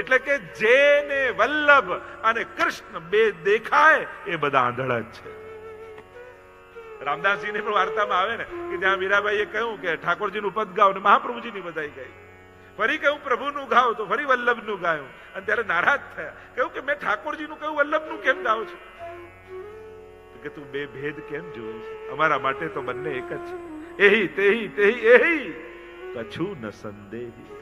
એટલે કે જેને વલ્લભ અને કૃષ્ણ બે દેખાય એ બધા આંધળા જ છે. રામદાસજીની પણ વાર્તામાં આવે ને કે જ્યાં મીરાબાઈએ કહ્યું કે ઠાકોરજીનું પદ ગાઓ ને મહાપ્રભુજીની બધાઈ ગાઈ. ફરી કહ્યું પ્રભુનું ગાઓ તો ફરી વલ્લભનું ગાયું અને ત્યારે નારાજ થયા. કહ્યું કે મેં ઠાકોરજીનું કહ્યું વલ્લભનું કેમ ગાઉં છું? કે તું બે ભેદ કેમ જોવે છે? અમારા માટે તો બંને એક જ છે. એહી તેહી તેહી એહી કછું ન સંદેહી.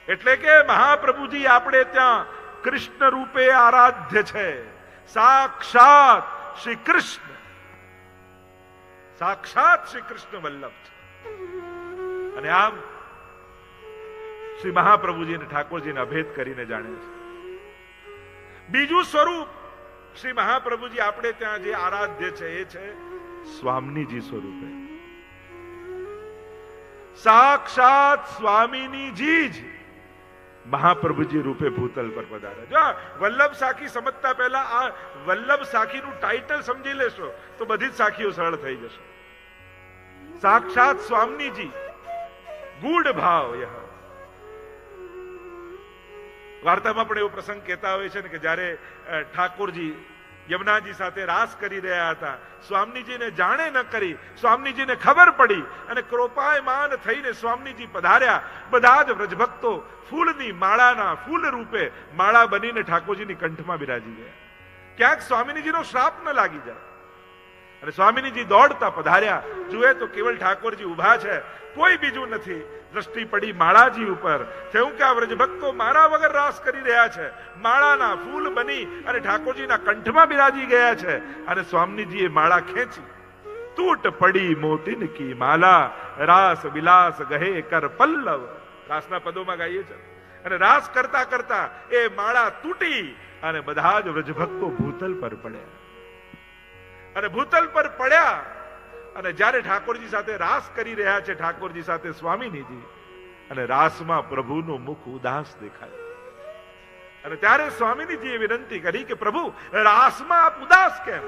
એટલે કે મહાપ્રભુજી આપણે ત્યાં કૃષ્ણ રૂપે આરાધ્ય છે. સાક્ષાત શ્રી કૃષ્ણ, સાક્ષાત શ્રી કૃષ્ણ વલ્લભ છે. અને આમ શ્રી મહાપ્રભુજી અને ઠાકોરજીને અભેદ કરીને જાણે છે. બીજું સ્વરૂપ શ્રી મહાપ્રભુજી આપણે ત્યાં જે આરાધ્ય છે એ છે સ્વામીજી સ્વરૂપે. સાક્ષાત સ્વામીજી જ મહાપ્રભુજી રૂપે ભૂતલ પર પધારે. જો વલ્લભ સાખી સમજતા પહેલા આ વલ્લભ સાખીનું ટાઇટલ સમજી લેશો તો બધી જ સાખીઓ સરળ થઈ જશે. સાક્ષાત સ્વામીજી ગૂઢ ભાવ. વાર્તામાં પણ એવો પ્રસંગ કહેતા હોય છે ને કે જ્યારે ઠાકોરજી યમુનાજી સાથે રાસ કરી રહ્યા હતા, સ્વામીજીને જાણે ન કરી, સ્વામીજીને ખબર પડી અને કૃપાયમાન થઈને સ્વામીજી પધાર્યા. બધા જ વ્રજભક્તો ફૂલની માળાના ફૂલ રૂપે માળા બનીને ઠાકોરજીની કંઠમાં બિરાજી ગયા. ક્યાંક સ્વામીજીનો શ્રાપ ન લાગી જાય. અને સ્વામીજી દોડતા પધાર્યા. જુએ તો કેવલ ઠાકોરજી ઉભા છે, કોઈ બીજું નથી. દ્રષ્ટિ પડી માળાજી ઉપર. થયું કે આ વ્રજભક્તો મારા વગર રાસ કરી રહ્યા છે. માળાના ફૂલ બની અને ઠાકોરજીના કંઠમાં બિરાજી ગયા છે. અને સ્વામીજીએ માળા ખેંચી. તૂટ પડી મોતીન કી માલા, રાસ વિલાસ ગહે કર પલ્લવ. રાસના પદોમાં ગાઈએ છે. અને રાસ કરતા કરતા એ માળા તૂટી અને બધા જ વ્રજભક્તો ભૂતલ પર પડ્યા. અને ભૂતલ પર પડ્યા અને જ્યારે ઠાકોરજી સાથે રાસ કરી રહ્યા છે, ઠાકોરજી સાથે સ્વામીજી, અને રાસમાં પ્રભુનું મુખ ઉદાસ દેખાય. અને ત્યારે સ્વામીજીએ વિનંતી કરી કે પ્રભુ રાસમાં આપ ઉદાસ કેમ?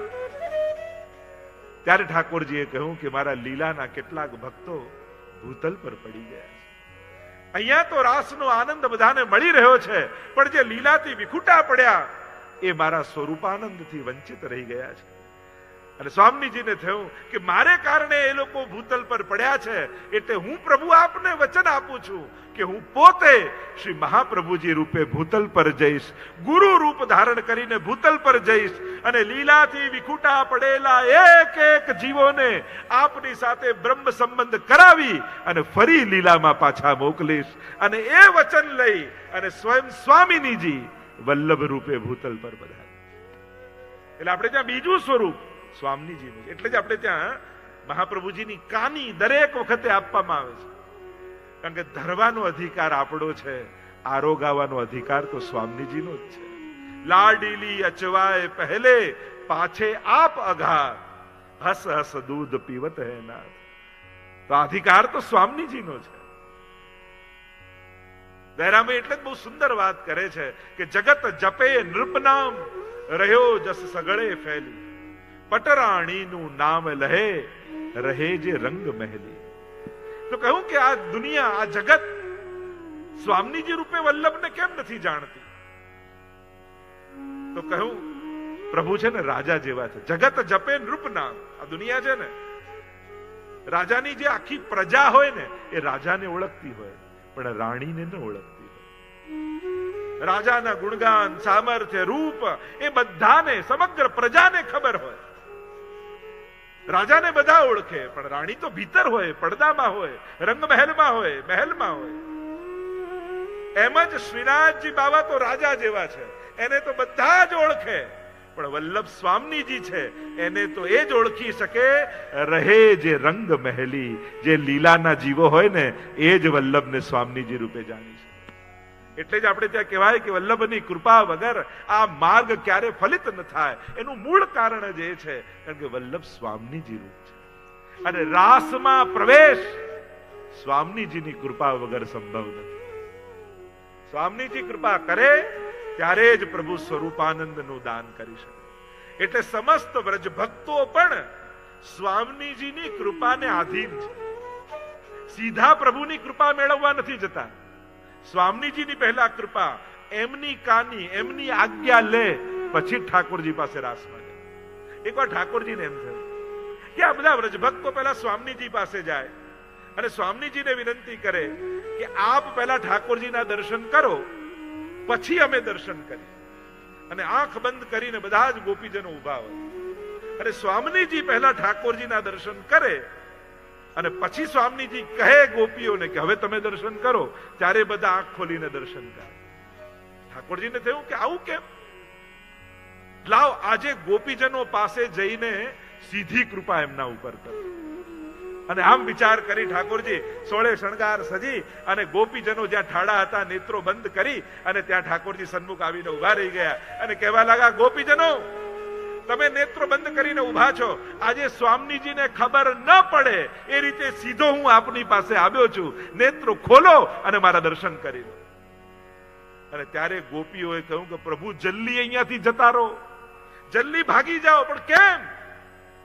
ત્યારે ઠાકોરજીએ કહ્યું કે મારા લીલાના કેટલાક ભક્તો ભૂતલ પર પડી ગયા છે. અહીંયા તો રાસનો આનંદ બધાને મળી રહ્યો છે, પણ જે લીલાથી વિખૂટા પડ્યા એ મારા સ્વરૂપાનંદથી વંચિત રહી ગયા છે. અને સ્વામીજીને થયું કે મારે કારણે એ લોકો ભૂતલ પર પડ્યા છે, એટલે હું પ્રભુ આપને વચન આપું છું કે હું પોતે શ્રી મહાપ્રભુજી રૂપે ભૂતલ પર જઈશ. ગુરુ રૂપ ધારણ કરીને ભૂતલ પર જઈશ અને લીલાથી વિખૂટા પડેલા એક એક જીવોને આપની સાથે બ્રહ્મ સંબંધ કરાવી અને ફરી લીલામાં પાછા મોકલીશ. અને એ વચન લઈ અને સ્વયં સ્વામીજી વલ્લભ રૂપે ભૂતલ પર પધાર્યા. એટલે આપણે ત્યાં બીજું સ્વરૂપ સ્વામીજીનું. એટલે જ આપણે ત્યાં મહાપ્રભુજીની કાની દરેક વખતે આપવામાં આવે છે. કારણ કે ધરવાનો અધિકાર આપણો છે, આરોગાવાનો અધિકાર તો સ્વામીજીનો જ છે. લાડીલી અચવાય પહેલે પાછે આપ અઘાર, હસ હસ દૂધ પીવત હે નાથ. તો અધિકાર તો સ્વામીજીનો છે. દયારામે એટલે જ બહુ સુંદર વાત કરે છે કે જગત જપે નૃપનામ, રહ્યો જસ સગળે ફેલી, પટરાણીનું નામ લહે રહે જે રંગ મહેલી. તો કહ્યું કે આ દુનિયા, આ જગત સ્વામીજી રૂપે વલ્લભને કેમ નથી જાણતી? તો કહ્યું પ્રભુ છે ને રાજા જેવા છે. જગત જપે નૃપ નામ. આ દુનિયા છે ને, રાજાની જે આખી પ્રજા હોય ને એ રાજાને ઓળખતી હોય, પણ રાણીને ન ઓળખતી હોય. રાજાના ગુણગાન, સામર્થ્ય, રૂપ એ બધાને, સમગ્ર પ્રજાને ખબર હોય. રાજાને બધા ઓળખે, પણ રાણી તો ભીતર હોય, પડદામાં હોય, રંગમહેલમાં હોય, મહેલમાં હોય. એમ જ શ્રીનાથજી બાબા તો રાજા જેવા છે, એને તો બધા જ ઓળખે. પણ વલ્લભ સ્વામીજી છે એને તો એ જ ઓળખી શકે રહે જે રંગ મહેલી. જે લીલાના જીવો હોય ને એ જ વલ્લભને સ્વામીજી રૂપે જાણી શકે. એટલે જ આપણે ત્યાં કહેવાય કે વલ્લભની કૃપા વગર આ માર્ગ ક્યારે ફલિત ન થાય. એનું મૂળ કારણ જ એ છે કારણ કે વલ્લભ સ્વામીજી રૂપ છે. અને રાસમાં પ્રવેશ સ્વામીજીની કૃપા વગર સંભવ નથી. સ્વામીજી કૃપા કરે ત્યારે જ પ્રભુ સ્વરૂપાનંદનું દાન કરી શકે. એટલે સમસ્ત વ્રજ ભક્તો પણ સ્વામીજીની કૃપાને આધીન છે. સીધા પ્રભુની કૃપા મેળવવા નથી જતા. સ્વામીજીની પહેલા કૃપા, એમની કાની, એમની આજ્ઞા લે, પછી ઠાકોરજી પાસે રાસ માંગે. એકવાર ઠાકોરજીને એમ થયું કે આ બધા વ્રજભક્તો પહેલા સ્વામીજી પાસે જાય અને સ્વામીજીને વિનંતી કરે કે આપ પહેલા ઠાકોરજીના દર્શન કરો, પછી અમે દર્શન કરીએ. અને આંખ બંધ કરીને બધા જ ગોપીજનો ઉભા હોય અને સ્વામીજી પહેલા ઠાકોરજીના દર્શન કરે અને પછી સ્વામીજી કહે ગોપીઓને કે હવે તમે દર્શન કરો, ત્યારે બધા આંખ ખોલીને દર્શન કરે. ઠાકોરજીને થયું કે આવું કેમ? લાવ આજે ગોપીજનો પાસે જઈને સીધી કૃપા એમના ઉપર કરો. અને આમ વિચાર કરી ઠાકોરજી સોળે શણગાર સજી અને ગોપીજનો જ્યાં ઠાડા હતા નેત્રો બંધ કરી અને ત્યાં ઠાકોરજી સન્મુખ આવીને ઉભા રહી ગયા અને કહેવા લાગા, ગોપીજનો તમે નેત્રો બંધ કરીને ઉભા છો, આજે સ્વામીજીને ખબર ન પડે એ રીતે સીધો હું આપની પાસે આવ્યો છું, નેત્રો ખોલો અને મારા દર્શન કરી લો. અને ત્યારે ગોપીઓએ કહ્યું કે પ્રભુ જલ્દી અહીંયાથી જતા રહો, જલ્દી ભાગી જાઓ. પણ કેમ?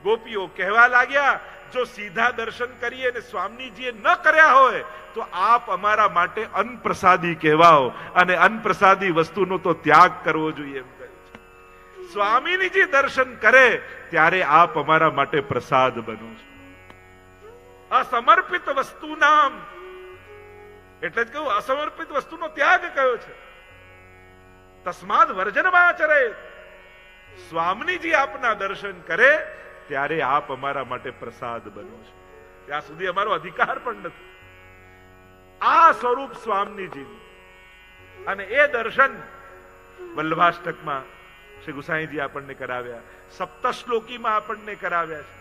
ગોપીઓ કહેવા લાગ્યા, જો સીધા દર્શન કરીએ ને સ્વામીજીએ ન કર્યા હોય તો આપ અમારા માટે અન્નપ્રસાદી કહેવાઓ અને અન્નપ્રસાદી વસ્તુનો તો ત્યાગ કરવો જોઈએ એમ કહ્યું છે. સ્વામીજી દર્શન કરે ત્યારે આપ અમારા માટે પ્રસાદ બનો છો. અસમર્પિત વસ્તુ નામ એટલે જ કહ્યું અસમર્પિત વસ્તુનો ત્યાગ કયો છે. તસ્માદ વર્જનમાચરે. સ્વામીજી આપના દર્શન કરે ત્યારે આપ અમારા માટે પ્રસાદ બનો છો. ત્યાં સુધી અમારો અધિકાર પણ નથી. આ સ્વરૂપ સ્વામીજીનું અને એ દર્શન વલ્લભાષ્ટકમાં શ્રી ગુસાઈજી આપણને કરાવ્યા, સપ્તશ્લોકીમાં આપણને કરાવ્યા છે.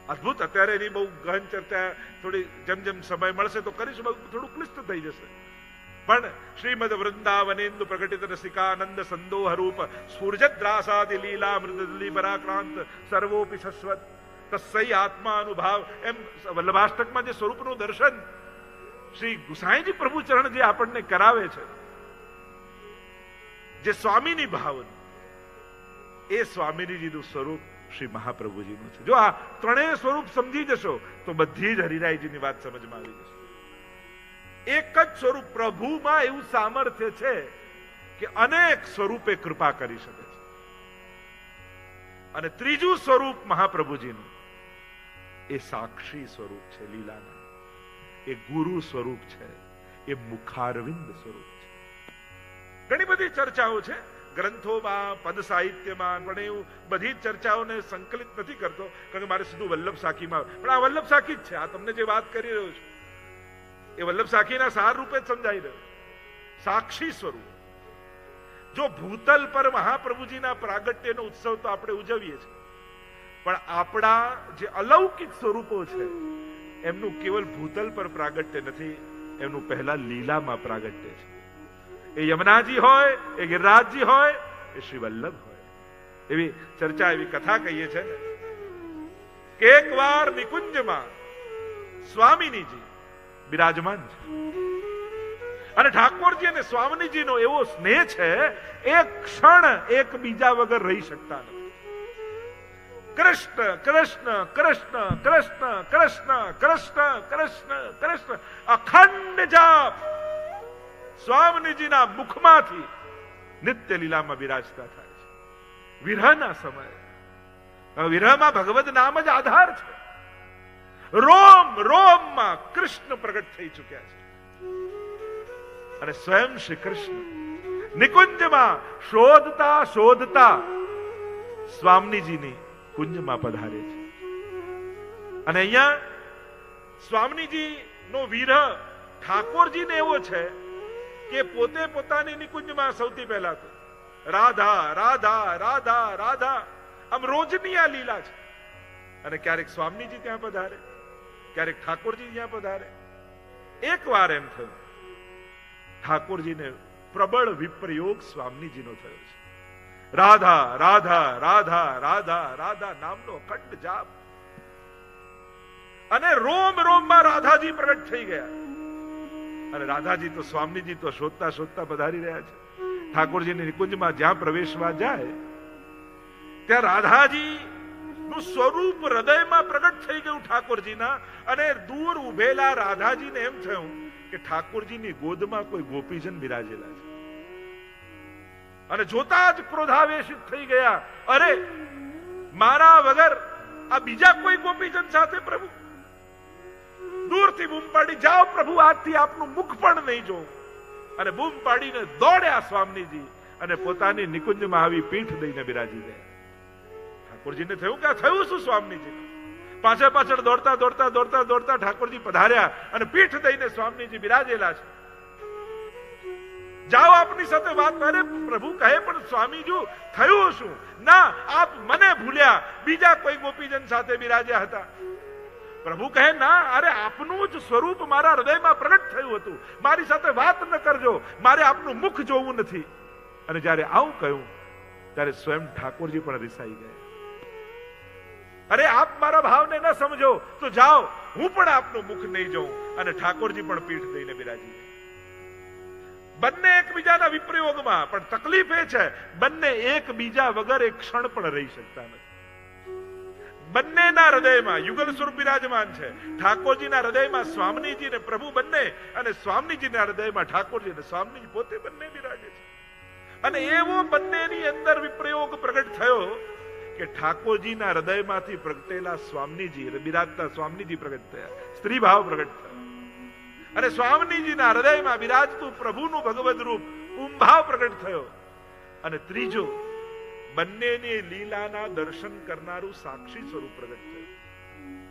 અદ્ભુત. અત્યારે એની બહુ ગહન ચર્ચા થોડી જેમ જેમ સમય મળશે તો કરીશું, થોડું ક્લિષ્ટ થઈ જશે. પણ શ્રીમદ વૃંદાવનેન્દુ પ્રગટિત રસિકાનંદ સંદોહ રૂપ સ્ફુર્જદ્રાસાદિ લીલા મૃદલી પરાક્રાંત સર્વોપી શશ્વત તસ્સૈ આત્માનુભાવ. એમ વલ્લભાષ્ટકમાં જે સ્વરૂપનું દર્શન શ્રી ગુસાઈજી પ્રભુ ચરણ જે આપણને કરાવે છે, જે સ્વામીની ભાવન, એ સ્વામીજીનું સ્વરૂપ શ્રી મહાપ્રભુજીનું છે. જો આ ત્રણેય સ્વરૂપ સમજી જશો તો બધી જ હરિરાયજીની વાત સમજમાં આવી જશે. એક જ સ્વરૂપ પ્રભુમાં એવું સામર્થ્ય છે કે અનેક સ્વરૂપે કૃપા કરી શકે છે. અને ત્રીજું સ્વરૂપ મહાપ્રભુજીનું એ સાક્ષી સ્વરૂપ છે લીલાના, એ ગુરુ સ્વરૂપ છે, એ મુખારવિંદ સ્વરૂપ છે. ઘણી બધી ચર્ચાઓ છે ગ્રંથોમાં, પદ સાહિત્યમાં, પણ એવું બધી ચર્ચાઓને સંકલિત નથી કરતો કારણ કે મારે સીધું વલ્લભ સાખીમાં, પણ આ વલ્લભ સાખી જ છે. આ તમને જે વાત કરી રહ્યો છું એ વલ્લભ સાખીના સાર રૂપે જ સમજાઈ રહ્યો. સાક્ષી સ્વરૂપ. જો ભૂતલ પર મહાપ્રભુજીના પ્રાગટ્યનો ઉત્સવ તો આપણે ઉજવીએ છીએ, પણ આપણા જે અલૌકિક સ્વરૂપો છે એમનું કેવલ ભૂતલ પર પ્રાગટ્ય નથી, એમનું પહેલા લીલામાં પ્રાગટ્ય છે. એ યમુનાજી હોય, એ ગિરિરાજજી હોય, એ શ્રી વલ્લભ હોય. એવી ચર્ચા, એવી કથા કહીએ છે ને કે એક વાર નિકુંજમાં સ્વામીજી બિરાજમાન છે અને ઠાકોરજી અને સ્વામીજીનો એવો સ્નેહ છે, એક ક્ષણ એકબીજા વગર રહી શકતા નથી. કૃષ્ણ કૃષ્ણ કૃષ્ણ કૃષ્ણ કૃષ્ણ કૃષ્ણ કૃષ્ણ કૃષ્ણ અખંડ જાપ સ્વામીજીના મુખમાંથી નિત્ય લીલામાં વિરાજતા થાય છે. વિરહના સમયે વિરહમાં ભગવદ નામ જ આધાર છે. રોમ રોમમાં કૃષ્ણ પ્રગટ થઈ ચુક્યા છે અને સ્વયં શ્રી કૃષ્ણ નિકુંજમાં શોધતા શોધતા સ્વામીજીની કુંજમાં પધારે છે. અને અહીંયા સ્વામીજી નો વિરહ ઠાકોરજીને એવો છે કે પોતે પોતાની નિકુંજમાં સૌથી પહેલા તો રાધા રાધા રાધા રાધા આમ રોજની આ લીલા છે. અને ક્યારેક સ્વામીજી ત્યાં પધારે, ક્યારેક ઠાકોરજી ત્યાં પધારે. એક વાર એમ થયું ઠાકોરજીને પ્રબળ વિપ્રયોગ સ્વામીજીનો થયો છે. રાધા રાધા રાધા રાધા રાધા નામનો અખંડ જાપ અને રોમ રોમમાં રાધાજી પ્રગટ થઈ ગયા. અને રાધાજી તો સ્વામીજી તો શોધતા શોધતા પધારી રહ્યા છે. ઠાકોરજીની નિકુંજમાં જ્યાં પ્રવેશવા જાય ત્યાં રાધાજી નું સ્વરૂપ હૃદયમાં પ્રગટ થઈ ગયું ઠાકોરજીના. અને દૂર ઉભેલા રાધાજીને એમ થયું કે ઠાકોરજીની ગોદમાં કોઈ ગોપીજન બિરાજેલા છે અને જોતા જ ક્રોધાવેશિત થઈ ગયા. અરે મારા વગર આ બીજા કોઈ ગોપીજન સાથે પ્રભુ? દૂરથી બૂમ પાડી, જાઓ પ્રભુ, આજથી આપનું મુખ પણ નહીં જોઉં. અને બૂમ પાડીને દોડ્યા સ્વામીજી અને પોતાની નિકુંજમાં આવી પીઠ દઈને બિરાજી ગયા. ઠાકોરજીને થયું કે થયું શું? સ્વામીજી પાછળ પાછળ દોડતા દોડતા દોડતા દોડતા ઠાકોરજી પધાર્યા અને પીઠ દઈને સ્વામીજી બિરાજેલા છે. જાઓ આપની સાથે વાત. અરે પ્રભુ કહે પણ સ્વામીજી થયું શું? ના, આપ મને ભૂલ્યા, બીજા કોઈ ગોપીજન સાથે બિરાજ્યા હતા. પ્રભુ કહે ના, અરે આપનું જ સ્વરૂપ મારા હૃદયમાં પ્રગટ થયું હતું. મારી સાથે વાત ન કરજો, મારે આપનું મુખ જોવું નથી. અને જ્યારે આવું કહ્યું ત્યારે સ્વયં ઠાકોરજી પણ રિસાઈ ગયા. અરે આપ મારા ભાવને ન સમજો તો જાઓ, હું પણ આપનું મુખ નહીં જોઉં. અને ઠાકોરજી પણ પીઠ દઈને બિરાજી ગયા. બંને એકબીજાના વિપ્રયોગમાં, પણ તકલીફ એ છે બંને એકબીજા વગર એક ક્ષણ પણ રહી શકતા નથી. બંનેના હૃદયમાં યુગલ સ્વરૂપ બિરાજમાન છે. ઠાકોરજીના હૃદયમાં સ્વામીજી ને પ્રભુ બંને, અને સ્વામીજીના હૃદયમાં ઠાકોરજી અને સ્વામીજી પોતે બંને બિરાજે છે. અને એવો બંનેની અંદર વિપ્રયોગ પ્રગટ થયો કે ઠાકોરજીના હૃદયમાંથી પ્રગટેલા સ્વામીજી, બિરાજતા સ્વામીજી પ્રગટ થયા, સ્ત્રી ભાવ પ્રગટ થયો. અને સ્વામીજીના હૃદયમાં બિરાજતું પ્રભુનું ભગવદ રૂપ ઉંભાવ પ્રગટ થયો. અને ત્રીજો, બંનેની લીલાના દર્શન કરનારું સાક્ષી સ્વરૂપ પ્રગટ થયું.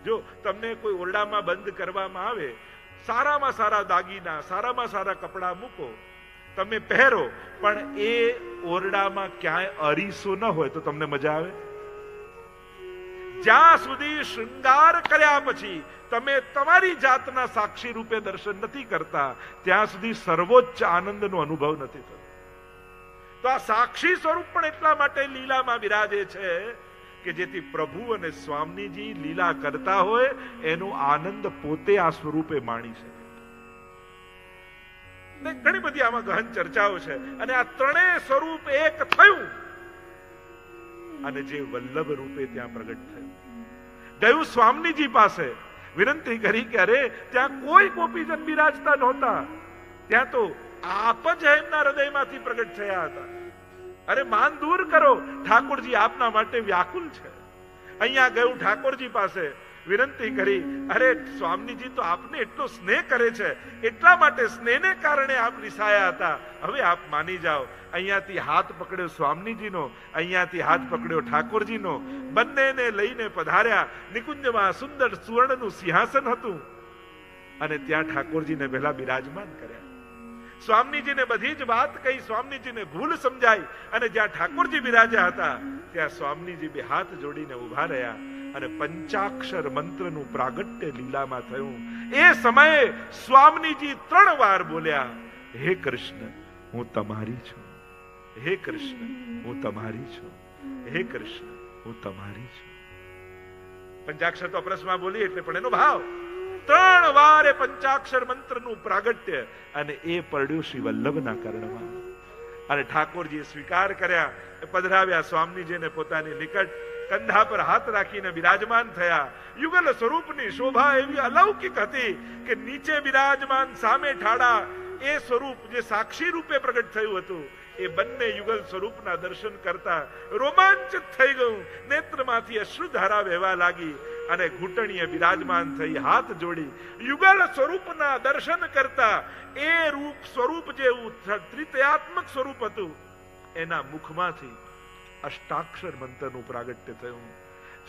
જો તમને કોઈ ઓરડામાં બંધ કરવામાં આવે, સારામાં સારા દાગીના, સારામાં સારા કપડા મૂકો, તમે પહેરો, પણ એ ઓરડામાં ક્યાંય અરીસો ન હોય તો તમને મજા આવે? જ્યાં સુધી શૃંગાર કર્યા પછી તમે તમારી જાતના સાક્ષી રૂપે દર્શન નથી કરતા, ત્યાં સુધી સર્વોચ્ચ આનંદનો અનુભવ નથી થતો. તો આ સાક્ષી સ્વરૂપ પણ એટલા માટે લીલામાં બિરાજે છે કે જેથી પ્રભુ અને સ્વામીજી લીલા કરતા હોય એનો આનંદ પોતે આ સ્વરૂપે માણી શકે. ઘણી બધી આમાં ગહન ચર્ચાઓ છે. અને આ ત્રણેય સ્વરૂપ એક થયું અને જે વલ્લભ રૂપે ત્યાં પ્રગટ થયું. ગયું સ્વામીજી પાસે, વિનંતી કરી કે અરે ત્યાં કોઈ ગોપીજન બિરાજતા નહોતા, ત્યાં તો આપ જ એમના હૃદયમાંથી પ્રગટ થયા હતા. અરે માન દૂર કરો, ઠાકોરજી આપના માટે વ્યાકુલ છે. અહીંયા ગયું ઠાકોરજી પાસે, વિનંતી કરી, અરે સ્વામીજી તો આપને એટલો સ્નેહ કરે છે, એટલા માટે સ્નેહને કારણે આપ રિસાયા હતા, હવે આપ માની જાઓ. અહીંયાથી હાથ પકડ્યો સ્વામીજીનો, અહીંયાથી હાથ પકડ્યો ઠાકોરજીનો, બંનેને લઈને પધાર્યા. નિકુંજમાં સુંદર સુવર્ણનું સિંહાસન હતું અને ત્યાં ઠાકોરજીને પહેલા બિરાજમાન કર્યા. સ્વામીજીને બધી જ વાત કહી, સ્વામીજીને ભૂલ સમજાઈ, અને જ્યાં ઠાકોરજી બિરાજ્યા હતા ત્યાં સ્વામીજી બે હાથ જોડીને ઉભા રહ્યા અને પંચાક્ષર મંત્રનું પ્રાગટ્ય લીલામાં થયું. એ સમયે સ્વામીજી 3 વાર બોલ્યા, હે કૃષ્ણ હું તમારી છું, હે કૃષ્ણ હું તમારી છું, હે કૃષ્ણ હું તમારી છું. પંચાક્ષર તો અપરસમાં બોલી એટલે પણ એનો ભાવ 3 વાર એ પંચાક્ષર મંત્રનું પ્રાગટ્ય, અને એ પડ્યું શ્રી વલ્લભના કર્ણમાં. અને ઠાકોરજીએ સ્વીકાર કર્યા, પધરાવ્યા સ્વામીજીને પોતાની નિકટ, કંધા પર હાથ રાખીને બિરાજમાન થયા. યુગલ સ્વરૂપની શોભા એવી અલૌકિક હતી કે નીચે બિરાજમાન, સામે ઠાડા, એ સ્વરૂપ જે સાક્ષી રૂપે પ્રગટ થયું હતું, એ બંને યુગલ સ્વરૂપના દર્શન કરતા રોમાંચિત થઈ ગયું. નેત્રમાંથી અશ્રુધારા વહેવા લાગી અને ઘૂંટણીએ બિરાજમાન થઈ, હાથ જોડી યુગલ સ્વરૂપના દર્શન કરતા એ રૂપ સ્વરૂપ જેવું ત્રિતયાત્મક સ્વરૂપ હતું, એના મુખમાંથી અષ્ટાક્ષર મંત્રનું પ્રાગટ્ય થયું.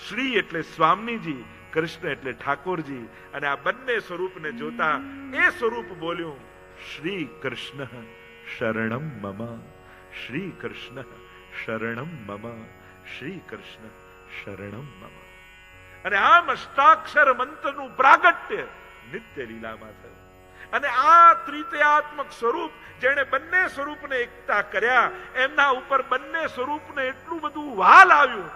શ્રી એટલે સ્વામીજી, કૃષ્ણ એટલે ઠાકોરજી. અને આ બંને સ્વરૂપને જોતા એ સ્વરૂપ બોલ્યું, શ્રી કૃષ્ણ શરણમ મમ, શ્રી કૃષ્ણ શરણમ મમ, શ્રી કૃષ્ણ શરણમ મમ. અને આમ અષ્ટાક્ષર મંત્રનું પ્રાગટ્ય નિત્ય લીલામાં થયું. અને આ ત્રિતયાત્મક સ્વરૂપ જેણે બંને સ્વરૂપને એકતા કર્યા, એમના ઉપર બંને સ્વરૂપને એટલું બધું વહાલ આવ્યું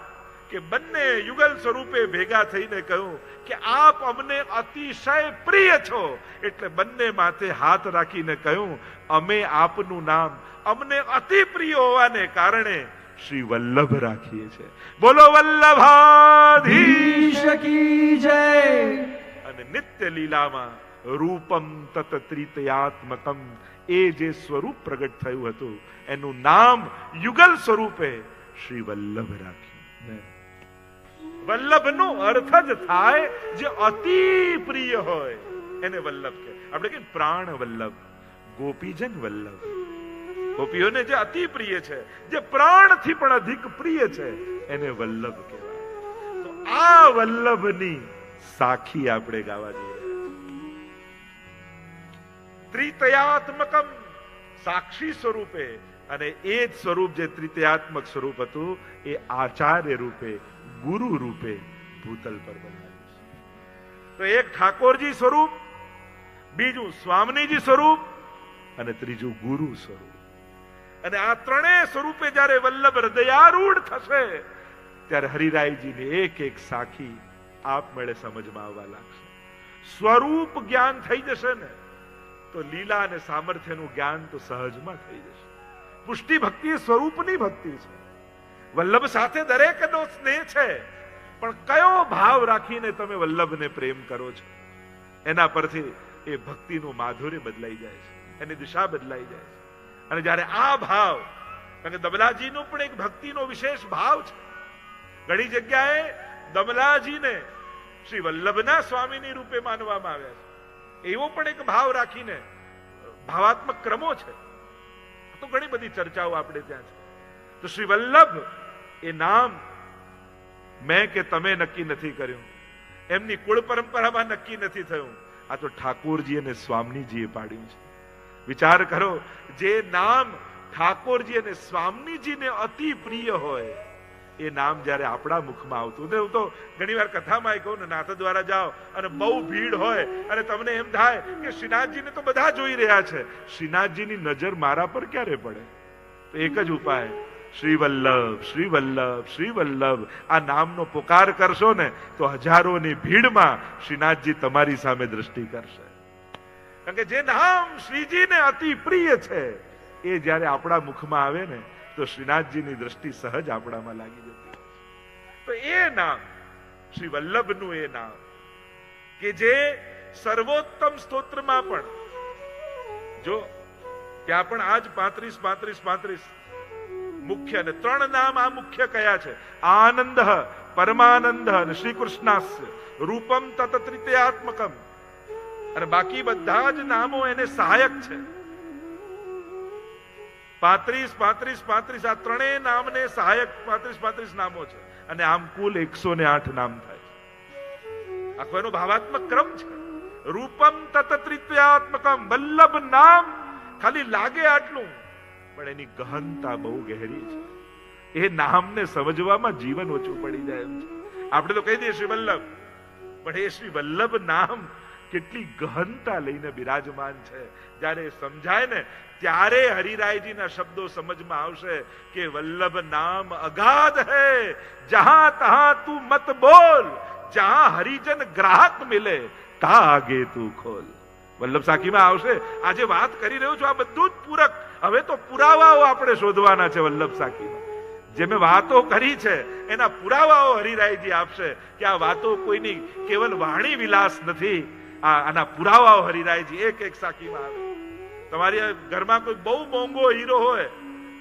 કે બંને યુગલ સ્વરૂપે ભેગા થઈને કહ્યું કે આપ અમને અતિશય પ્રિય છો. એટલે બંને માથે હાથ રાખીને કહ્યું, અમે આપનું નામ અમને અતિ પ્રિય હોવાને કારણે શ્રી વલ્લભ રાખીએ છીએ. બોલો વલ્લભાધીશ કી જય. અને નિત્ય લીલામાં રૂપમ તત ત્રિતયાત્મકમ, એ જે સ્વરૂપ પ્રગટ થયું હતું એનું નામ યુગલ સ્વરૂપે શ્રી વલ્લભ રાખ્યું. વલ્લભનો અર્થ જ થાય જે અતિ પ્રિય હોય એને વલ્લભ કહે. આપણે કે પ્રાણ વલ્લભ, ગોપીજન વલ્લભ, ગોપીઓને જે અતિ પ્રિય છે, જે પ્રાણથી પણ અધિક પ્રિય છે એને વલ્લભ કહેવાય. તો આ વલ્લભની સાખી આપણે ગાવા જઈએ. ત્રિતયાત્મકમ, સાક્ષી સ્વરૂપે, અને એ જ સ્વરૂપ જે ત્રિતયાત્મક સ્વરૂપ હતું એ આચાર્ય રૂપે, ગુરુ રૂપે ભૂતલ પર બનાવ્યું છે. તો એક ઠાકોરજી સ્વરૂપ, બીજું સ્વામીજી સ્વરૂપ અને ત્રીજું ગુરુ સ્વરૂપ. અને આ ત્રણેય સ્વરૂપે જ્યારે વલ્લભ હૃદયારૂઢ થશે ત્યારે હરિરાયજીની એક એક સાખી આપમેળે સમજમાં આવવા લાગશે. સ્વરૂપ જ્ઞાન થઈ જશે ને તો લીલા અને સામર્થ્યનું જ્ઞાન તો સહજમાં થઈ જશે. પુષ્ટિ ભક્તિ એ સ્વરૂપની ભક્તિ છે. વલ્લભ સાથે દરેકનો સ્નેહ છે, પણ કયો ભાવ રાખીને તમે વલ્લભને પ્રેમ કરો છો એના પરથી એ ભક્તિનું માધુર્ય બદલાઈ જાય છે, એની દિશા બદલાઈ જાય છે. અને જ્યારે આ ભાવ, કારણ કે દમલાજીનો પણ એક ભક્તિનો વિશેષ ભાવ છે. ઘણી જગ્યાએ દમલાજીને શ્રી વલ્લભના સ્વામીની રૂપે માનવામાં આવ્યા છે. એવો પણ એક ભાવ રાખીને ભાવાત્મક ક્રમો છે. તો ઘણી બધી ચર્ચાઓ આપણે ત્યાં છે. તો શ્રી વલ્લભ એ નામ મેં કે તમે નક્કી નથી કર્યું, એમની કુળ પરંપરામાં નક્કી નથી થયું. આ તો ઠાકોરજી અને સ્વામીજીએ પાડ્યું છે. વિચાર કરો, જે નામ ઠાકોરજી અને સ્વામીજીને અતિ પ્રિય હોય એ નામ જ્યારે આપણા મુખમાં આવતું, હું તો ઘણી વાર કથામાં કહું ને, નાથ દ્વારા જાઓ અને બહુ ભીડ હોય અને તમને એમ થાય કે શ્રીનાથજીને તો બધા જોઈ રહ્યા છે, શ્રીનાથજીની નજર મારા પર ક્યારે પડે? તો એક જ ઉપાય, શ્રી વલ્લભ, શ્રી વલ્લભ, શ્રી વલ્લભ આ નામનો પુકાર કરશો ને તો હજારોની ભીડમાં શ્રીનાથજી તમારી સામે દ્રષ્ટિ કરશે. કારણ કે જે નામ શ્રીજીને અતિ પ્રિય છે એ જ્યારે આપણા મુખમાં આવે ને તો શ્રીનાથજીની દ્રષ્ટિ સહજ આપણામાં લાગી જતી. તો એ નામ શ્રી વલ્લભનું એ નામ કે જે સર્વોત્તમ સ્તોત્રમાં પણ, જો ત્યાં પણ આજ 35 મુખ્ય, અને 3 નામ આ મુખ્ય કયા છે? આનંદ, પરમાનંદ અને શ્રી કૃષ્ણાસ્ય રૂપમ તત ત્રિતયાત્મકમ. અને બાકી બધા જ નામો એને સહાયક છે. 35 આ ત્રણેય નામને સહાયક 35 નામો છે. અને આમ કુલ 108 નામ થાય છે. આખો એનો ભાવાત્મક ક્રમ છે. રૂપમ તત ત્રિતયાત્મકમ, વલ્લભ નામ ખાલી લાગે આટલું, પણ એની ગહનતા બહુ ગહેરી છે. એ નામને સમજવામાં જીવન ઓછું પડી જાય એમ છે. આપણે તો કહી દઈએ શ્રી વલ્લભ, પણ એ શ્રી વલ્લભ નામ કેટલી ગહનતા લઈને બિરાજમાન છે. જ્યારે સમજાય ને ત્યારે હરિરાયજીના શબ્દો સમજમાં આવશે કે વલ્લભ નામ અગાધ હૈ, જહાં તહાં તું મત બોલ, જહાં હરિજન ગ્રાહક મિલે તા આગે તું ખોલ. વલ્લભ સાખીમાં આવશે. આજે વાત કરી રહ્યો છું આ બધું જ પૂરક, હવે તો પુરાવાઓ આપણે શોધવાના છે. વલ્લભ સાખીમાં જે મેં વાતો કરી છે એના પુરાવાઓ હરિરાયજી આપશે કે આ વાતો કોઈની કેવલ વાણી વિલાસ નથી. આના પુરાવાઓ હરિરાયજી એક એક સાખીમાં આવે. તમારી ઘરમાં કોઈ બહુ મોંઘો હીરો હોય,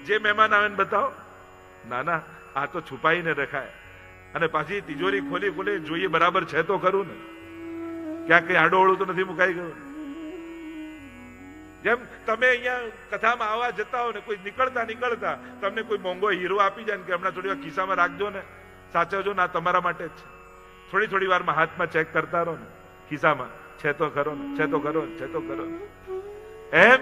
જે મહેમાન આવે ને બતાવો, ના ના આ તો છુપાઈને રખાય, અને પાછી તિજોરી ખોલી જોઈએ બરાબર છે તો ખરું ને, ક્યાંક કઈ આડોળું તો નથી મુકાઈ ગયું. જેમ તમે અહીંયા કથામાં આવવા જતા હો ને, કોઈ નીકળતા તમને કોઈ મોંઘો હીરો આપી જાય ને કે હમણાં થોડી વાર ખિસ્સામાં રાખજો ને, સાચવજો ને, આ તમારા માટે જ છે. થોડી વારમાં હાથમાં ચેક કરતા રહો ને, ખિસ્સામાં છે તો ખરો ને, છે તો ખરો, છે તો ખરો. એમ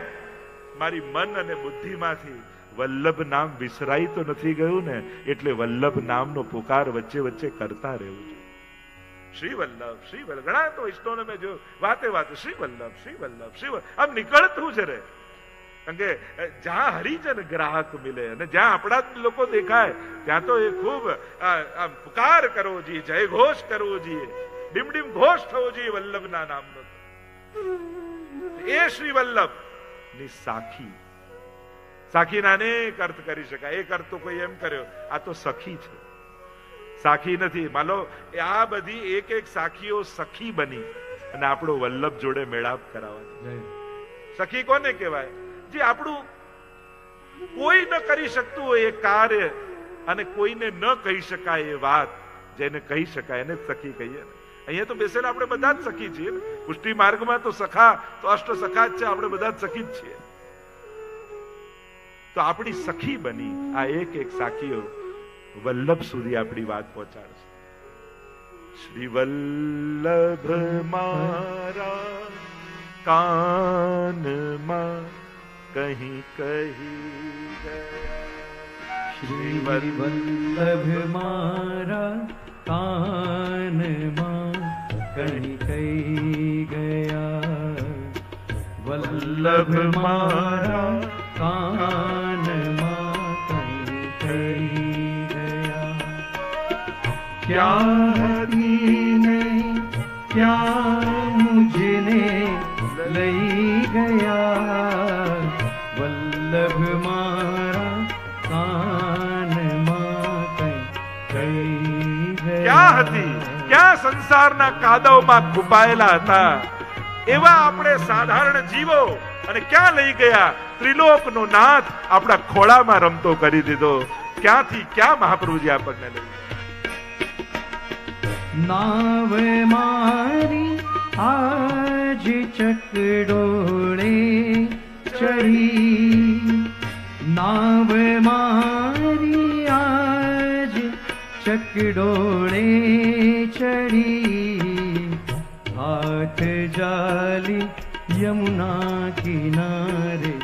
મારી મન અને બુદ્ધિમાંથી વલ્લભ નામ વિસરાઈ તો નથી ગયું ને, એટલે વલ્લભ નામનો પુકાર વચ્ચે કરતા રહેવું જોઈએ. શ્રી વલ્લભ, શ્રી વલ્લભ. ઘણા તો વૈષ્ણવને મેં જોયું વાતે શ્રી વલ્લભ, શ્રી વલ્લભ, શ્રી વલ્લભ આમ નીકળતું છે રે. કારણ કે જ્યાં હરિજન ગ્રાહક મિલે અને જ્યાં આપણા લોકો દેખાય ત્યાં તો એ ખૂબ આમ પુકાર કરવો જોઈએ, જય ઘોષ કરવો જોઈએ, ડીમ ઘોષ થવો જોઈએ વલ્લભના નામનો. એ શ્રી વલ્લભ ની સાખીના અનેક અર્થ કરી શકાય. એક અર્થ તો કોઈ એમ કર્યો, આ તો સખી છે, સાખી નથી. માનો આ બધી એક સાખીઓ સખી બની અને આપણો વલ્લભ જોડે મેળાપ કરાવવાનો. સખી કોને કહેવાય? જે આપણું કોઈ ન કરી શકતું હોય એ કાર્ય અને કોઈને ન કહી શકાય એ વાત જેને કહી શકાય એને સખી કહીએ ને. અહીંયા તો બેસેલા આપણે બધા જ સખી છીએ. પુષ્ટિ માર્ગમાં તો સખા તો અષ્ટ સખા જ છે, આપણે બધા જ સખી જ છીએ. તો આપણી સખી બની આ એક એક સાખીઓ વલ્લભ સુધી આપણી વાત પહોંચાડશે. શ્રી વલ્લભ મારા કાનમાં કહી કહી ગયા. શ્રી વલ્લભ મારા કાનમાં કહી કહી ગયા. વલ્લભ મારા કાનમાં કહી કહી ગયા. ક્યાં હતીને ક્યાં મુझने લઈ ગયા. વલ્લભ મારા કાનમાં કહી કહી ગયા. ક્યાં હતી, ક્યાં સંસારના કાદવમાં ખૂપાયેલા હતા એવા આપણે સાધારણ જીવો અને ક્યાં લઈ ગયા. ત્રિલોકનો નાથ આપણા ખોળામાં રમતો કરી દીધો. ક્યાંથી ક્યાં મહાપ્રભુજી આપણને લઈ ગયા. નાવ મારી આજ ચકડોળે ચડી. નાવ મારી આજ ચકડોળે ચડી. હાથ જાલી યમુના કિનારે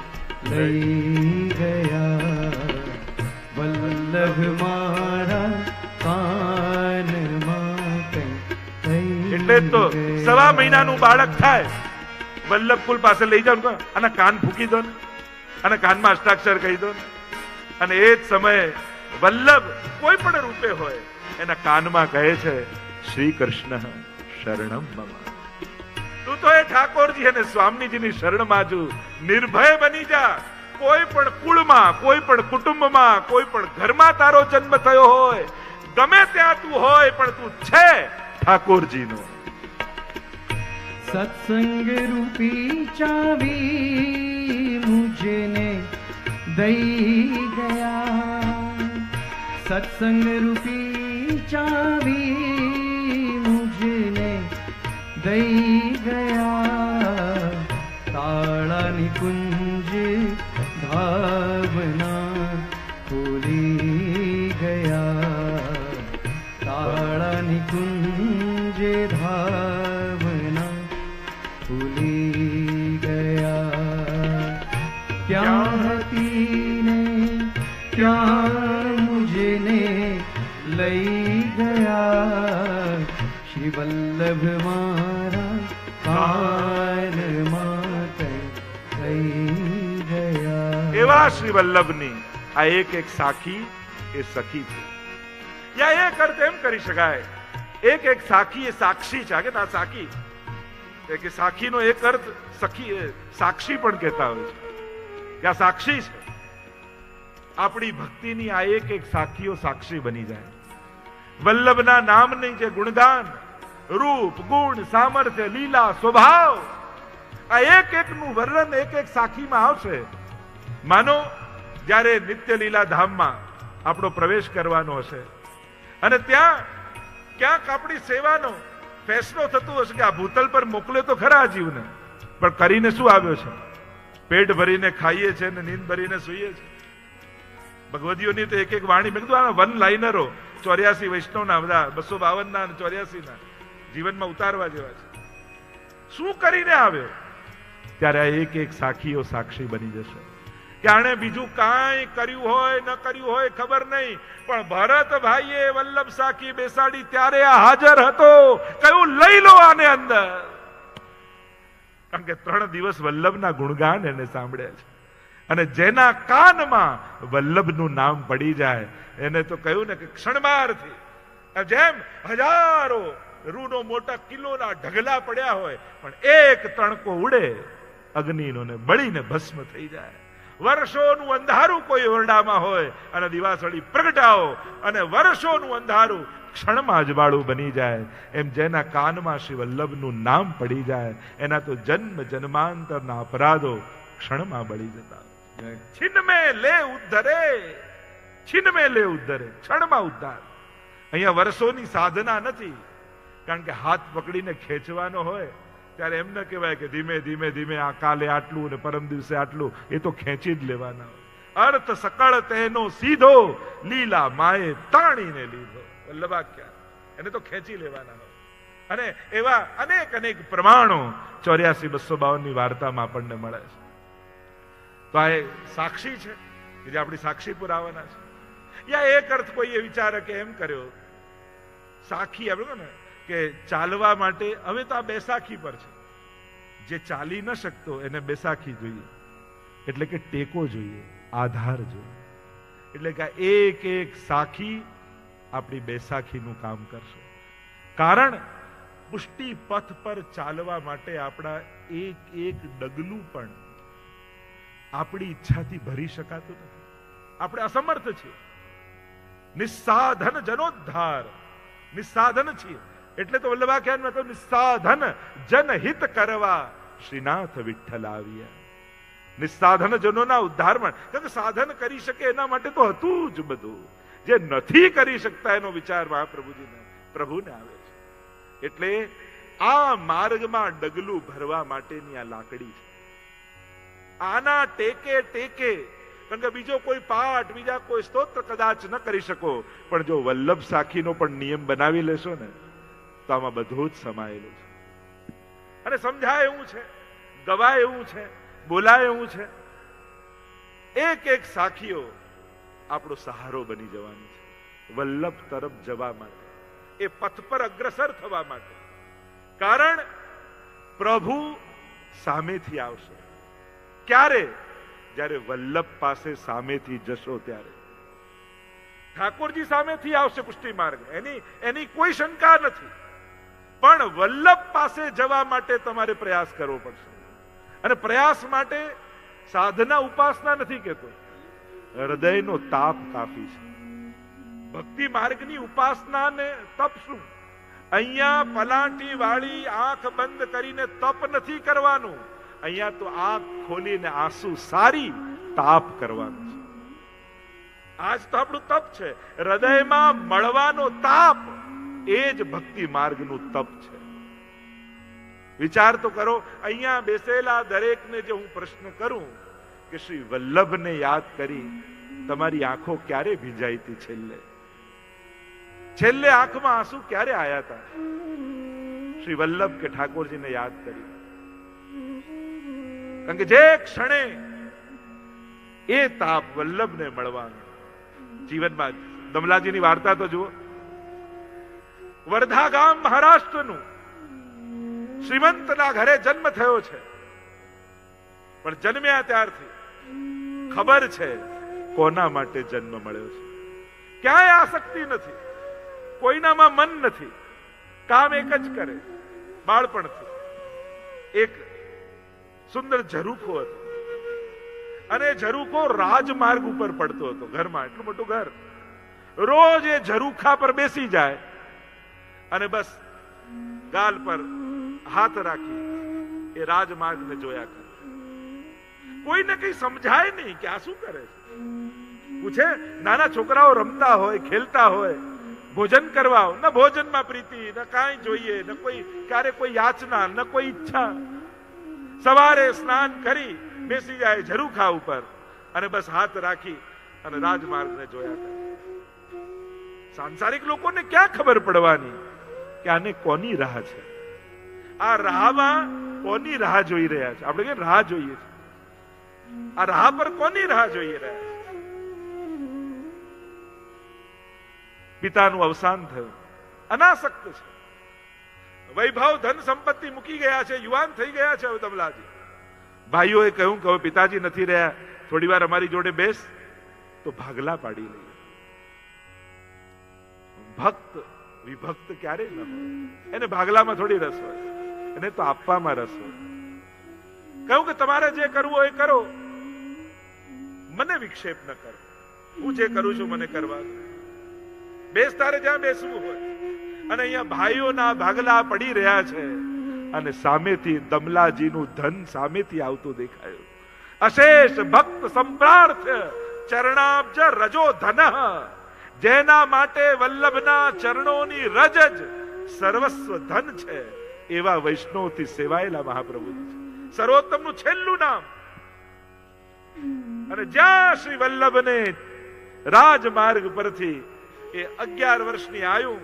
લઈ ગયા. વલ્લભ મારા કાનમાં કહી. એટલે તો 1.5 મહિનાનું બાળક થાય, વલ્લભકુલ પાસે લઈ જાવ ને, અને કાન ફૂકી દો ને, અને કાનમાં અષ્ટાક્ષર કહી દો ને, અને એ જ સમયે વલ્લભ કોઈ પણ રૂપે હોય એના કાનમાં કહે છે શ્રી કૃષ્ણ શરણમ મમ. તું તો એ ઠાકોરજી અને સ્વામીજીની શરણમાં જ નિર્ભય બની જા. કોઈ પણ કુળમાં, કોઈ પણ કુટુંબમાં, કોઈ પણ ઘરમાં તારો જન્મ થયો હોય, ગમે ત્યાં તું હોય, પણ તું છે ઠાકોરજીનો. સત્સંગ રૂપી ચાવી મુझने દઈ ગયા. સત્સંગ રૂપી ચાવી મુझने દઈ ગયા. તાળાની કુંજ ભાવના ખોલી ગયા. તાળાની કુંજ ભાવના ખોલી ગયા. ક્યાં હતી ને ક્યાં મુझने લઈ ગયા. શ્રી વલ્લભ મારા કાનમાં કહી ગયા. એવા શ્રી વલ્લભની આ એક એક સાખી એ સખી છે. યા એક અર્થ એમ કરી શકાય, એક એક સાખી એ સાક્ષી છે. કે ના સાખી કે સાખીનો એક અર્થ સખી સાક્ષી પણ કહેતા હોય છે કે આ સાક્ષી છે. આપણી ભક્તિની આ એક એક સાખીઓ સાક્ષી બની જાય. વલ્લભના નામની જે ગુણગાન, રૂપ, ગુણ, સામર્થ્ય, લીલા, સ્વભાવ, આ એક એકનું વર્ણન એક એક સાખીમાં આવશે. માનો જ્યારે નિત્ય લીલા ધામમાં આપણો પ્રવેશ કરવાનો હશે અને ત્યાં ક્યાંક આપણી સેવાનો ફેસલો થતો હશે કે આ ભૂતલ પર મોકલે તો ખરા જીવને, પણ કરીને શું આવ્યો છે? પેટ ભરીને ખાઈએ છે ને નીંદ ભરીને સૂઈએ છે. ભગવદીઓની તો એક એક વાણી, મેં કીધું આ વન લાઇનરો 84 વૈષ્ણવના બધા 252 ના 84 ના જીવનમાં ઉતારવા જેવા છે. શું કરીને આવ્યો? ત્યારે આ એક એક સાખીઓ સાક્ષી બની જશે કે આણે બીજું કાંઈ કર્યું હોય ન કર્યું હોય ખબર નહીં, પણ ભરત ભાઈએ વલ્લભ સાખી બેસાડી ત્યારે આ હાજર હતો. કયું લઈ લો આને અંદર, કારણ કે 3 દિવસ વલ્લભના ગુણગાન એને સાંભળ્યા છે. અને જેના કાનમાં વલ્લભનું નામ પડી જાય એને તો કહ્યું ને કે ક્ષણમારથી જેમ હજારો રૂનો મોટા કિલોના ઢગલા પડ્યા હોય, પણ એક તણકો ઉડે અગ્નિનો ને બળીને ભસ્મ થઈ જાય. વર્ષોનું અંધારું કોઈ ઓરડામાં હોય અને દિવાસળી પ્રગટાવો અને વર્ષોનું અંધારું ક્ષણમાં અજવાળું બની જાય. એમ જેના કાનમાં શ્રી વલ્લભનું નામ પડી જાય એના તો જન્મ જન્માંતરના અપરાધો ક્ષણમાં બળી જતા. છિન્ન મેં લે ઉદ્ધરે, છિન્ન મેં લે ઉદ્ધરે, ક્ષણમાં ઉદ્ધાર. અહીંયા વર્ષોની સાધના નથી, કારણ કે હાથ પકડીને ખેંચવાનો હોય ત્યારે એમ ન કહેવાય કે ધીમે ધીમે ધીમે આ કાલે આટલું ને પરમ દિવસે આટલું, એ તો ખેંચી જ લેવાના હોય. અર્થ સકળ તેનો સીધો, લીલા માએ તાણીને લીધો. વલ્લભાખ્યા એને તો ખેંચી લેવાના હોય. અને એવા અનેક અનેક પ્રમાણો 84-252 ની વાર્તામાં આપણને મળે છે. તો આ સાક્ષી છે કે જે આપણી સાક્ષી પુરાવાના છે. યા એક અર્થ કોઈએ વિચારે કે એમ કર્યો, સાખી આપણે ને કે ચાલવા માટે હવે તો આ બેસાખી પર છે. જે ચાલી ન શકતો એને બેસાખી જોઈએ, એટલે કે ટેકો જોઈએ, આધાર જોઈએ. એટલે કે એક એક સાખી આપણી બેસાખીનું કામ કરશે. કારણ પુષ્ટિ પથ પર ચાલવા માટે આપણા એક એક ડગલું પણ આપણી ઈચ્છાથી ભરી શકાતું નથી. આપણે અસમર્થ છીએ. નિસ્સાધન જનોદ્ધાર, નિસ્સાધન છીએ. એટલે તો વલ્લભાખ્યાનમાં કહ્યું નિસ્સાધન જનહિત કરવા શ્રીનાથ વિઠ્ઠલ આવ્યા. નિસ્સાધન જનોના ઉદ્ધાર માટે, કારણ કે સાધન કરી શકે એના માટે તો હતું જ બધું. જે નથી કરી શકતા એનો વિચાર મહાપ્રભુજીને પ્રભુને આવે છે. એટલે આ માર્ગમાં ડગલું ભરવા માટેની આ લાકડી છે. આના ટેકે ટેકે, કારણ કે બીજો કોઈ પાઠ, બીજા કોઈ સ્તોત્ર કદાચ ન કરી શકો, પણ જો વલ્લભ સાખીનો પણ નિયમ બનાવી લેશો ને તો આમાં બધું જ સમાયેલું છે. અને સમજાય એવું છે, ગવાય એવું છે, બોલાય એવું છે. એક એક સાખીઓ આપણો સહારો બની જવાની છે વલ્લભ તરફ જવા માટે, એ પથ પર અગ્રસર થવા માટે. કારણ પ્રભુ સામેથી આવશે. ક્યારે? જ્યારે વલ્લભ પાસે સામેથી જશો ત્યારે. ઠાકોરજી સામેથી આવશે પુષ્ટિ માર્ગ, એની કોઈ શંકા નથી. પણ વલ્લભ પાસે જવા માટે તમારે પ્રયાસ કરવો પડશે. અને પ્રયાસ માટે સાધના ઉપાસના નથી કહેતો, હૃદયનો તાપ કાફી છે. ભક્તિ માર્ગની ઉપાસના ને તપ શું? અહીંયા પલાંટી વાળી આંખ બંધ કરીને તપ નથી કરવાનું. અહીંયા તો આંખ ખોલીને આંસુ સારી તાપ કરવાનો છે. આજ તો આપણું તપ છે, હૃદયમાં મળવાનો તાપ. એ જ ભક્તિ માર્ગનું તપ છે. વિચાર તો કરો, અહીંયા બેસેલા દરેકને જે હું પ્રશ્ન કરું કે શ્રી વલ્લભને યાદ કરી તમારી આંખો ક્યારે ભીંજાઈ હતી? છેલ્લે આંખમાં આંસુ ક્યારે આયા હતા? શ્રી વલ્લભ કે ઠાકોરજીને યાદ કરી. કારણ કે જે ક્ષણે એ તાપ વલ્લભને મળવાનો જીવનમાં. દમલાજીની વાર્તા તો જુઓ. વર્ધા ગામ મહારાષ્ટ્રનું, શ્રીમંતના ઘરે જન્મ થયો છે, પણ જન્મ્યા ત્યારથી ખબર છે કોના માટે જન્મ મળ્યો છે. ક્યાંય આસક્તિ નથી, કોઈનામાં મન નથી, કામ એક જ કરે. બાળપણથી એક સુંદર ઝરૂખો હતો, અને ઝરૂખો રાજમાર્ગ ઉપર પડતો હતો. ઘરમાં એટલું મોટું ઘર, રોજ એ ઝરૂખા પર બેસી જાય અને બસ ગાલ પર હાથ રાખી એ રાજમાર્ગને જોયા કરે. કોઈને કઈ સમજાય નહીં કે આ શું કરે છે. પૂછે, નાના છોકરાઓ રમતા હોય, ખેલતા હોય, ભોજન કરવા, ન ભોજનમાં પ્રીતિ, ન કાંઈ જોઈએ, ન કોઈ ક્યારે કોઈ યાચના, ન કોઈ ઈચ્છા. સવારે સ્નાન કરી બેસી જાય ઝરૂખા ઉપર અને બસ હાથ રાખી અને રાજમાર્ગને જોયા કરે. સાંસારિક લોકોને ક્યાં ખબર પડવાની કે આને કોની રાહ છે? આ રાહમાં કોની રાહ જોઈ રહ્યા છે? આપણે કે રાહ જોઈએ છે, આ રાહ પર કોની રાહ જોઈ રહ્યા છે? પિતાનું અવસાન થયું, અનાસક્ત છે, વૈભવ ધન સંપત્તિ મૂકી ગયા છે, યુવાન થઈ ગયા છે. હવે દમલાજી ભાઈઓએ કહ્યું કે હવે પિતાજી નથી રહ્યા, થોડી વાર અમારી જોડે બેસ. તો ભાગલા પાડી લઈએ. ભક્ત વિભક્ત ક્યારે ન હોય. એને ભાગલામાં થોડી રસ હોય, એને તો આપવામાં રસ હોય. કહ્યું કે તમારે જે કરવું હોય એ કરો, મને વિક્ષેપ ન કરો. હું જે કરું છું મને કરવા દો. બેસતારે જ્યાં બેસવું હોય. અને અહીંયા ભાઈઓના ભાગલા પડી રહ્યા છે અને સામેથી દમલાજીનું ધન સામેથી આવતું દેખાયું. અશેષ ભક્ત સંપ્રાર્થ ચરણાબ્જ રજો ધન, જેના માટે વલ્લભના ચરણોની રજ જ સર્વસ્વ ધન છે, એવા વૈષ્ણવથી સેવાયેલા મહાપ્રભુ છે. સર્વોત્તમનું છેલ્લું નામ. અને જ્યાં શ્રી વલ્લભને રાજમાર્ગ પરથી એ 11 વર્ષની આયુ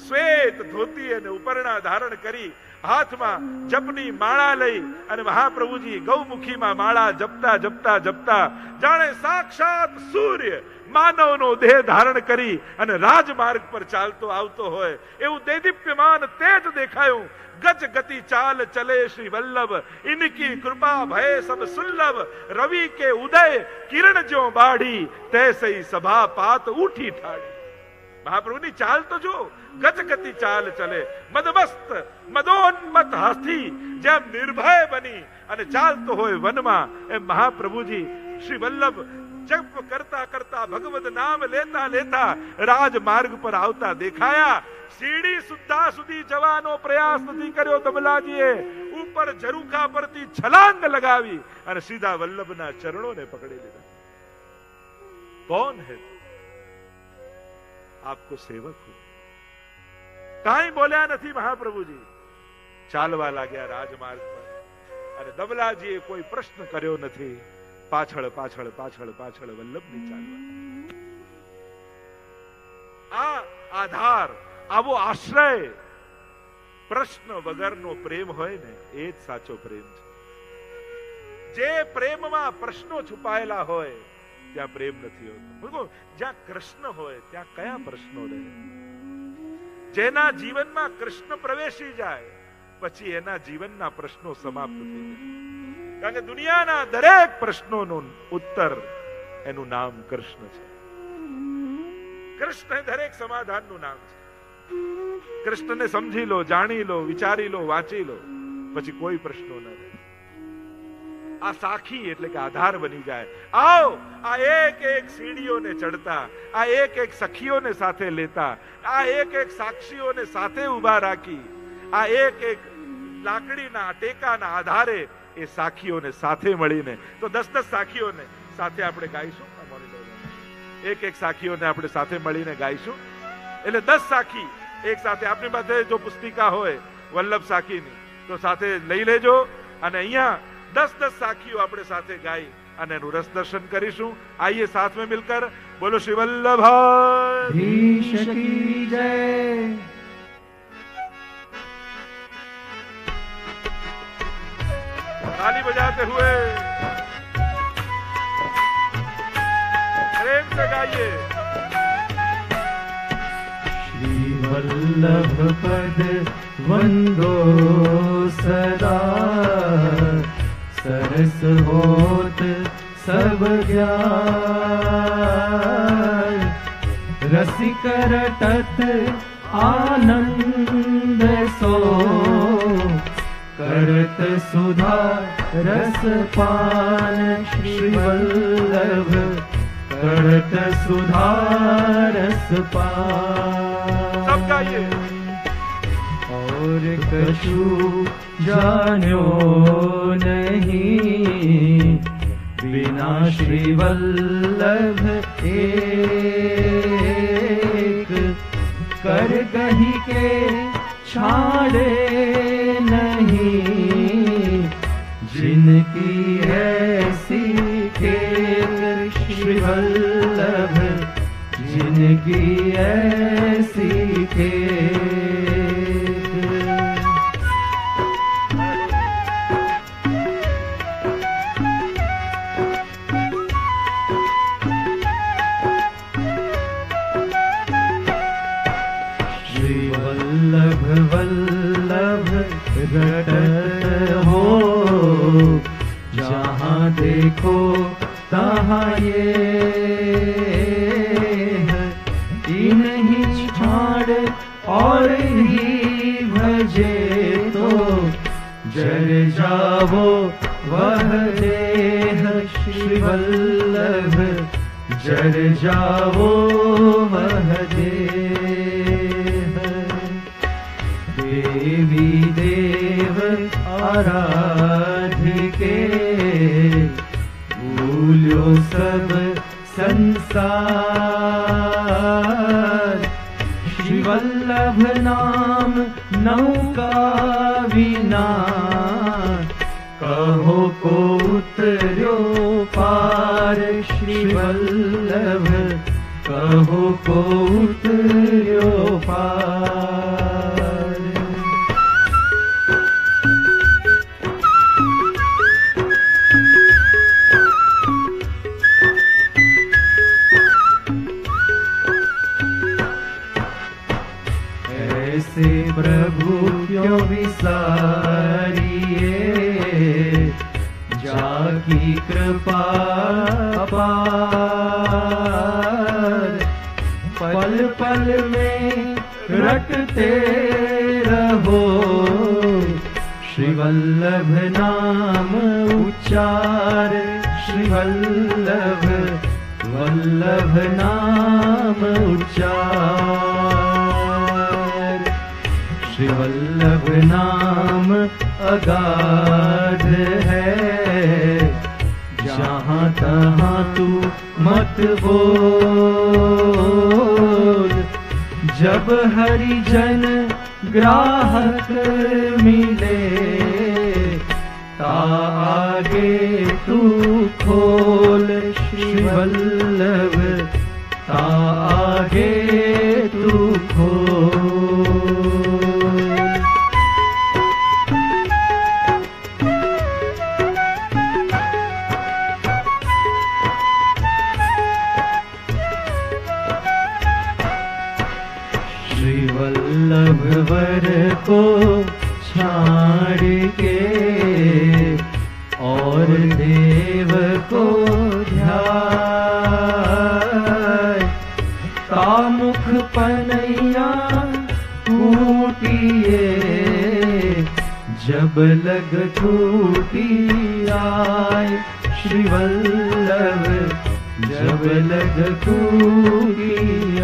શ્વેત ધોતી અને ઉપરણા ધારણ કરી હાથમાં જપની માળા લઈ અને મહાપ્રભુજી ગૌમુખીમાં માળા જપતા જપતા જપતા જાણે સાક્ષાત સૂર્ય માનવનો દેહ ધારણ કરી અને રાજમાર્ગ પર ચાલતો આવતો હોય એવું દેદીપ્યમાન તેજ દેખાયું. ગજ ગતિ ચાલ ચલે શ્રી વલ્લભ, ઇનકી કૃપા ભય સબ સુલ્લભ, રવિ કે ઉદય કિરણ જો બાઢી, તૈસઈ સભા પાત ઉઠી ઠાડી. મહાપ્રભુની ચાલ તો જો, ગજ ગતિ ચાલ ચલે, મદમસ્ત મદોન્મત હાથી જેમ નિર્ભય બની અને ચાલતો હોય વનમાં, એમ મહાપ્રભુજી શ્રી વલ્લભ જપ કરતા કરતા ભગવદ નામ લેતા લેતા રાજમાર્ગ પર આવતા દેખાયા. સીડી સુદ્ધા સુધી જવાનો પ્રયાસ નથી કર્યો દમલાજીએ. ઉપર ઝરૂખા પરથી છલાંગ લગાવી અને સીધા વલ્લભના ચરણોને પકડી લીધા. કોણ હે આપકો સેવક હું. કાંઈ બોલ્યા નથી મહાપ્રભુજી. ચાલવા લાગ્યા રાજમાર્ગ પર અને દમલાજીએ કોઈ પ્રશ્ન કર્યો નથી. પાછળ પાછળ પાછળ પાછળ વલ્લભની ચાલવા. આ આધાર, આવો આશ્રય, પ્રશ્ન વગરનો પ્રેમ હોય ને એ જ સાચો પ્રેમ છે. જે પ્રેમમાં પ્રશ્નો છુપાયેલા હોય ત્યાં પ્રેમ નથી હોતો. જ્યાં કૃષ્ણ હોય ત્યાં કયા પ્રશ્નો રહે? જેના જીવનમાં કૃષ્ણ પ્રવેશી જાય પછી એના જીવનના પ્રશ્નો સમાપ્ત થઈ જાય. કારણ કે દુનિયાના દરેક પ્રશ્નોનો ઉત્તર એનું નામ કૃષ્ણ છે. કૃષ્ણ દરેક સમાધાનનું નામ છે. કૃષ્ણને સમજી લો, જાણી લો, વિચારી લો, વાંચી લો, પછી કોઈ પ્રશ્નો ન રહે. આ સાખી એટલે કે આધાર બની જાય. આવો આ એક એક સીડીઓને ચડતા, આ એક એક સખીઓને સાથે લેતા, આ એક એક સાક્ષીઓને સાથે ઉભા રાખી, આ એક એક લાકડીના ટેકાના આધારે એ સાખીઓને સાથે મળીને, તો 10 સાખીઓને સાથે આપણે ગાઈશું. એક એક સાખીઓને આપણે સાથે મળીને ગાઈશું. એટલે 10 સાખી એક સાથે. આપની પાસે જો પુસ્તિકા હોય વલ્લભ સાખીની તો સાથે લઈ લેજો અને અહીંયા 10 સાખીઓ આપણે સાથે ગાઈ અને એનું રસ દર્શન કરીશું. આइए साथ में मिलकर बोलो श्री वल्लभाधीश की जय. ताली बजाते हुए प्रेम से गाइए. श्री वल्लभ पद वंदो सदा, सरस होत सब ज्ञान, रसिक रटत आनंद सो, करत सुधा रस पान. श्री वल्लभ करत सुधा रस पान. सब गाइए. और कछु जान्यो नहीं, बिना श्री वल्लभ एक, कर कही के छाड़े नहीं, जिनकी ऐसी टेक. श्री वल्लभ जिनकी ऐसी टेक. वल्लभ रटत हो, जहाँ देखो तहाँ ये इन्हीं छाड़ और ही भजे, तो जर जावो वह देह. श्री वल्लभ जर जावो वह देह. आराधिके भूल्यो सब संसार श्री वल्लभ नाम नौका विना कहो को उतर्यो पार श्री वल्लभ कहो को उतर्यो पार। ऐसे प्रभु क्यों विसारिए जाकी कृपा अपार पल पल में रटते रहो श्री वल्लभ नाम उच्चार श्री वल्लभ वल्लभ नाम उच्चार श्री वल्लभ नाम अगाध है जहाँ तहाँ तू मत बोल जब हरिजन ग्राहक मिले ता आगे तू खोल श्री वल्लभ ता आगे तू खोल। श्री वल्लभ वर को छाड़ के और देव को ध्यान तामुख पनैया टूटिए जब लग टूटी आए श्री वल्लभ जब लग टूटी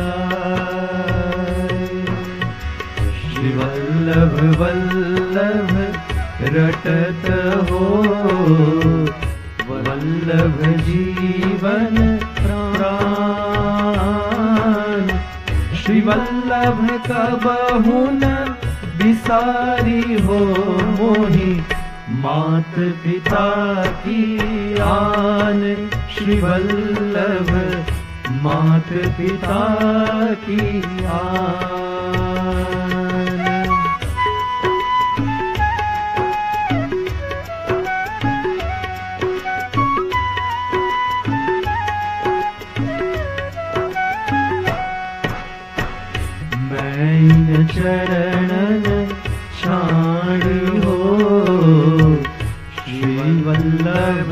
आए श्री वल्लभ वल्लभ रटत हो वल्लभ जीवन प्राण श्री वल्लभ कबहु न बिसारी हो मोहि मात पिता की आन श्री वल्लभ मात पिता की आन। मैं चरणन छाड़ हो श्री वल्लभ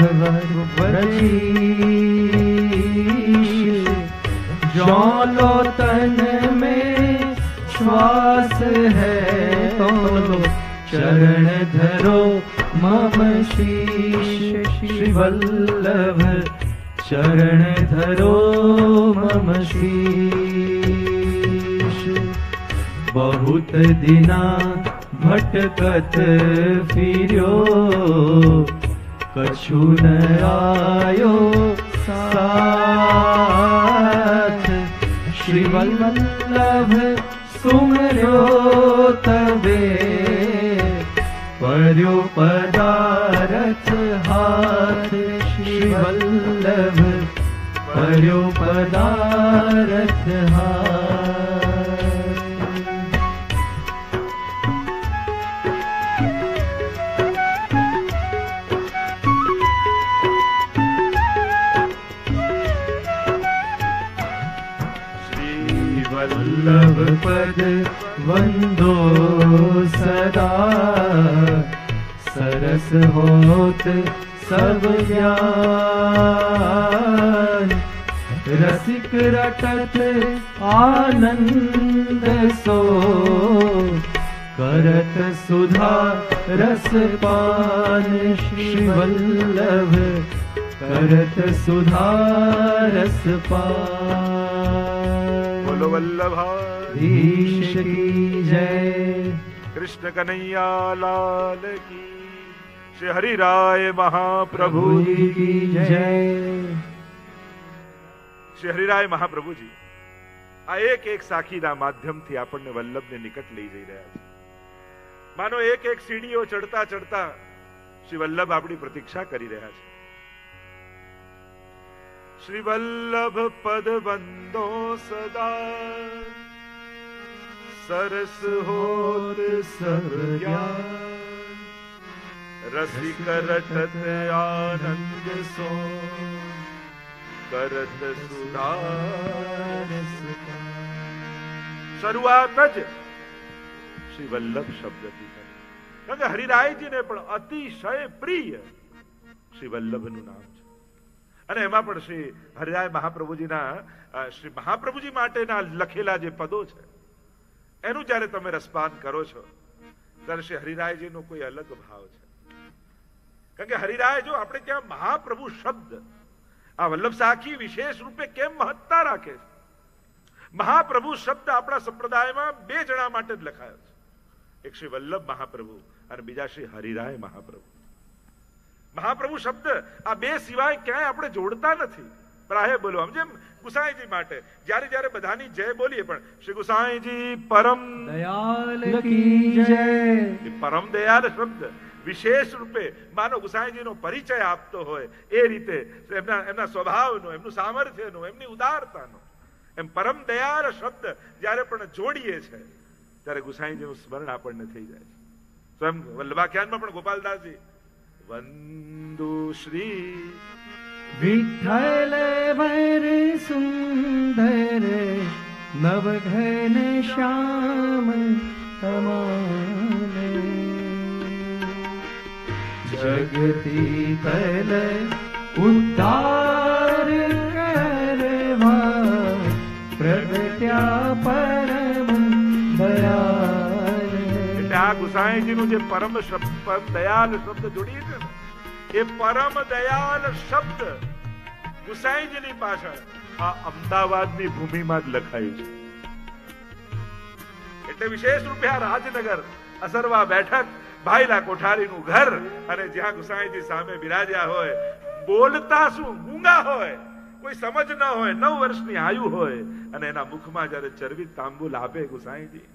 वरजीश जौलो तन में श्वास है तो चरण धरो मम शीश श्री वल्लभ चरण धरो मम शीश। बहुत दिना भटकत फिर्यो कछु न आयो साथ श्री वल्लभ सुमर्यो तबे पर्यो पदारथ हाथ श्री वल्लभ पर्यो पदारथ हाथ। वल्लभ पद वंदो सदा सरस होत सब ज्ञान रसिक रटत आनंद सो करत सुधा रस पान श्री वल्लभ करत सुधा रस पान। बोलो वल्लभाधीश की जय। कृष्ण कन्हैया लाल की શ્રી હરિરાય મહાપ્રભુ પ્રભુજી કી જય. શ્રી હરિરાય મહાપ્રભુજી આ એક એક સાખીના માધ્યમથી આપણને વલ્લભને નિકટ લઈ જઈ રહ્યા છે. માનો એક એક સીડીઓ ચડતા ચડતા શ્રી વલ્લભ આપણી પ્રતીક્ષા કરી રહ્યા છે. શ્રી વલ્લભ પદ બંદો સદા સરસ હોત સબ જ્ઞાન રસિક રટત આનંદ સો કરત સુધાર. શરૂઆત જ શ્રી વલ્લભ શબ્દથી કરી. કારણ કે હરિરાયજીને પણ અતિશય પ્રિય શ્રી વલ્લભનું નામ છે. અને એમાં પણ શ્રી હરિરાય મહાપ્રભુજીના શ્રી મહાપ્રભુજી માટેના લખેલા જે પદો છે એનું જ્યારે તમે રસપાન કરો છો ત્યારે શ્રી હરિરાયજીનો કોઈ અલગ ભાવ છે. કારણ કે હરિરાય જો આપણે ત્યાં મહાપ્રભુ શબ્દ આ વલ્લભ સાખી વિશેષ રૂપે કેમ મહત્તા રાખે છે. મહાપ્રભુ શબ્દ આપણા સંપ્રદાયમાં બે જણા માટે જ લખાયો છે. એક શ્રી વલ્લભ મહાપ્રભુ અને બીજા શ્રી હરિરાય મહાપ્રભુ. મહાપ્રભુ શબ્દ આ બે સિવાય ક્યાંય આપણે જોડતા નથી. પ્રાહે બોલો આમ જેમ ગુસાઈજી માટે જ્યારે જ્યારે બધાની જય બોલીએ પણ શ્રી ગુસાઈજી પરમ દયાલ કી જય. એ પરમ દયાલ શબ્દ વિશેષ રૂપે માનો ગુસાઈજીનો પરિચય આપતો હોય એ રીતે એમના સ્વભાવનો, એમનું સામર્થ્યનો, એમની ઉદારતાનો એમ પરમ દયાળ શબ્દ જ્યારે પણ જોડીએ છે ત્યારે ગુસાઈજીનું સ્મરણ આપણને થઈ જાય છે. સ્વયં વલ્લભાખ્યાનમાં પણ ગોપાલદાસજી વંદુ શ્રી વિઠ્ઠલ વર સુંદર નવઘન શ્યામ તમારે જગતી તલ ઉદ્ધાર કરવા પ્રગટ્યા પરમ દયાળ. એટલે આ ગુસાઈજીનું જે પરમ દયાલ શબ્દ જોડીએ છે ને એ પરમ દયાલ શબ્દ ગુસાઈજીની પાછળ આ અમદાવાદની ભૂમિમાં જ લખાયું છે. એટલે વિશેષ રૂપે આ રાજનગર અસરવા બેઠક ભાઈલા કોઠારીનું ઘર અને જ્યાં ગુસાઈજી સામે બિરાજ્યા હોય, બોલતા શું ગૂંગા હોય, કોઈ સમજ ન હોય, 9 વર્ષની આયુ હોય અને એના મુખમાં જ્યારે ચરબી તાંબુલ આપે ગુસાઈજી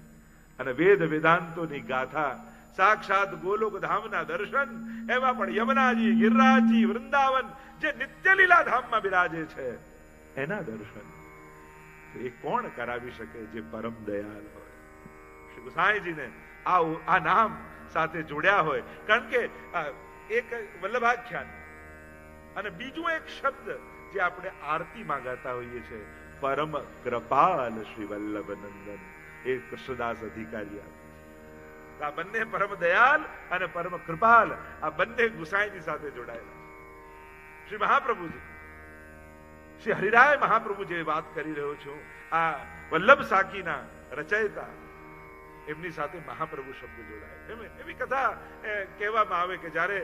અને વેદ વેદાંતોની ગાથા, સાક્ષાત ગોલોક ધામના દર્શન, એમાં પણ યમુનાજી, ગિરિરાજજી, વૃંદાવન જે નિત્ય લીલા ધામમાં બિરાજે છે એના દર્શન એ કોણ કરાવી શકે જે પરમ દયાળ હોય. શ્રી ગુસાઈજીને આ નામ સાથે જોડ્યા હોય. કારણ કે એક વલ્લભાખ્યાન અને બીજું એક શબ્દ જે આપણે આરતીમાં ગાતા હોઈએ છીએ પરમ કૃપાલ શ્રી વલ્લભ નંદન, એ કૃષ્ણદાસ અધિકારી આપે છે. આ બંને પરમ દયાલ અને પરમ કૃપાલ આ બંને ગુસાઈજી સાથે જોડાયેલા છે. શ્રી મહાપ્રભુજી શ્રી હરિરાય મહાપ્રભુ જે વાત કરી રહ્યો છું આ વલ્લભ સાખીના રચયિતા એમની સાથે મહાપ્રભુ શબ્દ જોડાય. એવી કથા કહેવામાં આવે કે જ્યારે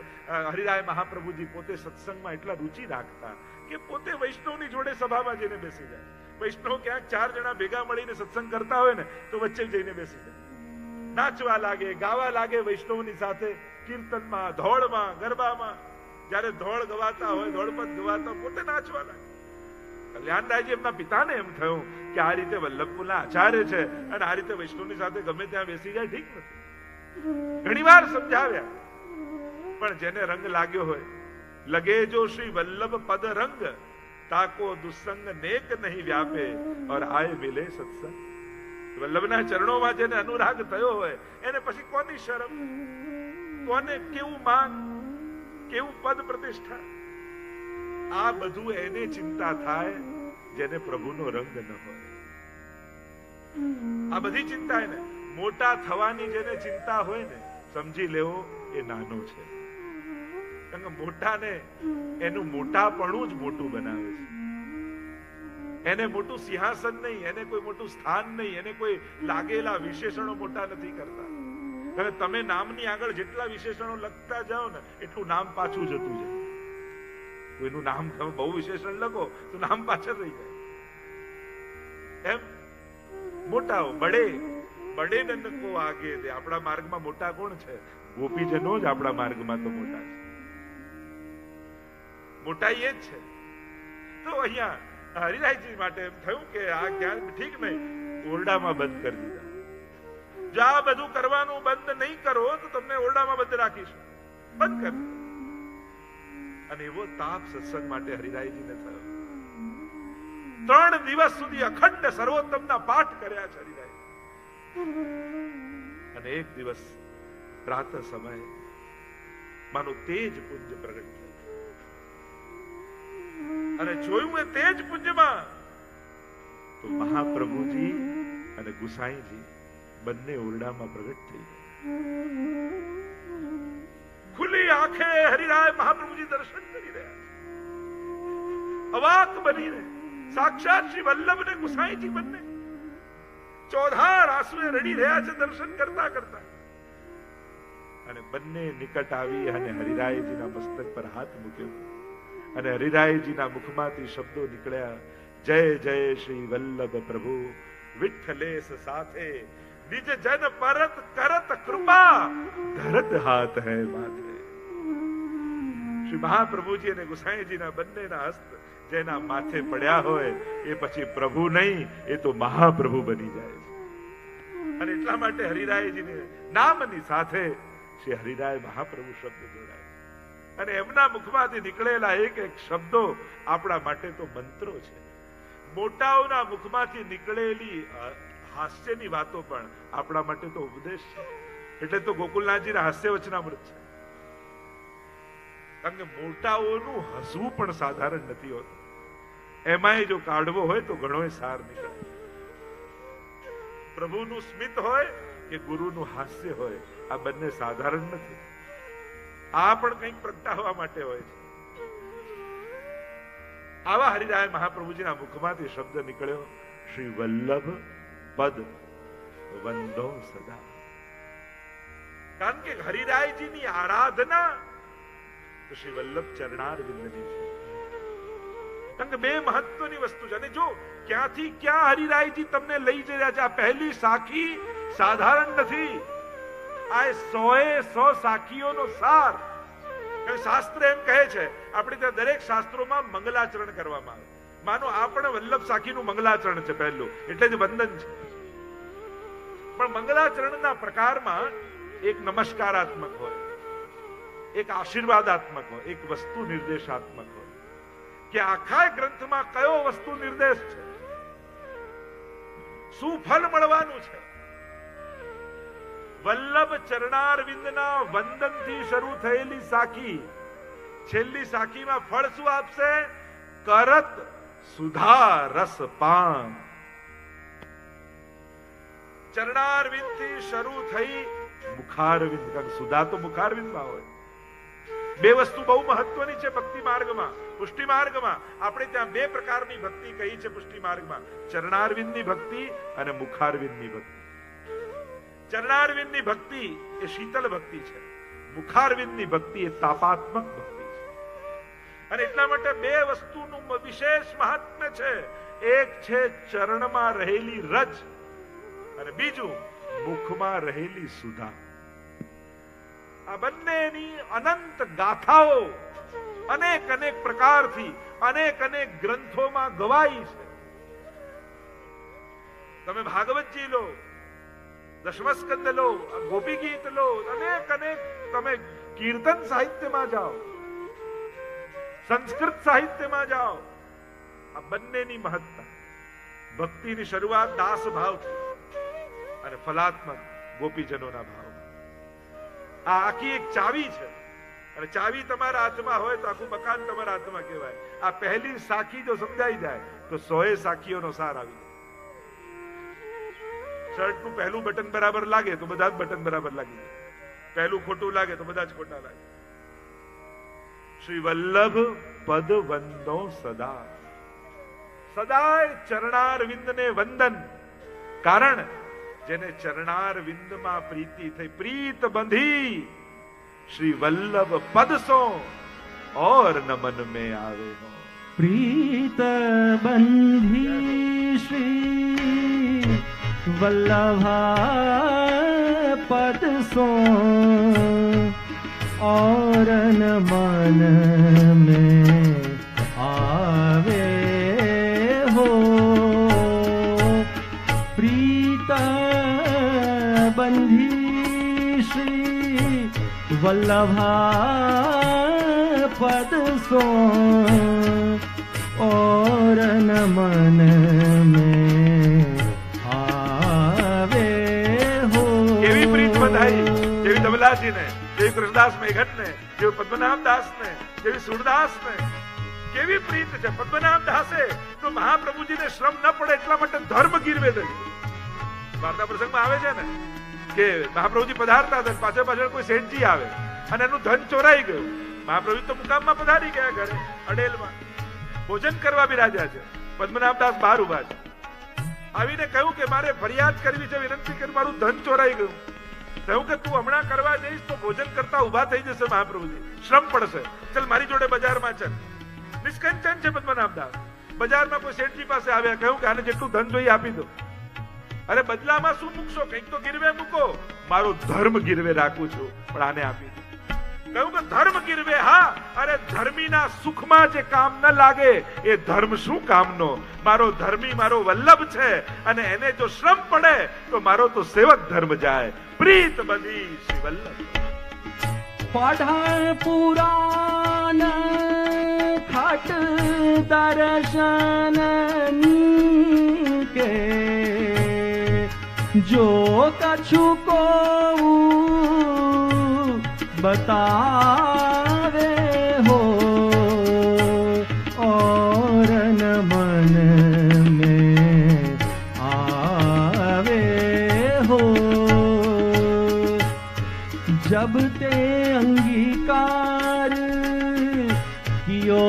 હરિરાય મહાપ્રભુજી પોતે સત્સંગમાં એટલા રુચિ રાખતા કે પોતે વૈષ્ણવની જોડે સભામાં જઈને બેસી જાય. વૈષ્ણવ ક્યાંક 4 જણા ભેગા મળીને સત્સંગ કરતા હોય ને તો વચ્ચે જઈને બેસી જાય, નાચવા લાગે, ગાવા લાગે વૈષ્ણવની સાથે, કીર્તનમાં, ધોળમાં, ગરબામાં. જ્યારે ધોળ ગવાતા હોય, ધોળપદ ગવાતા પોતે નાચવા લાગે. કલ્યાણરાયજી એમના પિતાને એમ થયું કે આ રીતે વલ્લભપુરના આચાર્ય છે અને આ રીતે વૈષ્ણવની સાથે ગમે ત્યાં બેસી જાય ઠીક નથી. ઘણી વાર સમજાવ્યા પણ જેને રંગ લાગ્યો હોય, લગે જો શ્રી વલ્લભ પદ રંગ, તાકો દુસંગ નેક નહીં વ્યાપે ઓર આય મિલે સત્સંગ. વલ્લભના ચરણોમાં જેને અનુરાગ થયો હોય એને પછી કોની શરમ, કોને કેવું માન, કેવું પદ પ્રતિષ્ઠા. આ બધું એને ચિંતા થાય જેને પ્રભુનો રંગ ન હોય. આ બધી ચિંતા એને મોટા થવાની જેને ચિંતા હોય ને સમજી લેવો એ નાનો છે. કારણ કે મોટાને એનું મોટાપણું જ મોટું બનાવે છે. એને મોટું સિંહાસન નહીં, એને કોઈ મોટું સ્થાન નહીં, એને કોઈ લાગેલા વિશેષણો મોટા નથી કરતા. હવે તમે નામની આગળ જેટલા વિશેષણો લખતા જાઓ ને એટલું નામ પાછું જતું જાય. કોઈનું નામ તમે બહુ વિશેષણ લખો તો નામ પાછળ રહી જાય. એમ મોટાઓ બડે બડે નંદ કો આગે દે. આપણા માર્ગમાં મોટા કોણ છે? ગોપીજનો જ આપણા માર્ગમાં તો મોટા છે. મોટાઈ એ જ છે. તો અહીંયા હરિરાયજી માટે એમ થયું કે આ જ્ઞાન ઠીક નહીં, ઓરડામાં બંધ કરી દીધા. જો આ બધું કરવાનું બંધ નહીં કરો તો તમને ઓરડામાં બંધ રાખીશું. બંધ કરી. અને એવો તાપ સત્સંગ માટે હરિરાયજીને થયો. 3 દિવસ સુધી અખંડ સર્વોત્તમના પાઠ કર્યા છે હરિરાય. અને એક દિવસ પ્રાતઃ સમયે માનું તેજ પુંજ પ્રગટ થયું. અને જોયું એ તેજ પુંજમાં તો મહાપ્રભુજી અને ગુસાઈજી બંને ઓરડામાં પ્રગટ થઈ ગયા. ખુલ્લી આંખે હરિરાય મહાપ્રભુજી દર્શન કરી રહ્યા છે. અવાક બની રહે. સાક્ષાત શ્રી વલ્લભ ને ગુસાઈજી બંને ચોધાર આંસુએ રડી રહ્યા છે દર્શન કરતા કરતા. અને બંને નિકટ આવી અને હરિરાયજીના મસ્તક પર હાથ મૂક્યો અને હરિરાયજીના મુખમાંથી શબ્દો નીકળ્યા, જય જય શ્રી વલ્લભ પ્રભુ વિઠ્ઠલેશ સાથે નિજ જન પરત કરત કૃપા ધરત હાથ હૈ માથે. શ્રી મહાપ્રભુજી અને ગુસાઈજીના બંનેના હસ્ત જેના માથે પડ્યા હોય એ પછી પ્રભુ નહીં, એ તો મહાપ્રભુ બની જાય છે. અને એટલા માટે હરિરાયજીને નામની સાથે શ્રી હરિરાય મહાપ્રભુ શબ્દ જોડાય. અને એમના મુખમાંથી નીકળેલા એક એક શબ્દો આપણા માટે તો મંત્રો છે. મોટાઓના મુખમાંથી નીકળેલી હાસ્યની વાતો પણ આપણા માટે તો ઉપદેશ છે. એટલે તો ગોકુલનાથજીના હાસ્ય વચનામૃત છે. કારણ કે મોટાઓનું હસવું પણ સાધારણ નથી હોતું. એમાંય જો કાઢવો હોય તો ઘણો સાર નીકળે. પ્રભુનું સ્મિત હોય કે ગુરુનું હાસ્ય હોય, આ બંને સાધારણ નથી. આ પણ કંઈક પ્રગટાવવા માટે હોય છે. આવા હરિરાય મહાપ્રભુજીના મુખમાંથી શબ્દ નીકળ્યો, શ્રી વલ્લભ પદ વંદો સદા. કારણ કે હરિરાયજીની આરાધના તો શ્રી વલ્લભ ચરણારવિંદની છે. કારણ કે બે મહત્વની વસ્તુ છે. અને જો ક્યાંથી ક્યાં હરિરાયજી તમને લઈ જઈ રહ્યા છે. આ પહેલી સાખી સાધારણ નથી. આ 100 સાખીઓનો સાર. શાસ્ત્ર એમ કહે છે, આપણે ત્યાં દરેક શાસ્ત્રોમાં મંગલાચરણ કરવામાં આવે. માનો આ પણ વલ્લભ સાખીનું મંગલાચરણ છે પહેલું, એટલે જ વંદન છે. પણ મંગલાચરણના પ્રકારમાં એક નમસ્કારાત્મક હોય, એક આશીર્વાદાત્મક હોય, એક વસ્તુ નિર્દેશાત્મક હોય. કે આખા ગ્રંથમાં કયો વસ્તુ નિર્દેશ છે, શું ફલ મળવાનું છે. વલ્લભ ચરણારવિંદના વંદનથી શરૂ થયેલી સાખી છેલ્લી સાખીમાં ફળ શું આપશે? કરત સુધા રસ પાન. ચરણારવિંદથી શરૂ થઈ મુખારવિંદ, કારણ સુધા તો મુખારવિંદમાં હોય. બે વસ્તુ બહુ મહત્વની છે ભક્તિ માર્ગમાં. પુષ્ટિ માર્ગમાં આપણે ત્યાં બે પ્રકારની ભક્તિ કહી છે પુષ્ટિ માર્ગમાં, ચરણારવિંદની ભક્તિ અને મુખારવિંદની ભક્તિ. ચરણારવિંદની ભક્તિ એ શીતલ ભક્તિ છે, મુખારવિંદની ભક્તિ એ તાપાત્મક ભક્તિ છે. અને એટલા માટે બે વસ્તુનું વિશેષ મહાત્મ્ય છે. એક છે ચરણમાં રહેલી રજ અને બીજું મુખમાં રહેલી સુધા. આ બંનેની અનંત ગાથાઓ અનેક અનેક પ્રકારથી અનેક અનેક ગ્રંથોમાં ગવાઈ છે. તમે ભાગવતજી લો, દશમસ્કંદ લો, ગોપી ગીત લો, અનેક અનેક તમે કીર્તન સાહિત્યમાં જાઓ, સંસ્કૃત સાહિત્યમાં જાઓ. આ બંનેની મહત્તા. ભક્તિની શરૂઆત દાસ ભાવથી અને ફલાત્મક ગોપીજનોના ભાવ. આ આખી એક ચાવી છે. અને ચાવી તમારા હાથમાં હોય તો આખું મકાન તમારા હાથમાં કહેવાય. આ પહેલી સાખી જો સમજાઈ જાય તો 100 સાખીઓનો સાર આવી જાય. શર્ટનું પહેલું બટન બરાબર લાગે તો બધા જ બટન બરાબર લાગી જાય. પહેલું ખોટું લાગે તો બધા જ ખોટા લાગે. શ્રી વલ્લભ પદ વંદો સદા. સદાય ચરણારવિંદને વંદન. કારણ જેને ચરણારવિંદમાં પ્રીતિ થઈ, પ્રીત બંધી શ્રી વલ્લભ પદ સો और न मन में आवे हो. प्रीत बंधी श्री वल्लभा पद सो और न मन में आवे हो। प्रीत बंधी श्री वल्लभा पद सो और न मन में आवे हो। કેવી પ્રીત બધાઈ, જેવી ધવલાજી ને, જેવી કૃષ્ણદાસ મેઘન ને, જેવી પદ્મનાભ દાસ ને, જેવી સુરદાસ ને, કેવી પ્રીત છે. પદ્મનાભ દાસે તો મહાપ્રભુજીને શ્રમ ન પડે એટલા માટે ધર્મ ગીરવે દઈ. વાર્તા પ્રસંગમાં આવે છે ને કે મહાપ્રભુજી પધારતા હતા, પાછળ પાછળ કોઈ શેઠજી આવે અને એનું ધન ચોરાઈ ગયું. મહાપ્રભુ તો મુકામમાં પધારી ગયા ઘરે અડેલમાં, ભોજન કરવા બિરાજ્યા છે. પદ્મનાભદાસ બહાર ઉભા છે. આવીને કહ્યું કે મારે ફરિયાદ કરવી છે, વિનંતી કરી, મારું ધન ચોરાઈ ગયું. કહ્યું કે તું હમણાં કરવા જઈશ તો ભોજન કરતા ઉભા થઈ જશે મહાપ્રભુજી, શ્રમ પડશે, ચલ મારી જોડે બજારમાં ચાલ. નિષ્કંચન છે પદ્મનાભદાસ. બજારમાં કોઈ શેઠજી પાસે આવ્યા, કહ્યું કે આને જેટલું ધન જોઈએ આપી દો. અરે બદલામાં શું મૂકશો, કંઈક તો ગીરવે મૂકો. મારો ધર્મ ગીરવે રાખું છું, પણ આને આપી દો. કહ્યું કે ધર્મ ગીરવે? હા. અરે ધર્મીના સુખમાં જે કામ ન લાગે એ ધર્મ શું કામનો? મારો ધર્મી મારો વલ્લભ છે અને એને જો શ્રમ પડે તો મારો તો સેવક ધર્મ જાય. પ્રીત બધી શ્રી વલ્લભ. पढ़ पुराण खट दर्शन के जो कछु को बतावे हो और न मन में आवे हो। जब ते अंगीकार कियो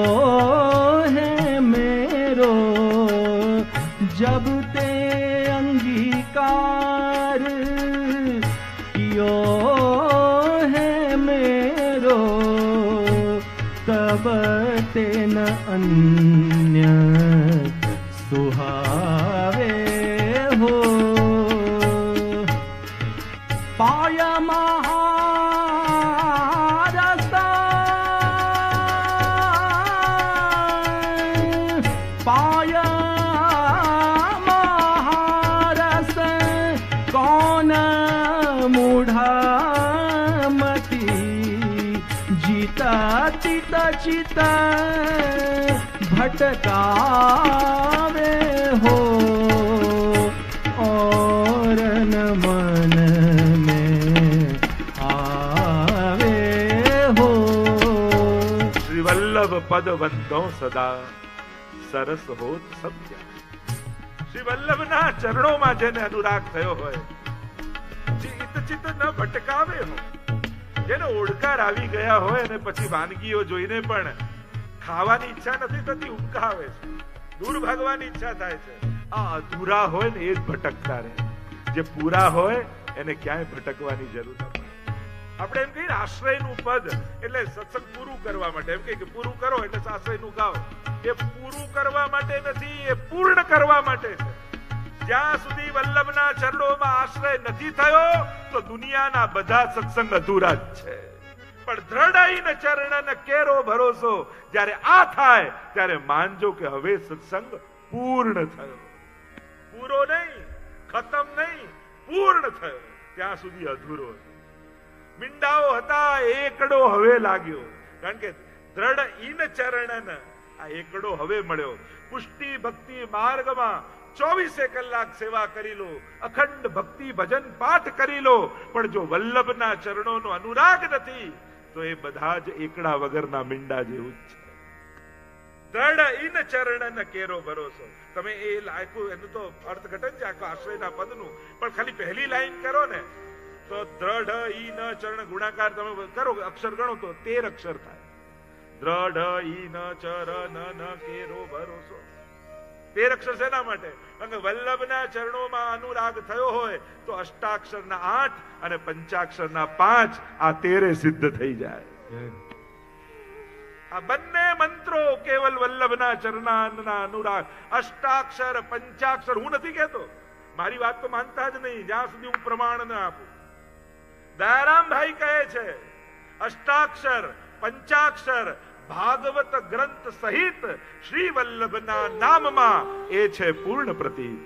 है मेरो, जब ते अंगीकार कियो है मेरो, तब ते न अन्य सुहावे हो। पाया पाया महारस कौन मूढ़मती, जीता चित चित भटकावे हो और न मन में आवे हो। શ્રી વલ્લભ પદ વંદો સદા સરસ હોત સત્ય. શ્રી વલ્લભના ચરણોમાં જેને અનુરાગ થયો હોય, ચિત્ત ચિત્ત ન ભટકાવે હોય, જેને ઓળકાર આવી ગયા હોય અને પછી વાનગીઓ જોઈને પણ ખાવાની ઈચ્છા નથી થતી, ઊંઘ આવે છે, દૂર ભાગવાની ઈચ્છા થાય છે. આ અધૂરા હોય ને એ જ ભટકતા રહે. જે પૂરા હોય એને ક્યાંય ભટકવાની જરૂર ન પડે. આપણે એમ કહીએ આશ્રયનું પદ એટલે સત્સંગ પૂરું કરવા માટે, એમ કહીએ કે પૂરું કરો એટલે આશ્રયનું ગાઓ. એ પૂરું કરવા માટે નથી, એ પૂર્ણ કરવા માટે છે. જ્યાં સુધી વલ્લભના ચરણોમાં આશ્રય નથી થયો તો દુનિયાના બધા સત્સંગ અધૂરા જ છે. પણ દ્રઢ ચરણ કેરો ભરોસો, જ્યારે આ થાય ત્યારે માનજો કે હવે સત્સંગ પૂર્ણ થયો. પૂરો નહીં, ખતમ નહીં, પૂર્ણ થયો. ત્યાં સુધી અધૂરો. મીંડાઓ હતા, એકડો હવે લાગ્યો. કારણ કે દ્રઢ ઈન ચરણ આ એકડો હવે મળ્યો. પુષ્ટિ ભક્તિ માર્ગમાં 24 કલાક સેવા કરી લો, અખંડ ભક્તિ ભજન પાઠ કરી લો, પણ જો વલ્લભના ચરણોનો અનુરાગ નથી તો એ બધા જ એકડા વગરના મીંડા જેવું જ છે. દ્રઢ ઈન ચરણ કેરો ભરોસો. તમે એ લાયકું, એનું તો અર્થઘટન છે આખો આશ્રયના પદનું, પણ ખાલી પહેલી લાઈન કરો ને તો દ્રઢ ઈન ચરણ ગુણાકાર તમે કરો, અક્ષર ગણો તો 13 અક્ષર થાય. દ્રઢ ઈન ચરણ કેરો ભરોસો. 13 અક્ષર શેના માટે? કારણ કે વલ્લભના ચરણોમાં અનુરાગ થયો હોય તો અષ્ટાક્ષરના 8 અને પંચાક્ષરના 5 આ 13 સિદ્ધ થઈ જાય. આ બંને મંત્રો કેવલ વલ્લભના ચરણના અનુરાગ. અષ્ટાક્ષર પંચાક્ષર હું નથી કહેતો, મારી વાત તો માનતા જ નહીં જ્યાં સુધી હું પ્રમાણ ન આપું. દયારામભાઈ કહે છે અષ્ટાક્ષર પંચાક્ષર ભાગવત ગ્રંથ સહિત શ્રી વલ્લભના નામમાં એ છે પૂર્ણ પ્રતીક.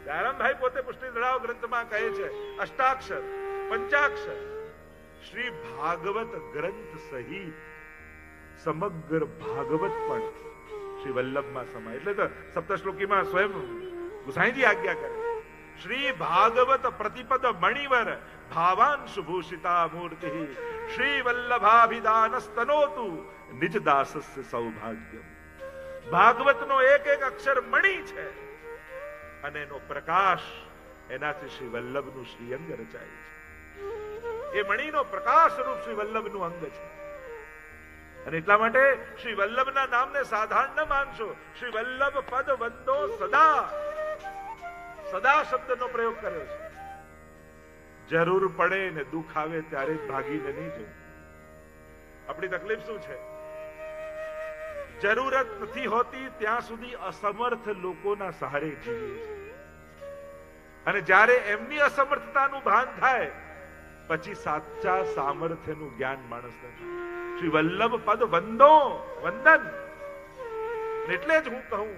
દયારામભાઈ પોતે પુષ્ટિ ધરાવ ગ્રંથમાં કહે છે અષ્ટાક્ષર પંચાક્ષર શ્રી ભાગવત ગ્રંથ સહિત સમગ્ર ભાગવત પણ શ્રી વલ્લભમાં સમાય. એટલે તો સપ્તશ્લોકીમાં સ્વયં ગુસાઈજી આજ્ઞા કરે શ્રી ભાગવત પ્રતિપદ મણિવર ભાવાંશુ ભૂષિતા મૂર્તિ શ્રી વલ્લભાભિદાન સ્તનોતુ નિજ દાસસ્ય સૌભાગ્યમ. ભાગવતનો એક એક અક્ષર મણિ છે અને એનો પ્રકાશ એનાથી શ્રી વલ્લભનું શ્રીઅંગ રચાય છે. એ મણિનો પ્રકાશ રૂપ શ્રી વલ્લભનું અંગ છે. અને એટલા માટે શ્રી વલ્લભના નામને સાધારણ ન માનશો. શ્રી વલ્લભ પદ વંદો સદા. સદા શબ્દનો પ્રયોગ કર્યો છે. જરૂર પડે ને દુઃખ આવે ત્યારે ભાગીને નહીં જવું. આપણી તકલીફ શું છે? જરૂરત નથી હોતી ત્યાં સુધી અસમર્થ લોકોના સહારે જીવીએ છીએ. અને જ્યારે એમની અસમર્થતાનું ભાન થાય પછી સાચા સામર્થ્યનું જ્ઞાન માણસને થાય. શ્રી વલ્લભ પદ વંદો વંદન. એટલે જ હું કહું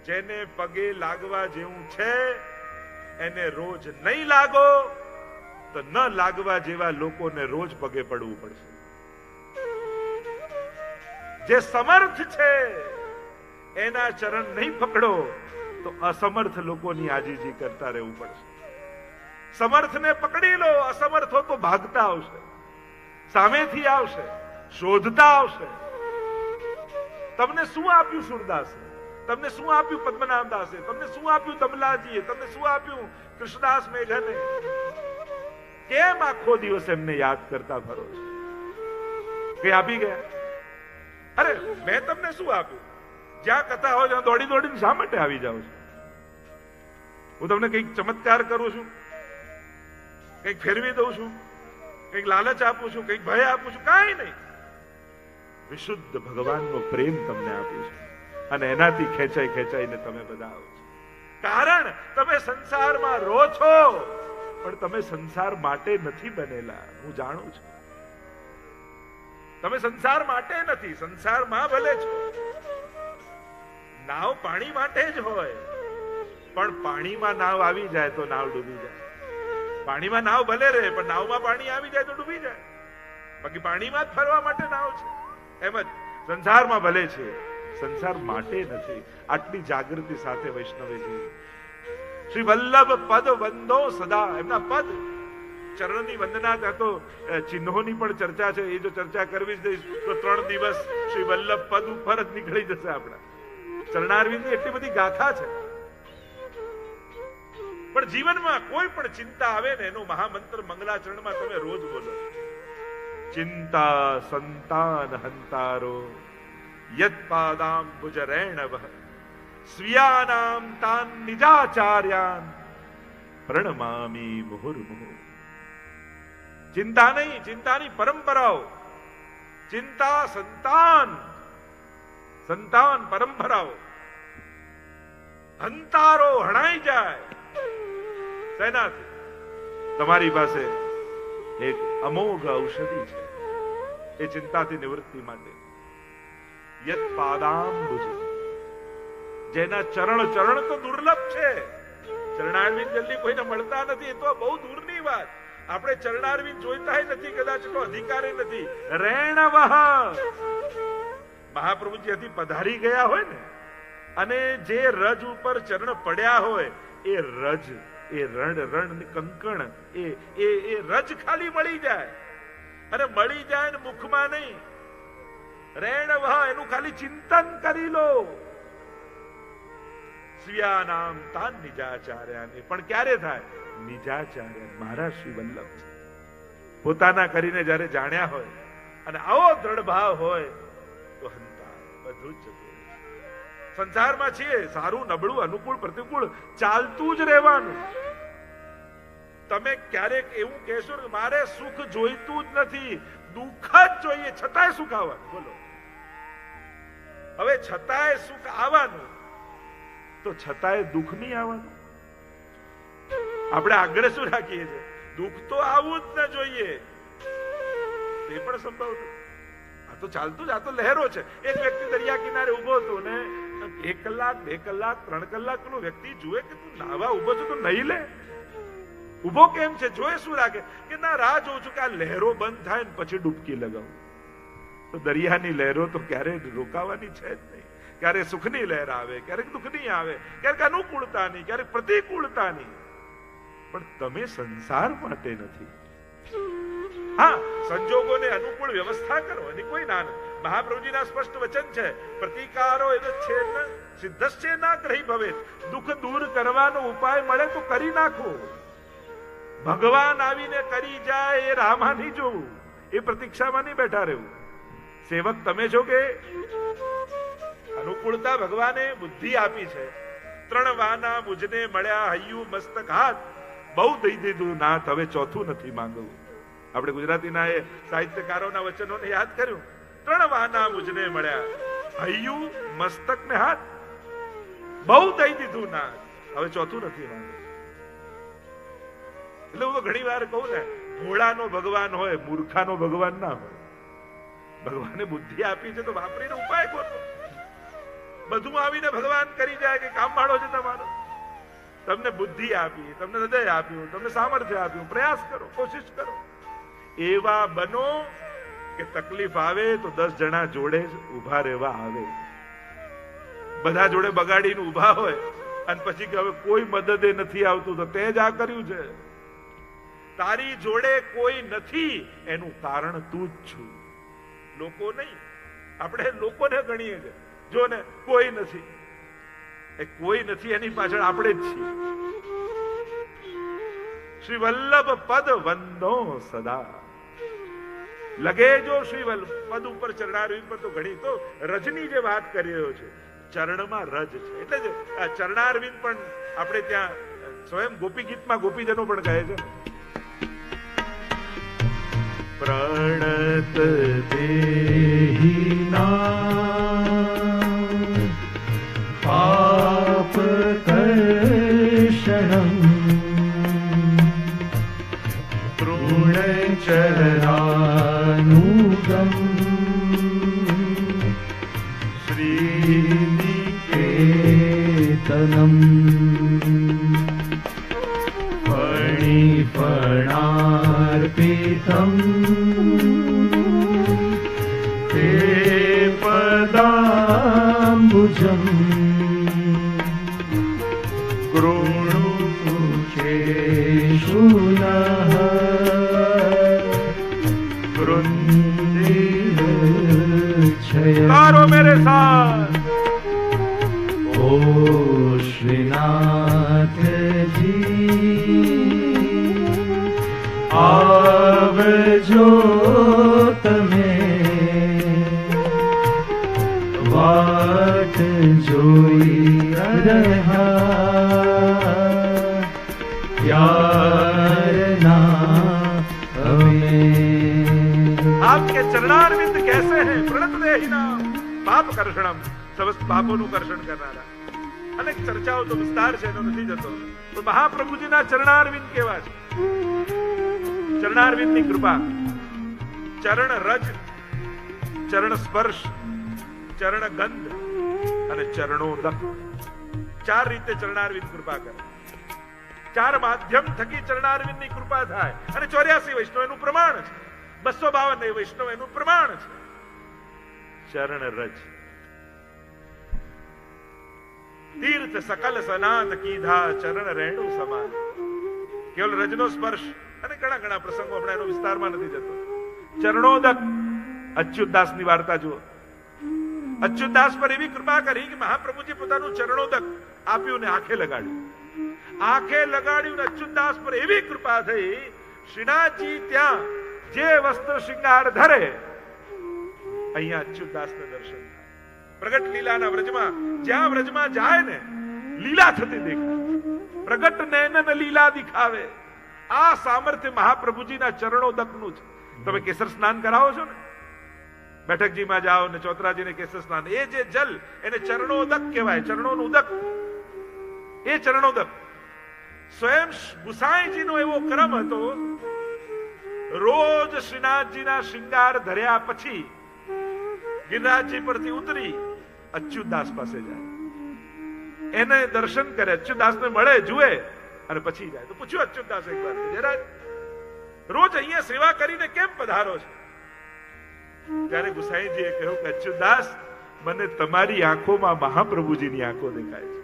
જેને પગે લાગવા જેવું છે એને રોજ નહીં લાગો તો ન લાગવા જેવા લોકોને રોજ પગે પડવું પડશે. જે સમર્થ છે એના ચરણ નહીં પકડો તો અસમર્થ લોકોની આજીજી કરતા રહેવું પડશે. સમર્થને પકડી લો, અસમર્થો તો ભાગતા આવશે, સામેથી આવશે, શોધતા આવશે. તમને શું આપ્યું સુરદાસે? તમને શું આપ્યું પદ્મનાભદાસે? તમને શું આપ્યું દમલાજીએ? તમને શું આપ્યું કૃષ્ણદાસ મેઘને? કેમ આખો દિવસ એમને યાદ કરતા ફરો છો? કઈ આપી ગયા? અરે મેં તમને શું આપ્યું? જ્યાં કથા હોય ત્યાં દોડી દોડીને શા માટે આવી જાવ છો? હું તમને કઈક ચમત્કાર કરું છું, કઈક ફેરવી દઉં છું, કઈક લાલચ આપું છું, કઈક ભય આપું છું? કાંઈ નહીં. વિશુદ્ધ ભગવાનનો પ્રેમ તમને આપું છું અને એનાથી ખેંચાઈ ખેંચાઈને તમે બધા આવો છો. કારણ તમે સંસારમાં રહો છો પણ તમે સંસાર માટે નથી બનેલા. હું જાણું છું તમે સંસાર માટે નથી, સંસારમાં ભલે છો. નાવ પાણી માટે જ હોય પણ પાણીમાં નાવ આવી જાય તો નાવ ડૂબી જાય. પાણીમાં નાવ ભલે રહે પણ નાવમાં પાણી આવી જાય તો ડૂબી જાય. બાકી પાણીમાં જ ફરવા માટે નાવ છે. એમ જ સંસારમાં ભલે છે, સંસાર માટે નથી. આટલી જાગૃતિ સાથે વૈષ્ણવે છે. શ્રી વલ્લભ પદ વંદો સદા. એમના પદ ચરણની વંદના. ત્યાં તો ચિહ્નોની પણ ચર્ચા છે. એ જો ચર્ચા કરવી જ દઈશ તો 3 દિવસ શ્રી વલ્લભ પદ ઉપર જ નીકળી જશે આપણા. ચરણારવિંદની એટલી બધી ગાથા છે. પણ જીવનમાં કોઈ પણ ચિંતા આવે ને એનો મહામંત્ર મંગલાચરણમાં તમે રોજ બોલો. ચિંતા સંતાન હંતારો યત પાદાંબુજ રેણવ સ્વીયાનામ તાન નિજાચાર્યાન પ્રણમામી મુહુર્મુહુ. ચિંતા નહીં, ચિંતાની પરંપરાઓ. ચિંતા સંતાન, સંતાન પરંપરાઓ. હંતારો હણાઈ જાય. તેનાથી તમારી પાસે એક અમોઘ ઔષધિ છે. એ ચિંતાથી નિવૃત્તિ માટે. યત પાદાંબુજ. જેના ચરણ ચરણ તો દુર્લભ છે. ચરણારવિંદ જલ્દી કોઈને મળતા નથી. એ તો બહુ દૂરની વાત. આપણે ચરણારવિંદ જોઈતા નથી, કદાચ તો અધિકારી નથી. રેણવહ. મહાપ્રભુજી હજી પધારી ગયા હોય ને અને જે રજ ઉપર ચરણ પડ્યા હોય એ રજ, એ રણ કંકણ, એ રજ ખાલી મળી જાય. અને મળી જાય ને મુખમાં નહીં. રેણવહ. એનું ખાલી ચિંતન કરી લો. સ્વીયાનામ તાન નિજાચાર્યાને. પણ ક્યારે થાય? નિજાચાર્ય મારા શ્રી વલ્લભ છે. પોતાના કરીને જયારે જાણ્યા હોય અને આવો દ્રઢ ભાવ હોય તો હંતા બધું જ જતું. સંસારમાં છીએ, સારું નબળું અનુકૂળ પ્રતિકૂળ ચાલતું જ રહેવાનું. તમે ક્યારેક એવું કહેશો કે મારે સુખ જોઈતું જ નથી, દુઃખ જ જોઈએ, છતાંય સુખ આવવાનું. બોલો, હવે છતાંય સુખ આવવાનું તો છતાંય દુઃખ નહીં આવવાનું. આપણે આગળ શું રાખીએ છીએ? દુઃખ તો આવવું જ ન જોઈએ, તે પણ સંભવ નથી. આ તો ચાલતું જ, આ તો લહેરો છે. એક વ્યક્તિ દરિયા કિનારે ઉભો હતો ને 1 કલાક 2 કલાક 3 કલાક પેલો વ્યક્તિ જુએ કે તું નાવા ઉભો છો તો નહીં લે, ઉભો કેમ છે, જોએ શું રાખે કે ના રાહ જોઉં છું કે આ લહેરો બંધ થાય ને પછી ડૂબકી લગાવું. તો દરિયાની લહેરો તો ક્યારેય રોકાવાની છે જ નહીં. ક્યારેક સુખની લહેર આવે, ક્યારેક દુઃખની આવે, ક્યારેક અનુકૂળતાની, ક્યારેક પ્રતિકૂળતાની. પણ તમે સંસાર માટે નથી. હા, સંજોગોને અનુકૂળ વ્યવસ્થા કરો એની કોઈ ના નથી. મહાપ્રભુજીના સ્પષ્ટ વચન છે, પ્રતિકારો એનો છેદ સિદ્ધશ્ચે ના ગ્રહી ભવે. દુઃખ દૂર કરવાનો ઉપાય મળે તો કરી નાખો. ભગવાન આવીને કરી જાય એ રામા નહીં જોવું, એ પ્રતીક્ષામાં નહીં બેઠા રહેવું. સેવક તમે છો કે અનુકૂળતા ભગવાને બુદ્ધિ આપી છે. 3 વાના મુજને મળ્યા હૈયું મસ્તક હાથ, બહુ દઈ દીધું નાથ, હવે ચોથું નથી માંગવું. આપણે ગુજરાતીના એ સાહિત્યકારોના વચનોને યાદ કર્યું. 3 વાના મુજને મળ્યા હૈયું મસ્તક ને હાથ, બહુ દઈ દીધું નાથ, હવે ચોથું નથી માંગવું. એટલે હું તો ઘણી વાર કહું ને, ભોળાનો ભગવાન હોય, મૂર્ખાનો ભગવાન ના હોય. ભગવાને બુદ્ધિ આપી છે તો વાપરીને ઉપાય ગોતો. બધું આવીને ભગવાન કરી જાય કે કામ વાળો છે તમારો. તમને બુદ્ધિ આપી, તમને હૃદય આપ્યું, તમને સામર્થ્ય આપ્યું, પ્રયાસ કરો, કોશિશ કરો. એવા બનો કે તકલીફ આવે તો 10 જણા જોડે ઉભા રહેવા આવે. બધા જોડે બગાડીને ઉભા હોય અને પછી કે હવે કોઈ મદદે નથી આવતું, તો તે જ આ કર્યું છે. તારી જોડે કોઈ નથી એનું કારણ તું જ છું, લોકો નહીં. આપણે લોકોને ગણીએ છીએ, જો ને કોઈ નથી, એ કોઈ નથી એની પાછળ આપણે જ છીએ. શ્રી વલ્લભ પદ વંદો સદા. લગે જો શ્રી વલ્લભ પદ ઉપર ચરણારવિંદ પર તો ઘણી તો રજની જે વાત કરી રહ્યો છે, ચરણમાં રજ છે. એટલે જ આ ચરણારવિંદ પણ આપણે ત્યાં સ્વયં ગોપી ગીતમાં ગોપીજનો પણ કહે છે, પ્રણત દેહિના પાપ કર્ષણમ તૃણચરણાનુગમ શ્રીનિકેતનમ ફણાર્પિતમ તે પદાંબુજમ કૃણુચેષુ નઃ વૃંદિરચ્છયમ. તારો મેરે સાથ. ઓ શ્રીનાથજી આવજો તમે, વાટ જોઈ રહ્યા ત્યારના અમે. आपके चरणारविंद कैसे हैं? प्रणत देहिना पाप कर्षणम, સમસ્ત પાપોનું કર્ષણ કરનારા. અનેક ચર્ચાઓ તો વિસ્તાર છે એનો નથી જતો. તો મહાપ્રભુજીના ચરણારવિંદ કેવા છે? ચરણારવિંદની કૃપા, ચરણ રજ, ચરણ સ્પર્શ, ચરણ ગંધ અને ચરણોદક, 4 રીતે ચરણારવિંદ કૃપા કરે. 4 માધ્યમ થકી ચરણારવિંદની કૃપા થાય. અને 84 વૈષ્ણવ એનું પ્રમાણ છે, 252 વૈષ્ણવ એનું પ્રમાણ છે. ચરણ રજ, તીર્થ સકલ સનાત કીધા ચરણ રેણુ સમાન. કેવલ રજનો સ્પર્શ અને ઘણા ઘણા પ્રસંગો આપણે એનો વિસ્તારમાં નથી જતો. ચરણોદક, અચ્યુતદાસની વાર્તા જુઓ. અચ્યુતદાસ પર એવી કૃપા કરી કે મહાપ્રભુજી પોતાનું ચરણોદક આપ્યું ને આંખે લગાડ્યું. આંખે લગાડ્યું ને અચ્યુતદાસ પર એવી કૃપા થઈ, શ્રીનાથજી ત્યાં જે વસ્ત્ર શૃંગાર ધરે અહીંયા અચ્યુતદાસને દર્શન થાય. પ્રગટ લીલાના વ્રજમાં, જ્યાં વ્રજમાં જાય ને લીલા થતી દેખાય. પ્રગટ નયન લીલા દિખાવે. આ સામર્થ્ય મહાપ્રભુજીના ચરણોદકનું છે. તમે કેસર સ્નાન કરાવો છો ને, બેઠકજીમાં જાઓ ને ચોતરાજીને કેસર સ્નાન, એ જે જલ એને ચરણોદક કહેવાય. ચરણોનું ઉદક, એ ચરણોદક. સ્વયં ગુસાઈજીનો એવો ક્રમ હતો, રોજ શ્રીનાથજીના શૃંગાર ધર્યા પછી ગિરિરાજજી પરથી ઉતરી અચ્યુતદાસ પાસે જાય, એને દર્શન કરે, અચ્યુતદાસને મળે, જુએ અને પછી જાય. તો પૂછ્યું અચ્યુતદાસ એક વાર, જયરાજ રોજ અહીંયા સેવા કરીને કેમ પધારો છો? ત્યારે ગુસાઈજીએ કહ્યું કે અચ્યુતદાસ, મને તમારી આંખોમાં મહાપ્રભુજીની આંખો દેખાય છે,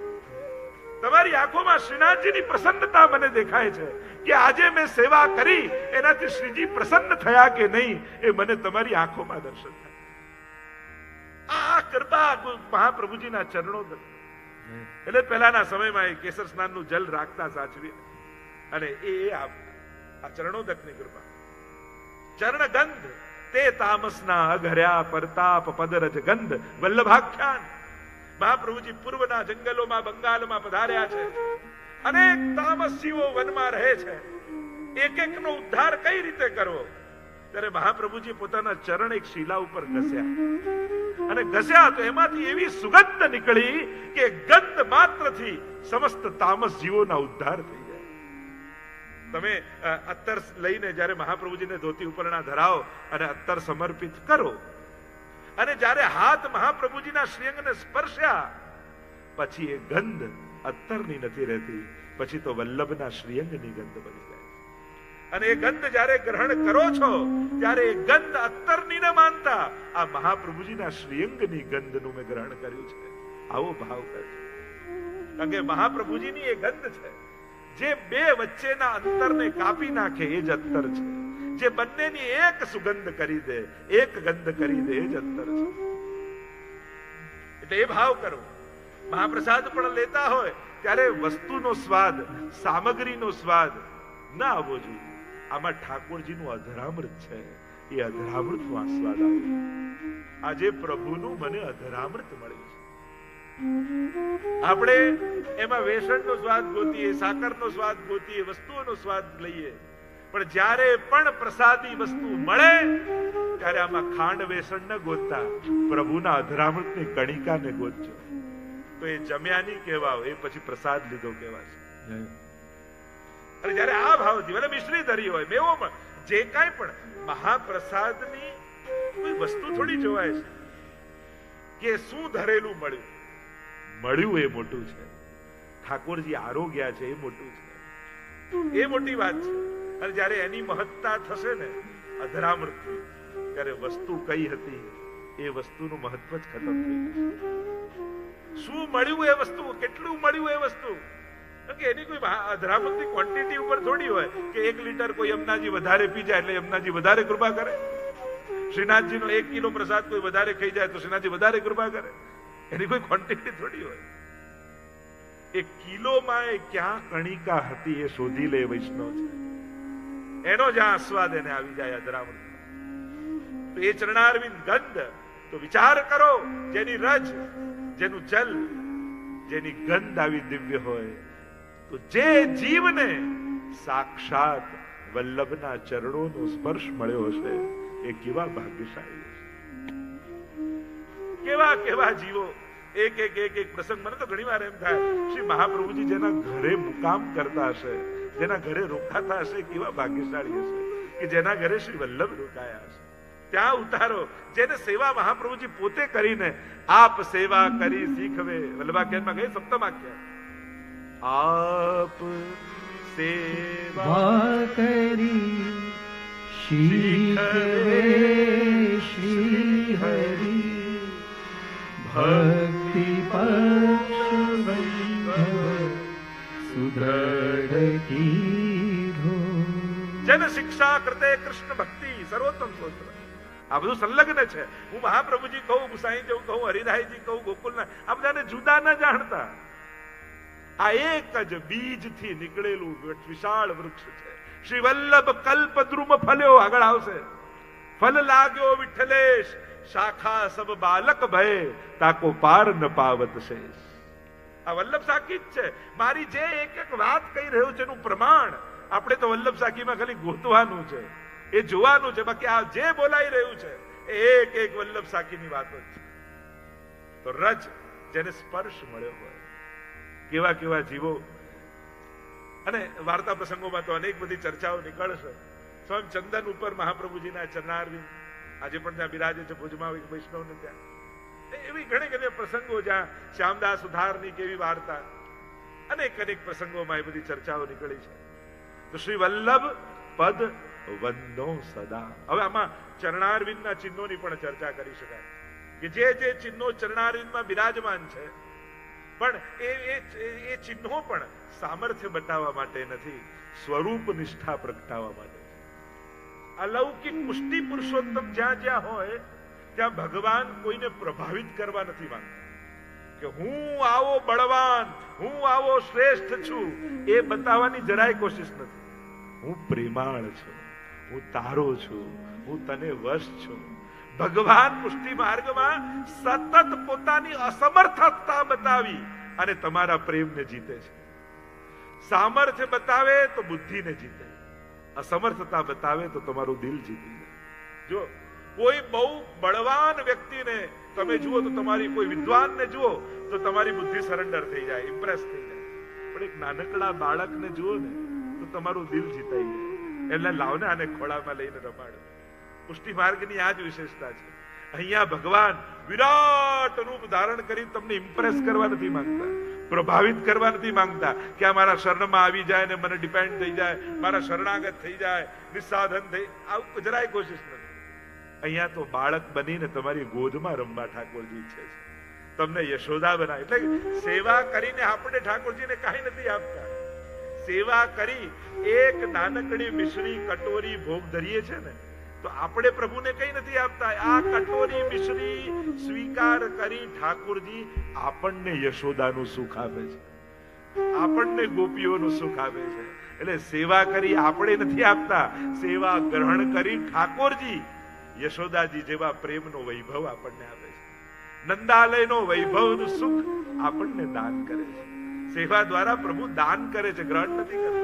તમારી આંખોમાં શ્રીનાથજીની પ્રસન્નતા મને દેખાય છે કે આજે મેં સેવા કરી એનાથી શ્રીજી પ્રસન્ન થયા કે નહીં એ મને તમારી આંખોમાં દર્શન થાય. આ કૃપા મહાપ્રભુજીના ચરણો. એટલે પહેલાના સમયમાં એ કેસર સ્નાનનું જલ રાખતા સાચવી, અને એ આ ચરણોદકની કૃપા. ચરણ ગંધ તે તામસના અઘર્યા પરતાપ પદરજ ગંધ વલ્લભાખ્યાન. મહાપ્રભુજી પૂર્વના જંગલોમાં બંગાળમાં પધાર્યા છે, અનેક તામસીઓ વનમાં રહે છે, એક એકનો ઉદ્ધાર કઈ રીતે કરવો? ત્યારે મહાપ્રભુજી પોતાના ચરણ એક શિલા ઉપર ઘસ્યા, અને ઘસ્યા તો એમાંથી એવી સુગંધ નીકળી કે ગંધ માત્રથી સમસ્ત તામસ જીવોના ઉદ્ધાર થઈ જાય. તમે અત્તર લઈને જ્યારે મહાપ્રભુજીને ધોતી ઉપરના ધરાવો અને અત્તર સમર્પિત કરો, અને જ્યારે હાથ મહાપ્રભુજીના શ્રીઅંગને સ્પર્શ્યા પછી એ ગંધ અત્તરની નથી રહેતી, પછી તો વલ્લભના શ્રીઅંગની ગંધ બની જાય. અને એ ગંધ જ્યારે ગ્રહણ કરો છો ત્યારે એ ગંધ અત્તરની ન માનતા આ મહાપ્રભુજીના શ્રીઅંગની ગંધનું મેં ગ્રહણ કર્યું છે, આવો ભાવ કરજો. કારણ કે મહાપ્રભુજીની એ ગંધ છે જે બે વચ્ચેના અંતરને કાપી નાખે, એ જ અત્તર છે. જે બંનેની એક સુગંધ કરી દે, એક ગંધ કરી દે, એ જ અત્તર છે. એટલે એ ભાવ કરો. મહાપ્રસાદ પણ લેતા હોય ત્યારે વસ્તુનો સ્વાદ, સામગ્રીનો સ્વાદ ના આવવો જોઈએ. આમાં ઠાકોરજીનું અધરામૃત છે, એ અધરામૃતનો આસ્વાદ આવે. આજે પ્રભુનું મને અધરામૃત મળ્યું છે. આપણે એમાં વેસણનો સ્વાદ ગોતીએ, સાકરનો સ્વાદ ગોતીએ, વસ્તુઓનો સ્વાદ લઈએ, પણ જ્યારે પણ પ્રસાદી વસ્તુ મળે ત્યારે આમાં ખાંડ વેસણ ન ગોતતા પ્રભુના અધરામૃતની કણિકાને ગોતજો, તો એ જમ્યા નહીં કહેવાય, એ પછી પ્રસાદ લીધો કહેવાશે. અને જયારે આ ભાવથી ભલે મિશ્રી ધરી હોય, મેવો પણ, જે કાંઈ પણ મહાપ્રસાદની કોઈ વસ્તુ થોડી જોવાય છે કે શું ધરેલું મળ્યું. મળ્યું એ મોટું છે, ઠાકોરજી આરોગ્ય છે એ મોટું છે, એ મોટી વાત છે. અને જયારે એની મહત્તા થશે ને અધરામૃતની, ત્યારે વસ્તુ કઈ હતી એ વસ્તુનું મહત્વ જ ખતમ થઈ જશે. શું મળ્યું એ વસ્તુ, કેટલું મળ્યું એ વસ્તુ, કે એની કોઈ અધરામૃતની ક્વોન્ટિટી ઉપર થોડી હોય કે 1 લીટર કોઈ યમુનાજી વધારે પી જાય એટલે યમુનાજી વધારે કૃપા કરે. શ્રીનાથજીનો 1 કિલો પ્રસાદ કોઈ વધારે ખાઈ જાય તો શ્રીનાથજી વધારે કૃપા કરે. એની કોઈ ક્વોન્ટિટી થોડી હોય. એ કિલોમાં એ ક્યાં કણિકા હતી એ શોધી લે વૈષ્ણવ છે, એનો જ્યાં આસ્વાદ એને આવી જાય અધરામૃત. તો એ ચરણારવિંદ ગંધ, તો વિચાર કરો, જેની રજ, જેનું જલ, જેની ગંધ આવી દિવ્ય હોય, તો જે જીવને સાક્ષાત વલ્લભના ચરણોનો સ્પર્શ મળ્યો હશે એ કેવા ભાગ્યશાળી હશે. કેવા કેવા જીવો. એક એક એક એક પ્રસંગ મને તો ઘણી વાર એમ થાય, શ્રી મહાપ્રભુજી જેના ઘરે મુકામ કરતા હશે, જેના ઘરે રોકાતા હશે, કેવા ભાગ્યશાળી હશે કે જેના ઘરે શ્રી વલ્લભ રોકાયા હશે. ત્યાં ઉતારો, જેને સેવા મહાપ્રભુજી પોતે કરીને આપ સેવા કરી શીખવે. વલ્લભાખ્યાનમાં કહે, સપ્તમાખ્યાન, આપ સેવા કરી શીખવે શ્રી હરિ ભક્તિ પક્ષ વૈભવ સુદ્રઢ કીધો. જન શિક્ષા કૃતે કૃષ્ણ ભક્તિ સર્વોત્તમ સ્તોત્ર. આ બધું સંલગ્ન છે. હું મહાપ્રભુજી કહું, ગુસાઈજી કહું, હરિરાયજી કહું, ગોકુલના, આ બધાને જુદા ન જાણતા. આ એક જ બીજથી નીકળેલું વિશાળ વૃક્ષ છે. શ્રી વલ્લભ કલ્પ દ્રુમ ફલ્યો, આગળ આવશે. ફલ લાગ્યો વિઠ્ઠલેશ, શાખા સબ બાલક ભય, તાકો પાર ન પાવત શેષ. આ વલ્લભ સાખી જ છે. મારી જે એક એક વાત કહી રહ્યું છે એનું પ્રમાણ આપણે તો વલ્લભ સાખીમાં ખાલી ગોતવાનું છે, એ જોવાનું છે. બાકી આ જે બોલાઈ રહ્યું છે એ એક એક વલ્લભ સાખીની વાતો જ છે. તો રજ, જેને સ્પર્શ મળ્યો હોય, કેવા કેવા જીવો. અને વાર્તા પ્રસંગોમાં તો અનેક બધી ચર્ચાઓ નીકળશે. સ્વયં ચંદન ઉપર મહાપ્રભુજીના ચરણારવિંદ આજે પણ ત્યાં બિરાજે છે ભુજમાં એક વૈષ્ણવને ત્યાં. એવી ઘણી ઘણી પ્રસંગો જ્યાં શ્યામદાસ ઉધારની કેવી વાર્તા, અનેક અનેક પ્રસંગોમાં એ બધી ચર્ચાઓ નીકળી છે. તો શ્રી વલ્લભ પદ વંદો સદા. હવે આમાં ચરણારવિંદના ચિહ્નોની પણ ચર્ચા કરી શકાય કે જે ચિહ્નો ચરણારવિંદમાં બિરાજમાન છે, પણ એ ચિહ્નો પણ સામર્થ્ય બતાવવા માટે નથી, સ્વરૂપ નિષ્ઠા પ્રગટાવવા માટે. અલૌકિક પુષ્ટિ પુરુષોત્તમ જ્યાં જ્યાં હોય ત્યાં ભગવાન કોઈને પ્રભાવિત કરવા નથી માંગતા કે હું આવો બળવાન, હું આવો શ્રેષ્ઠ છું, એ બતાવવાની જરાય કોશિશ નથી. હું પ્રેમાળ છું, હું તારો છું, હું તને વશ છું. ભગવાન પુષ્ટિ માર્ગમાં સતત પોતાની અસમર્થતા બતાવી અને તમારા પ્રેમને જીતે છે. સામર્થ્ય બતાવે તો બુદ્ધિને જીતે, અસમર્થતા બતાવે તો તમારું દિલ જીતી જાય. જો કોઈ બહુ બળવાન વ્યક્તિને તમે જુઓ તો તમારી કોઈ વિદ્વાનને જુઓ તો તમારી બુદ્ધિ સરેન્ડર થઈ જાય, ઇમ્પ્રેસ થઈ જાય. પણ એક નાનકડા બાળકને જુઓ ને તો તમારું દિલ જીતાઈ જાય. એટલે લાવને આને ખોળામાં લઈને રમાડો. પુષ્ટિ માર્ગની આ જ વિશેષતા છે. અહીંયા ભગવાન વિરાટ રૂપ ધારણ કરી તમને ઇમ્પ્રેસ કરવા નથી માંગતા, પ્રભાવિત કરવા નથી માંગતા કે આ મારા શરણમાં આવી જાય ને મને ડિપેન્ડ થઈ જાય, મારા શરણાગત થઈ જાય, નિસ્સાધન થઈ, આવું જરાય કોશિશ નથી. અહીંયા તો બાળક બનીને તમારી ગોદમાં રમવા ઠાકોરજી ઈચ્છે છે, તમને યશોદા બનાવે. એટલે સેવા કરીને આપણે ઠાકોરજીને કાંઈ નથી આપતા. સેવા કરી એક નાનકડી મિશ્રી કટોરી ભોગ ધરીએ છે ને તો આપણે પ્રભુને કઈ નથી આપતા. આ કટોરી મિશ્રી સ્વીકાર કરી ઠાકોરજી આપણને યશોદાનું સુખ આપે છે, આપણને ગોપીઓનું સુખ આપે છે. એટલે સેવા કરી આપણે નથી આપતા, સેવા ગ્રહણ કરી ઠાકોરજી યશોદાજી જેવા પ્રેમનો વૈભવ આપણને આપે છે. નંદાલયનો વૈભવનું સુખ આપણને દાન કરે છે. સેવા દ્વારા પ્રભુ દાન કરે છે, ગ્રહણ નથી કરતા.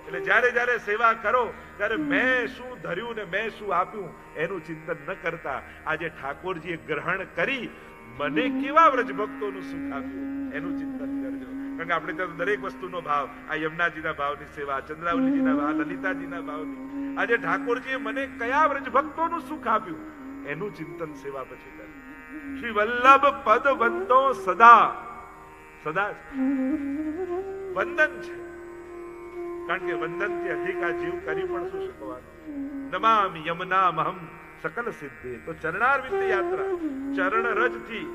એટલે જ્યારે જ્યારે સેવા કરો ત્યારે મેં શું ધર્યું ને મેં શું આપ્યું એનું ચિંતન ન કરતા આજે ઠાકોરજીએ ગ્રહણ કરી મને કેવા વ્રજ ભક્તોનું સુખ આપ્યું એનું ચિંતન કરજો. કારણ કે આપણે ત્યાં દરેક વસ્તુનો ભાવ, આ યમુનાજીના ભાવની સેવા, ચંદ્રાવલીજીના ભાવ, લલિતાજીના ભાવની, આજે ઠાકોરજીએ મને કયા વ્રજ ભક્તોનું સુખ આપ્યું એનું ચિંતન સેવા પછી કરે. શ્રી વલ્લભ પદ વંદો સદા. સદા વંદન છે, કારણ કે વંદન થી અધિક આ જીવ કરી પણ શું શકવાનું. નમામિ યમુના મહમ સકલ સિદ્ધિ. તો ચરણારવિંદ યાત્રા ચરણ રજ થી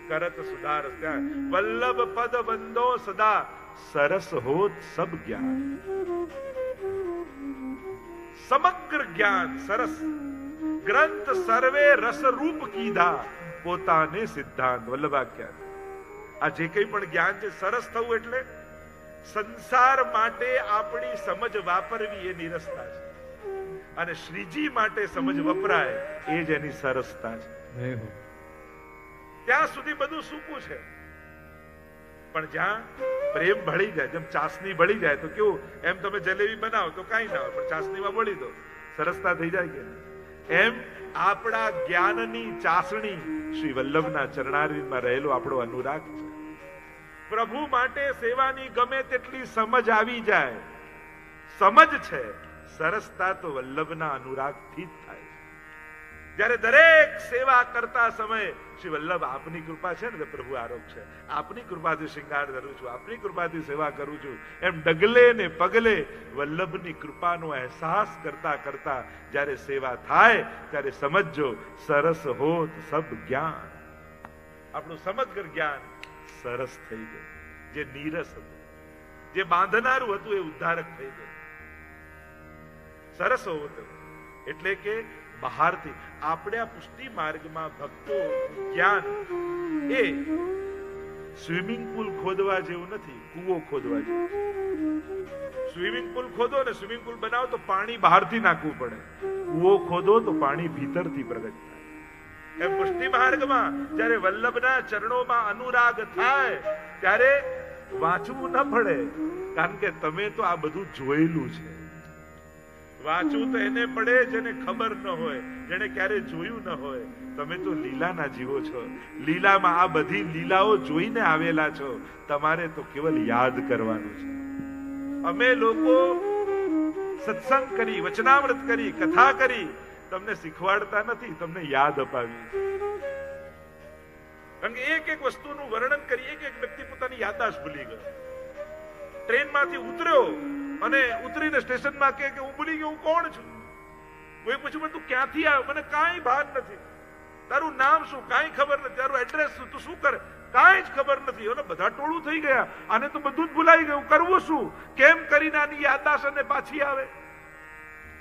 કરત સુધાર. ત્યાં વલ્લભ પદ વંદો સદા, સરસ હોત સબ જ્ઞાન. સમગ્ર જ્ઞાન સરસ, ગ્રંથ સર્વે રસ રૂપ કીધા, પોતાને સિદ્ધાંત. વલ્લભાખ્યાન આ જે કંઈ પણ જ્ઞાન છે સરસ થવું એટલે સંસાર માટે આપણી સમજ વાપરવી એ નિરસતા છે, અને શ્રીજી માટે સમજ વપરાય એ જ એની સરસતા છે. ત્યાં સુધી બધું સૂકું છે, પણ જ્યાં પ્રેમ ભળી જાય, જેમ ચાસણી ભળી જાય તો કેવું, એમ તમે જલેબી બનાવો તો કાંઈ ના હોય, પણ ચાસણીમાં ભળી દો, સરસતા થઈ જાય કે એમ આપણા જ્ઞાનની ચાસણી શ્રી વલ્લભના ચરણારવિંદમાં રહેલો આપણો અનુરાગ છે. પ્રભુ માટે સેવાની ગમે તેટલી સમજ આવી જાય, સમજ છે, સરસતા તો વલ્લભના અનુરાગથી જ થાય. જ્યારે દરેક સેવા કરતા સમયે શ્રી વલ્લભ આપની કૃપા છે ને તો પ્રભુ આરોપ છે, આપની કૃપાથી શૃંગાર ધરું છું, આપની કૃપાથી સેવા કરું છું, એમ ડગલે ને પગલે વલ્લભની કૃપાનો અહેસાસ કરતા કરતા જ્યારે સેવા થાય ત્યારે સમજો સરસ હોત સબ જ્ઞાન. આપણું સમગ્ર જ્ઞાન સરસ થઈ ગયું. જે નીરસ હતું, જે બાંધનારું હતું એ ઉદ્ધારક થઈ ગયું. સરસ હોવું એટલે કે બહારથી આપણે આ પુષ્ટિ માર્ગમાં ભક્તો જ્ઞાન એ સ્વિમિંગ પુલ ખોદવા જેવું નથી, કૂવો ખોદવા જેવું. સ્વિમિંગ પુલ ખોદો ને સ્વિમિંગ પુલ બનાવો તો પાણી બહારથી નાખવું પડે, કૂવો ખોદો તો પાણી ભીતરથી પ્રગટ થાય. એમ પુષ્ટિ માર્ગમાં જ્યારે વલ્લભના ચરણોમાં અનુરાગ થાય ત્યારે વાંચવું ન પડે, કારણ કે તમે તો આ બધું જોયેલું છે. વાંચવું તો એને પડે જેને ખબર ન હોય, જેને ક્યારે જોયું ન હોય. તમે તો લીલાના જીવો છો, લીલામાં આ બધી લીલાઓ જોઈને આવેલા છો, તમારે તો કેવલ યાદ કરવાનું છે. અમે લોકો સત્સંગ કરી, વચનામૃત કરી, કથા કરી, તમને શીખવાડતા નથી, તમને યાદ અપાવી. કારણ કે એક એક વસ્તુનું વર્ણન કરી, એક એક વ્યક્તિ પોતાની યાદદાસ્ત ભૂલી ગયો. ટ્રેનમાંથી ઉતર્યો અને ઉતરીને સ્ટેશનમાં કહે કે હું ભૂલી ગયો, હું કોણ છું. કોઈ પૂછ્યું તું ક્યાંથી આવ્યો, મને કાંઈ ભાન નથી. તારું નામ શું, કાંઈ ખબર નથી. તારું એડ્રેસ શું, તું શું કરે, કાંઈ જ ખબર નથી. અને બધા ટોળું થઈ ગયા. આને તો બધું જ ભૂલાઈ ગયું, કરવું શું, કેમ કરીને આની યાદદાસ્ત અને પાછી આવે.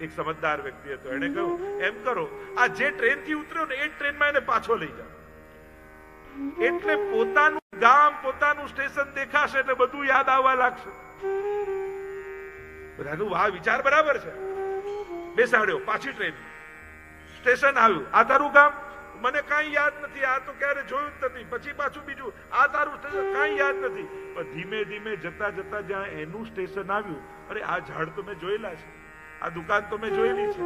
એક સમજદાર વ્યક્તિ હતો, એને કહ્યું એમ કરો, આ જે ટ્રેન થી ઉતર્યો ને એ ટ્રેનમાં એને પાછો લઈ જાઓ. એટલે પોતાનું ગામ, પોતાનું સ્ટેશન દેખાશે એટલે બધું યાદ આવવા લાગશે. બધાનું આ વિચાર બરાબર છે. બેસાડ્યો, પાછી ટ્રેન, સ્ટેશન આવ્યું, આ તારું ગામ, મને કાંઈ યાદ નથી, આ તો ક્યારે જોયું જ નથી. પછી પાછું બીજું, આ તારું સ્ટેશન, કાંઈ યાદ નથી. પણ ધીમે ધીમે જતા જતા જ્યાં એનું સ્ટેશન આવ્યું, અરે આ ઝાડ તો મેં જોયેલા છે, આ દુકાન તો મેં જોયેલી છે.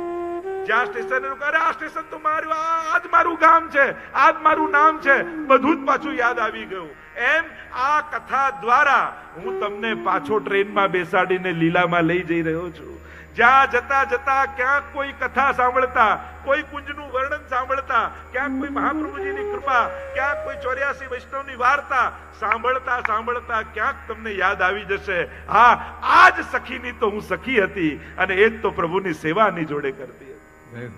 જ્યાં સ્ટેશન અરે આ સ્ટેશન તો મારું, આ જ મારું ગામ છે, આ જ મારું નામ છે, બધું જ પાછું યાદ આવી ગયું. એમ આ કથા દ્વારા હું તમને પાછો ટ્રેનમાં બેસાડીને લીલામાં લઈ જઈ રહ્યો છું. જ્યાં જતા જતા ક્યાંક કોઈ કથા સાંભળતા, કોઈ કુંજનું વર્ણન સાંભળતા, ક્યાંક કોઈ મહાપ્રભુજીની કૃપા, ક્યાંક કોઈ 84 વૈષ્ણવની વાર્તા સાંભળતા સાંભળતા ક્યાંક તમને યાદ આવી જશે, હા આ જ સખીની તો હું સખી હતી અને એ જ તો પ્રભુની સેવાની જોડે કરતી હતી.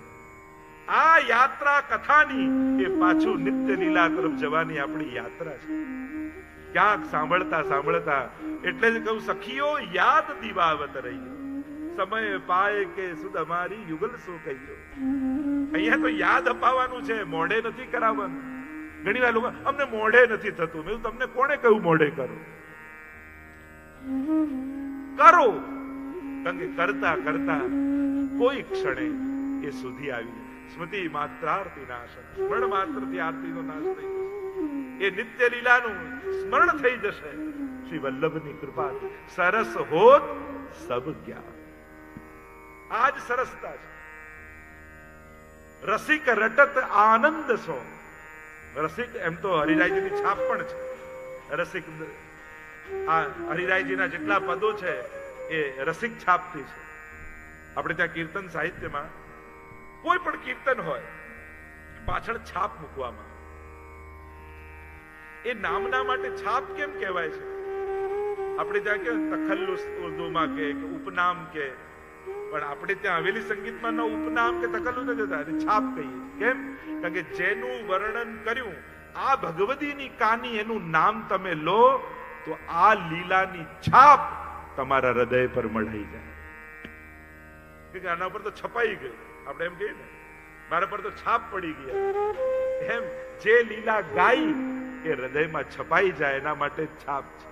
આ યાત્રા કથાની એ પાછું નિત્ય લીલા તરફ જવાની આપણી યાત્રા છે. ક્યાંક સાંભળતા સાંભળતા એટલે જ કહું, સખીઓ યાદ દીવાવત રહી, સમય પાય કે સુદ અમારી યુગલ સો કહીયો. અહીંયા તો યાદ અપાવવાનું છે, મોઢે નથી કરાવવાનું. ઘણી વાર લોકો અમને મોઢે નથી થતું. મેં તમને કોણે કહ્યું મોઢે કરો? કરો. કારણ કે કરતા કરતા કોઈ ક્ષણે એ સુધી આવી. સ્મૃતિ માત્રાર્થી નાશન, સ્મરણ માત્રથી આરતીનો નાશ થઈ જશે. એ નિત્ય લીલાનું સ્મરણ થઈ જશે શ્રી વલ્લભની કૃપાથી. સરસ હોત સબ જ્ઞાન. આજ સરસતા છે. રસિક રટત આનંદ સો. રસિક એમ તો હરિરાયજીની છાપ પણ છે. રસિક આ હરિરાયજીના જેટલા પદો છે એ રસિક છાપથી છે. આપણે ત્યાં કીર્તન સાહિત્યમાં કોઈ પણ કીર્તન હોય પાછળ છાપ મૂકવામાં. એ નામના માટે છાપ કેમ કહેવાય છે? આપણે ત્યાં કે તખલ્લુસ ઉર્દુમાં કે ઉપનામ કે, પણ આપણે ત્યાં હવેલી સંગીતમાં ન ઉપનામ કે તકલ્લુસ નથી જતા, છાપ કહીએ. કેમ? કારણ કે જેનું વર્ણન કર્યું આ ભગવતીની કાની, એનું નામ તમે લો તો આ લીલાની છાપ તમારા હૃદય પર મળાઈ જાય. આના પર તો છપાઈ ગયું, આપણે એમ કહીએ ને, મારા પર તો છાપ પડી ગયા. એમ જે લીલા ગાઈ એ હૃદયમાં છપાઈ જાય, એના માટે છાપ છે.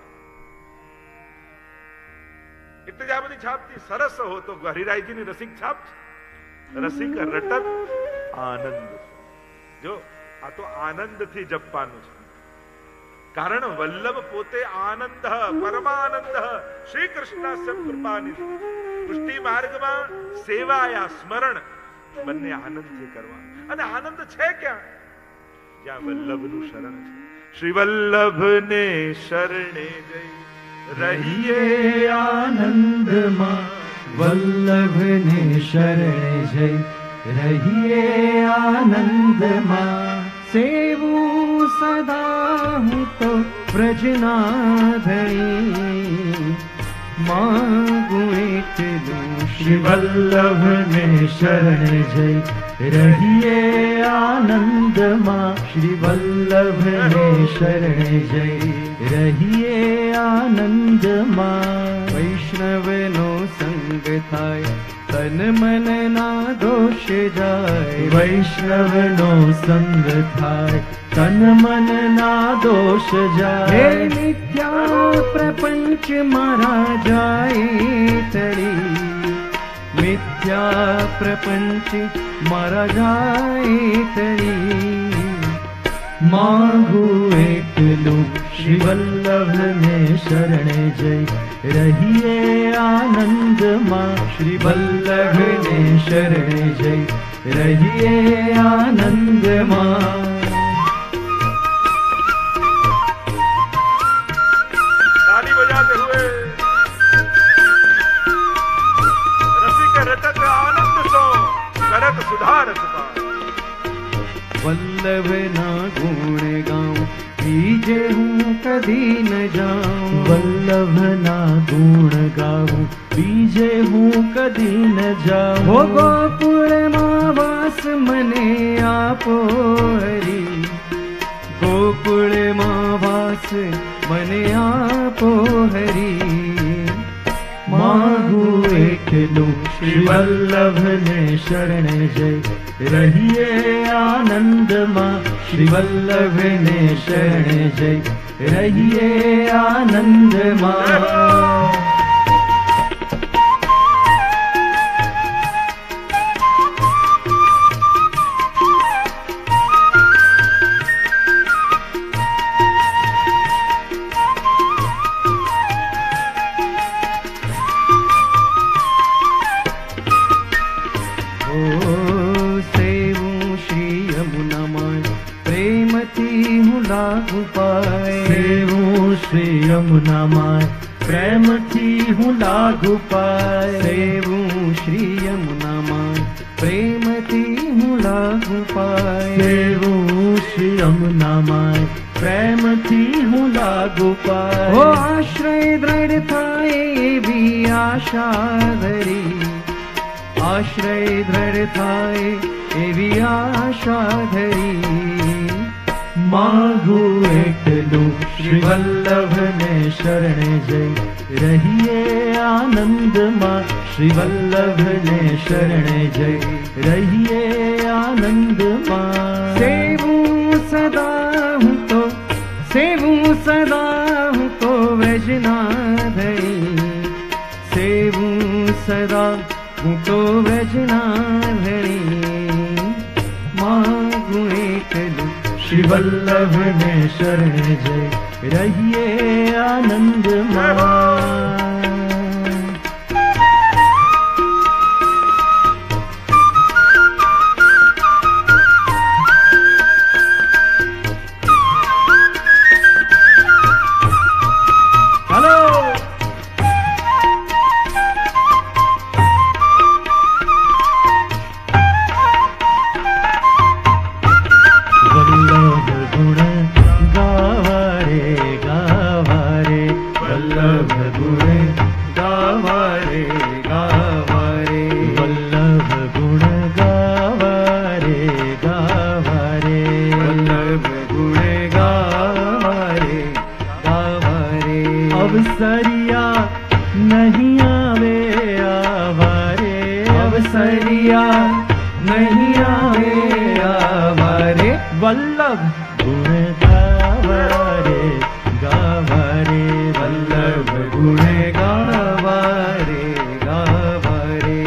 એટલે જ આ બધી છાપથી સરસ હો તો હરિરાયજીની રસિક છાપ છે. રસિક રટત આનંદ. જો આ તો આનંદથી જપવાનું છે. કારણ વલ્લભ પોતે આનંદ, પરમાનંદ, શ્રી કૃષ્ણ કૃપાનિધિ. પુષ્ટિ માર્ગમાં સેવા યા સ્મરણ બંને આનંદથી કરવા. અને આનંદ છે ક્યાં? જ્યાં વલ્લભનું શરણ છે. શ્રી વલ્લભને શરણે જઈ રહીએ આનંદમાં, વલ્લભને શરણે જઈ રહીએ આનંદમાં. સેવું સદા હું તો વ્રજનાધણી, માગું એટલું શ્રી વલ્લભને શરણે જઈ રહીએ આનંદમાં. શ્રી વલ્લભને શરણે જઈ રહીએ આનંદમાં. વૈષ્ણવનો સંગ થાય તન મન ના દોષ જાય. વૈષ્ણવનો સંગ થાય તન મન ના દોષ જાય. હે મિથ્યા પ્રપંચ મારા જાય તળી, મિથ્યા પ્રપંચ મારા જાય તળી. માગું એકલું શ્રી વલ્લભને શરણે જઈ રહીએ આનંદમાં. શ્રી વલ્લભને શરણે જઈ રહીએ આનંદમાં. તાલી બજાતે હુએ कदी न जाऊं। વલ્લભના ગુણ ગાવું બીજે હું કદી ન જાઉં. हो गोकुळમાં વાસ મને આપો હરી, गोकुळમાં વાસ મને આપો હરી. માગું એકલું શ્રી વલ્લભને શરણે જઈ, રહીએ આનંદમાં શ્રી વલ્લભને શરણે જઈ, રહીએ આનંદમાં. યમુનામાં પ્રેમથી હું લાગુ પાય. સેવું શ્રી યમુનામાં પ્રેમથી હું લાગુ પાય. સેવું શ્રી યમુનામાં પ્રેમથી હું લાગુ પાય. હો આશ્રય દ્રઢ થાય એવી આશા ધરી, આશ્રય દ્રઢ થાય એવી આશા ધરી. માગું એકલું શ્રી વલ્લભને શરણે જઈ, રહીએ આનંદમાં શ્રી વલ્લભને શરણે જઈ, રહીએ આનંદમાં. સેવું સદા હું તો, સેવું સદા હું તો વ્રજનાધરી, સેવું સદા હું તો વ્રજનાધરી. માગું એકલું શ્રી વલ્લભને શરણે જઈ, રહીએ આનંદમાં. અવસરિયા નહીં આવે આવારે, અવસરિયા નહીં આવે આવારે. વલ્લભ ગુણ ગાવારે ગાવારે, વલ્લભ ગુણ ગાવારે ગાવારે.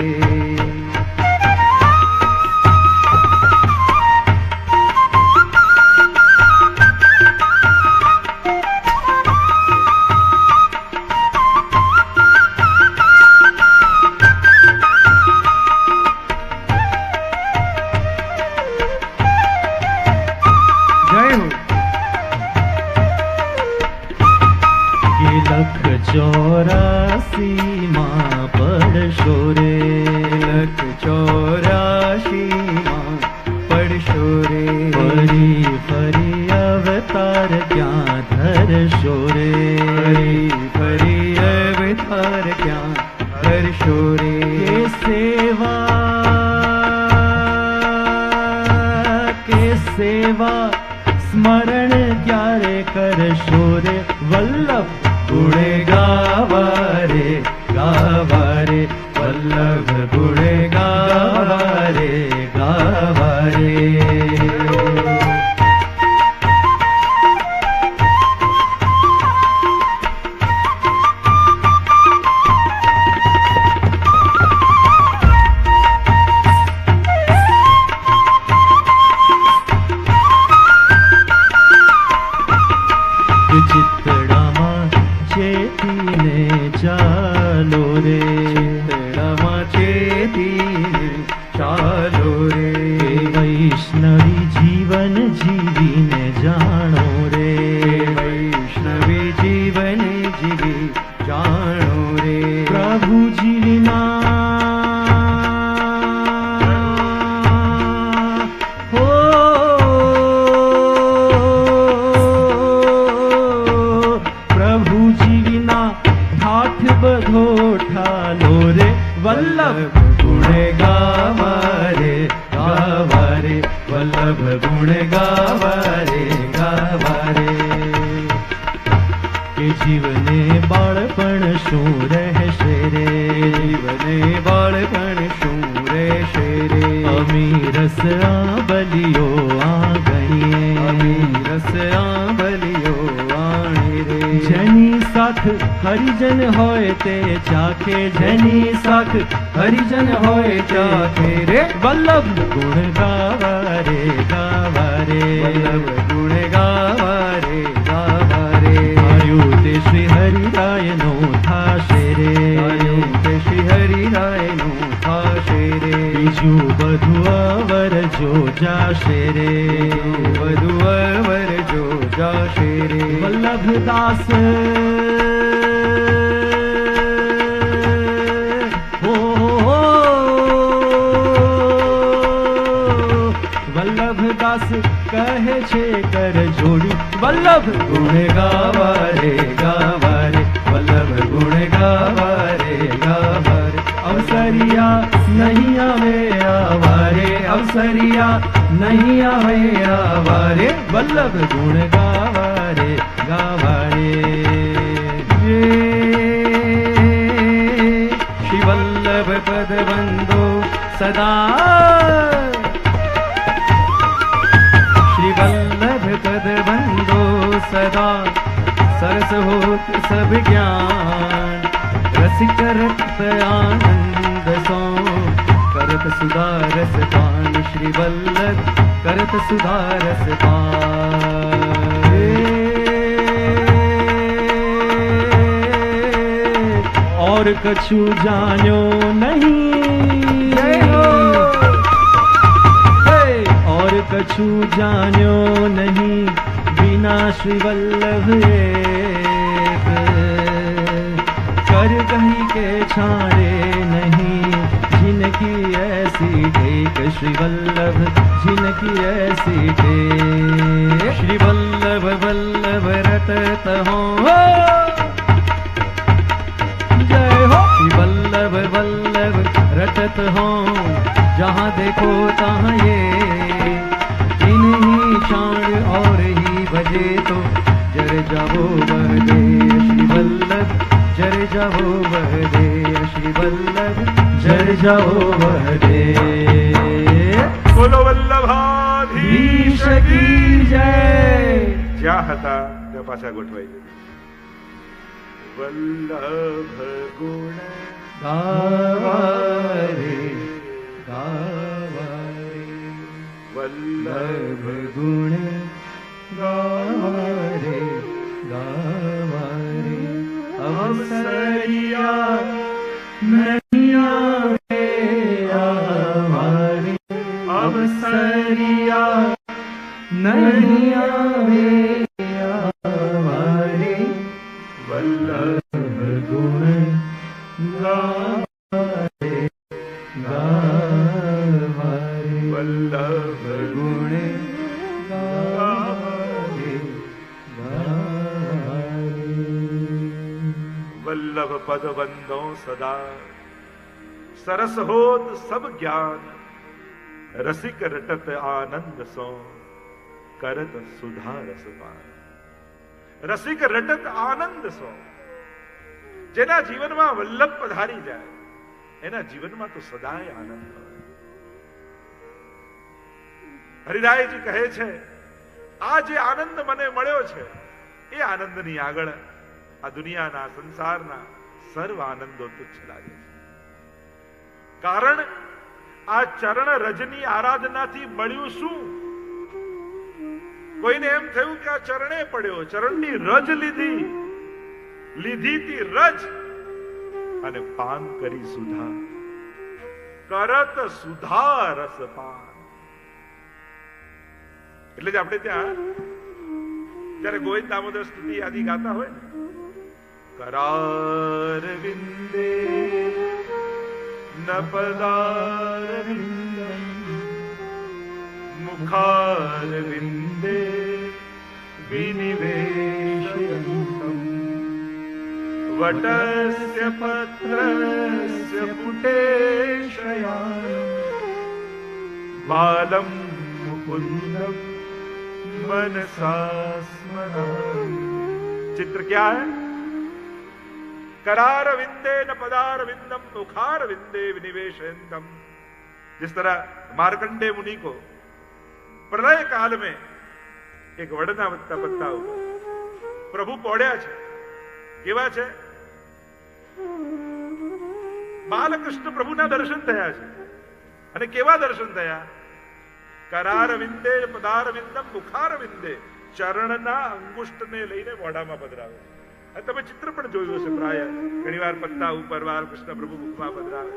લખ 84 માં પડશો રે, લખ 84 માં પડશો રે. ફરી ફરી અવતાર ક્યાં ધરશો રે, ફરી ફરી અવતાર ક્યાં ધરશો રે. કે સેવા સ્મરણ ક્યારે કરશો રે. વલ્લભ ગુણે ગાવારે ગાવારે, વલ્લભ ગુણે ગાવારે ગાવારે. ચિત્તડામાં ચેતીને ચાલો રે, ચિત્તડામાં ચેતીને ચાલો રે. વૈષ્ણવ सूजी विना ठाठ बधो ठालो रे वल्लभ गुण गावा रे गावा रे वल्लभ गुण गावा रे गावा रे કે જીવને બાળપણ શું રહેશે રે જીવને બાળપણ શું રહેશે રે અમીરસ આંબલિયો આંગણીએ અમીરસ આંબલિયો આણી રે જેની સાથ હરિજન હોય તે ચાખે જેની સાથ હરિજન હોય ચાખે રે વલ્લભ ગુણ ગાવા રે ગાવા રે વલ્લભ ગુણ ગાવા રે ગાવા રે તે શ્રી હરિરાયનો થાશે રે તે શ્રી હરિરાયનો થાશે રે બીજું બધું અવરજો જાશે રે બધું અવરજો જાશે રે વલ્લભદાસ વલ્લભદાસ કહે છે કર જોડી વલ્લભ ગુણ ગાવા રે ગાવા રે વલ્લભ ગુણ ગાવા રે ગાવા રે અવસરિયા નહીં આવે આવારે અવસરિયા નહીં આવે આવારે વલ્લભ ગુણ ગાવા રે ગાવા રે શ્રી વલ્લભ પદ બંધો સદા वल्लभ पद बंदो सदा सरस होत सब ज्ञान रसिक रक्त आनंद सो करत सुधारस पान श्री वल्लभ करत सुधारस पान और कछु जान्यो नहीं कछु जान्यो नहीं बिना श्री वल्लभ एक कर कहीं के छाड़े नहीं जिनकी ऐसी टेक श्री वल्लभ जिनकी ऐसी टेक श्री वल्लभ वल्लभ रटत हो जय हो श्री वल्लभ वल्लभ रटत हो जहाँ देखो तहाँ ये शान और ही बजे तो जर जाओ वह दे श्री वल्लभ जर जाओ वह दे श्री वल्लभ जर जाओ वह दे बोलो वल्लभाधीश की जय ज्या હતા ત્યાં પાછા ગોઠવાઈ ગઈ વલ્લભ ગુણ ગાવા રે ગાવા वल्लभ गुण गावा रे गावा रे अवसरिया नहीं आवे आवारे अवसरिया नहीं आवे आवारे वल्लभ गुण गावा रे गावा रे वल्लभ गुण गावा रे गावा रे वल्लभ पद बंदो सदा सरस होत सब ज्ञान रसिक रटत आनंद सो करत सुधा रसपान रसिक रटत आनंद सो જેના જીવનમાં વલ્લભ પધારી જાય એના જીવનમાં તો સદાય આનંદ હોય હરિરાયજી કહે છે આ જે આનંદ મને મળ્યો છે એ આનંદની આગળ આ દુનિયાના સંસારના સર્વ આનંદો તુચ્છ લાગે છે કારણ આ ચરણ રજની આરાધનાથી મળ્યું શું કોઈને એમ થયું કે આ ચરણે પડ્યો ચરણની રજ લીધી તી રજ અને પાન કરી સુધા કરત સુધા રસ પાન એટલે જ આપણે ત્યાં જ્યારે ગોવિંદ દામોદર સ્તુતિ આદિ ગાતા હોય ને करार विंदे न पदार विंदम मुखार विंदे विनिवेशयन्तम વટસ્ય પત્રસ્ય પુટે શયાનમ બાલમ મુકુંદમ मनसा स्मरामि। चित्र क्या है? करार विंदे न पदार विंदम मुखार विंदे विनिवेशयन्तम। जिस तरह मार्कंडे मुनि को प्रलय काल में एक वडना वत्ता पत्ता हुआ, प्रभु पौड्या છે કેવા છે? બાલકૃષ્ણ પ્રભુના દર્શન થયા છે અને કેવા દર્શન થયા? કરાર વિંદે પદાર વિંદમ મુખાર વિંદે, ચરણના અંગુષ્ઠને લઈને મોઢામાં પધરાવે. તમે ચિત્ર પણ જોયું હશે પ્રાય, ઘણી વાર પત્તા ઉપર બાલકૃષ્ણ પ્રભુ મુખમાં પધરાવે.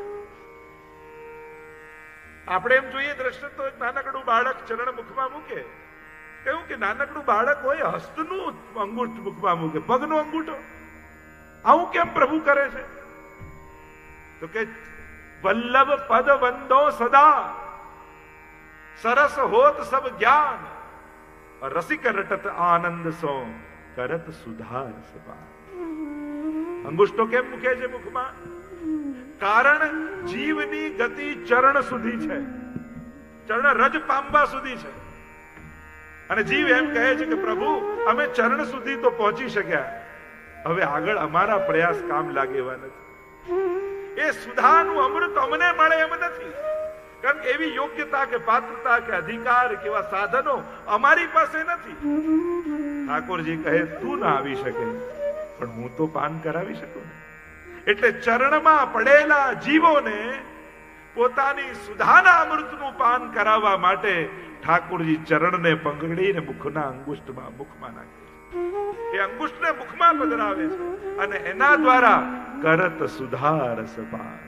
આપણે એમ જોઈએ દ્રશ્ય તો એક નાનકડું બાળક ચરણ મુખમાં મૂકે, કહ્યું કે નાનકડું બાળક હોય હસ્તનું અંગૂઠ મુખમાં મૂકે, પગનો અંગૂઠો. આવું કેમ પ્રભુ કરે છે? તો કે વલ્લભ પદ વંદો સદા, સરસ હોત સબ જ્ઞાન, રસિક રટત આનંદ સો કરત સુધાર સભા. અંગુષ્ઠો કેમ મૂકે છે મુખમાં? કારણ જીવની ગતિ ચરણ સુધી છે, ચરણ રજ પામવા સુધી છે. અને જીવ એમ કહે છે કે પ્રભુ અમે ચરણ સુધી તો પહોંચી શક્યા, હવે આગળ અમારા પ્રયાસ કામ લાગે એવા નથી. એ સુધાનું અમૃત અમને મળે એમ નથી, કારણ કે એવી યોગ્યતા કે પાત્રતા કે અધિકાર કે એવા સાધનો અમારી પાસે નથી. ઠાકોરજી કહે તું ના આવી શકે, પણ હું તો પાન કરાવી શકું ને. એટલે ચરણમાં પડેલા જીવોને પોતાની સુધાના અમૃતનું પાન કરાવવા માટે ઠાકોરજી ચરણને પંગડીને મુખના અંગુષ્ઠમાં મુખમાં નાખે છે. એ અંગુષ્ઠને મુખમાં પધરાવે છે અને એના દ્વારા કરત સુધારસ પાન,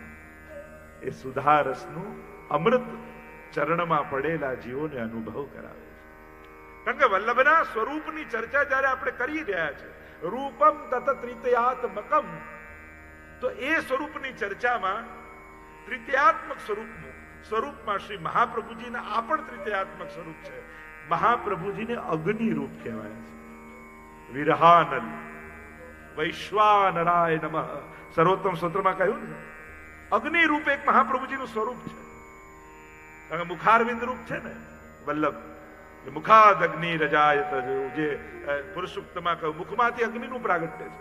એ સુધારસનું અમૃત ચરણમાં પડેલા જીવોને અનુભવ કરાવે છે. કારણ કે વલ્લભના સ્વરૂપની ચર્ચા જયારે આપણે કરી રહ્યા છે, રૂપમ તત ત્રિતયાત્મકમ, તો એ સ્વરૂપની ચર્ચામાં ત્રિતયાત્મક સ્વરૂપમાં શ્રી મહાપ્રભુજીના આ પણ ત્રિતયાત્મક સ્વરૂપ છે. મહાપ્રભુજીને અગ્નિ રૂપ કહેવાય છે. વિરહાનલ વૈશ્વાનરાય નમઃ સર્વોત્તમ સ્તોત્રમાં કહ્યું ને, અગ્નિ રૂપ એક મહાપ્રભુજીનું સ્વરૂપ છે. મુખારવિંદ રૂપ છે ને વલ્લભ, મુખાદ અગ્નિ રજાયત, જે પુરુષોક્તમાં કહ્યું મુખમાંથી અગ્નિનું પ્રાગટ્ય છે.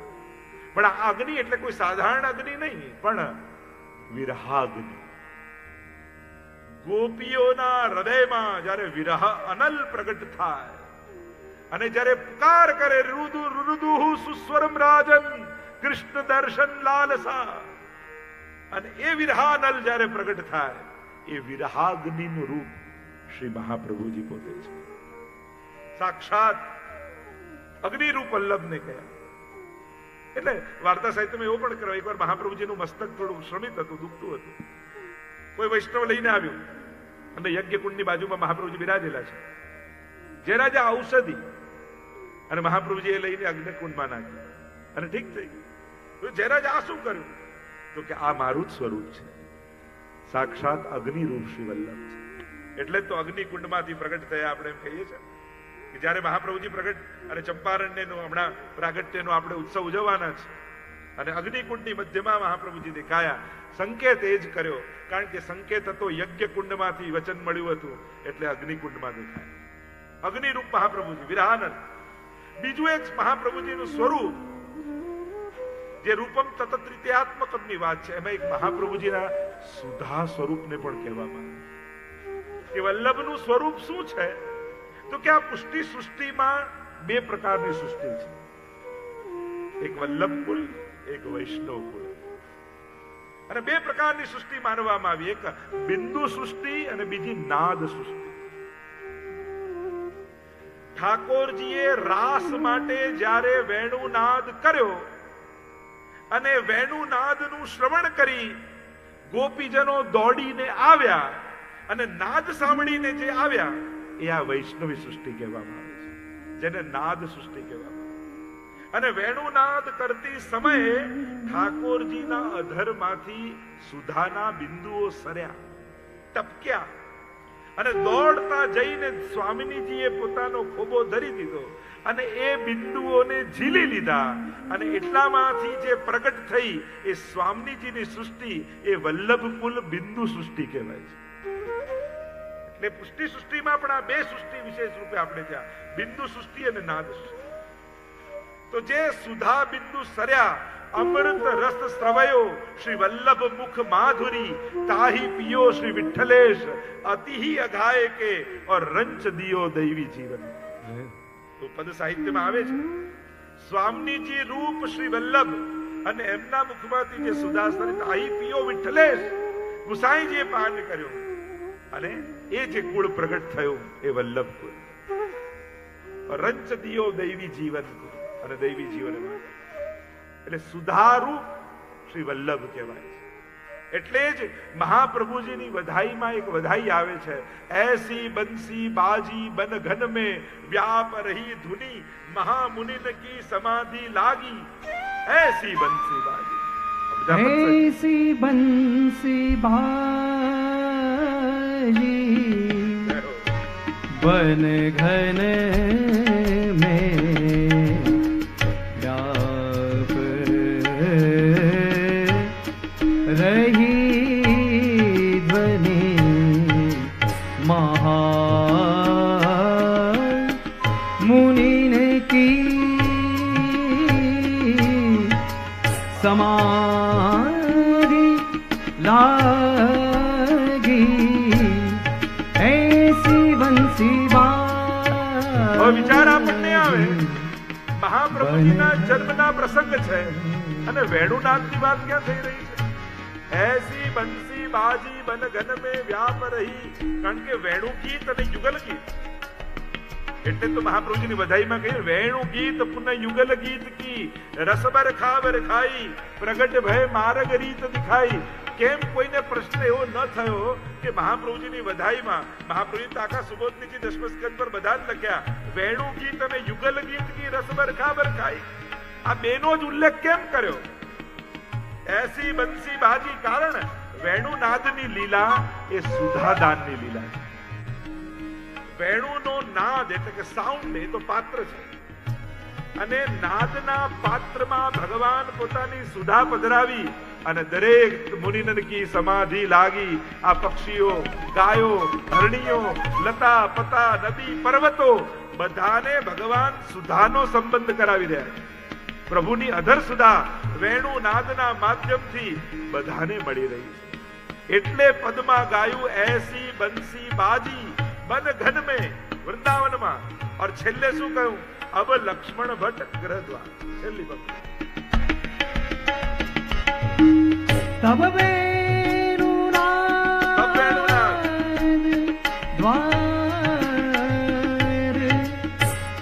પણ આ અગ્નિ એટલે કોઈ સાધારણ અગ્નિ નહીં, પણ વિરહાગ્નિ. ગોપીઓના હૃદયમાં જયારે વિરહ અનલ પ્રગટ થાય અને જયારે પુકાર કરે રુદુ રુદુ સુસ્વરમ રાજન કૃષ્ણ દર્શન લાલસા, અને એ વિરહાનલ જયારે પ્રગટ થાય, એ વિરહાગ્નિનું રૂપ શ્રી મહાપ્રભુજી પોતે છે. સાક્ષાત અગ્નિ રૂપ વલ્લભને કહ્યા. એટલે વાર્તા સાહિત્યમાં એવો પણ કરાય, એકવાર મહાપ્રભુજીનું મસ્તક થોડું શ્રમિત હતું, દુખતું હતું. કોઈ વૈષ્ણવ લઈને આવ્યું અને યજ્ઞકુંડની બાજુમાં મહાપ્રભુજી બિરાજેલા છે. જેના જે ઔષધિ અને મહાપ્રભુજી એ લઈને અગ્નિકુંડમાં નાખી અને ઠીક થઈ ગયું. જેના આ શું કર્યું? તો કે આ મારું જ સ્વરૂપ છે, સાક્ષાત અગ્નિ રૂપ શ્રી વલ્લભ છે. એટલે તો અગ્નિકુંડમાંથી પ્રગટ થયા આપણે એમ કહીએ છીએ કે જયારે મહાપ્રભુજી પ્રગટ અને ચંપારણ્યનું હમણાં પ્રાગટ્યનો આપણે ઉત્સવ ઉજવવાના છે, અને અગ્નિકુંડની મધ્યમાં મહાપ્રભુજી દેખાયા. સંકેત એ જ કર્યો, કારણ કે સંકેત હતો યજ્ઞકુંડમાંથી વચન મળ્યું હતું, એટલે અગ્નિકુંડમાં દેખાયા. અગ્નિરૂપ મહાપ્રભુજી વિરહાનંદ. બીજું એક મહાપ્રભુજીનું સ્વરૂપ, જે રૂપમ તત ત્રિતયાત્મકમની વાત છે, એમાં એક મહાપ્રભુજીના સુધા સ્વરૂપને પણ કહેવામાં આવે કે વલ્લભનું સ્વરૂપ શું છે? તો કે આ પુષ્ટિ સૃષ્ટિમાં બે પ્રકારની સૃષ્ટિ છે, એક વલ્લભ કુલ, એક વૈષ્ણવ કુલ. અને બે પ્રકારની સૃષ્ટિ માનવામાં આવી, એક બિંદુ સૃષ્ટિ અને બીજી નાદ સૃષ્ટિ. ઠાકોરજીએ રાસ માટે જ્યારે વેણુનાદ કર્યો અને વેણુનાદનું શ્રવણ કરી ગોપીજનો દોડીને આવ્યા અને નાદ સાંભળીને જે આવ્યા, એ આ વૈષ્ણવી સૃષ્ટિ કહેવામાં આવે છે, જેને નાદ સૃષ્ટિ કહેવામાં આવે. અને વેણુનાદ કરતી સમયે ઠાકોરજીના અધરમાંથી સુધાના બિંદુઓ સરયા, ટપક્યા. અને દોડતા જઈને સ્વામિનીજીએ પોતાનો ખોબો ધરી દીધો અને એ બિંદુઓને ઝીલી લીધા અને એટલામાંથી જે પ્રગટ થઈ એ સ્વામીજીની સૃષ્ટિ એ વલ્લભકુલ બિંદુ સૃષ્ટિ કહેવાય છે. એટલે પુષ્ટિ સૃષ્ટિમાં પણ આ બે સૃષ્ટિ વિશેષ રૂપે આપણે ત્યાં બિંદુ સૃષ્ટિ અને નાદ સૃષ્ટિ. તો જે સુધા બિંદુ સર્યા અમૃત રસ સ્રવયો શ્રી વલ્લભ મુખ માધુરી તાહી પિયો શ્રી વિઠ્ઠલેશ અતિ ही અઘાય કે और રંચ દિયો દૈવી જીવન. તો પદ સાહિત્યમાં આવે છે સ્વામીજી રૂપ શ્રી વલ્લભ અને એમના મુખમાંથી જે સુધા સરી તાહી પિયો વિઠ્ઠલેશ ગુસાઈજીએ પાન કર્યો અને એ જે કુળ પ્રગટ થયો એ વલ્લભ કુળ. રંચ દિયો દૈવી જીવન અને દૈવી જીવન એટલે સુધારૂપ શ્રી વલ્લભ કહેવાય છે. એટલે જ મહાપ્રભુજીની વધાઈમાં એક વધાઈ આવે છે એસી બંસી બાજી બન ઘન में व्याप रही धुनी महामुनिन की समाधि लागी ऐसी बंसी बाजी. ऐसी बंसी बाजी बन घन समाधि लागी ऐसी बंसी बाजी. હવે વિચાર આપણને આવે મહાપ્રભુજીના જન્મના પ્રસંગ છે અને વેણુનાથની વાત ક્યાં થઈ રહી છે? એસી બંસી બાજી બન ઘન में व्याप रही. કારણ કે વેણુ ગીત અને યુગલ ગીત એટલે તો મહાપ્રભુજીની વધાઈમાં કહ્યું વેણુ ગીત પુનઃ યુગલ ગીત કી રસબર ખાબર ખાઈ પ્રગટ ભય માર્ગ રીત દિખાઈ. કેમ કોઈને પ્રશ્ન એવો ન થયો કે મહાપ્રભુજીની વધાઈમાં મહાપ્રભુજી તાકા સુબોધનીજી દસમ સ્કંદ પર બધા જ લખ્યા વેણુ ગીત અને યુગલ ગીત કી રસબર ખાબર ખાઈ. આ બેનો જ ઉલ્લેખ કેમ કર્યો? એસી બંસી બાજી. કારણ વેણુનાદની લીલા એ સુધાદાનની લીલા છે. વેણુનો નાદ એટલે કે સાઉન્ડ એ તો પાત્ર છે અને નાદના પાત્રમાં ભગવાન પોતાની સુધા પધરાવી અને દરેક મુનિનન કી સમાધિ લાગી. આ પક્ષીઓ, ગાયો, હરણીઓ, લતા પતા, નદી, પર્વતો બધાને ભગવાન સુધાનો સંબંધ કરાવી રહ્યા છે. પ્રભુની અધર સુધા વેણુ નાદના માધ્યમથી બધાને મળી રહી છે. એટલે પદમાં ગાયું એસી બંસી બાજી बन घन में वृंदावन में. और छेल्ले શું કહ્યું? अब लक्ष्मण भट्ट ग्रहद्वार. छेल्ली भक्ति तब वेणुनाद द्वार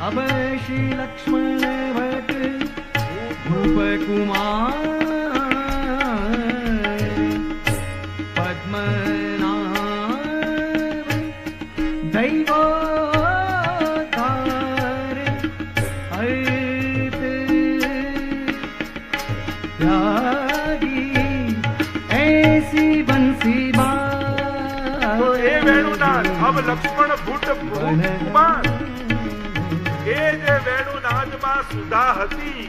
अब श्री लक्ष्मण भट्ट भूप कुमार अब लक्ष्मण भूट कुमार. એ જે વેણુનાદમાં સુધા હતી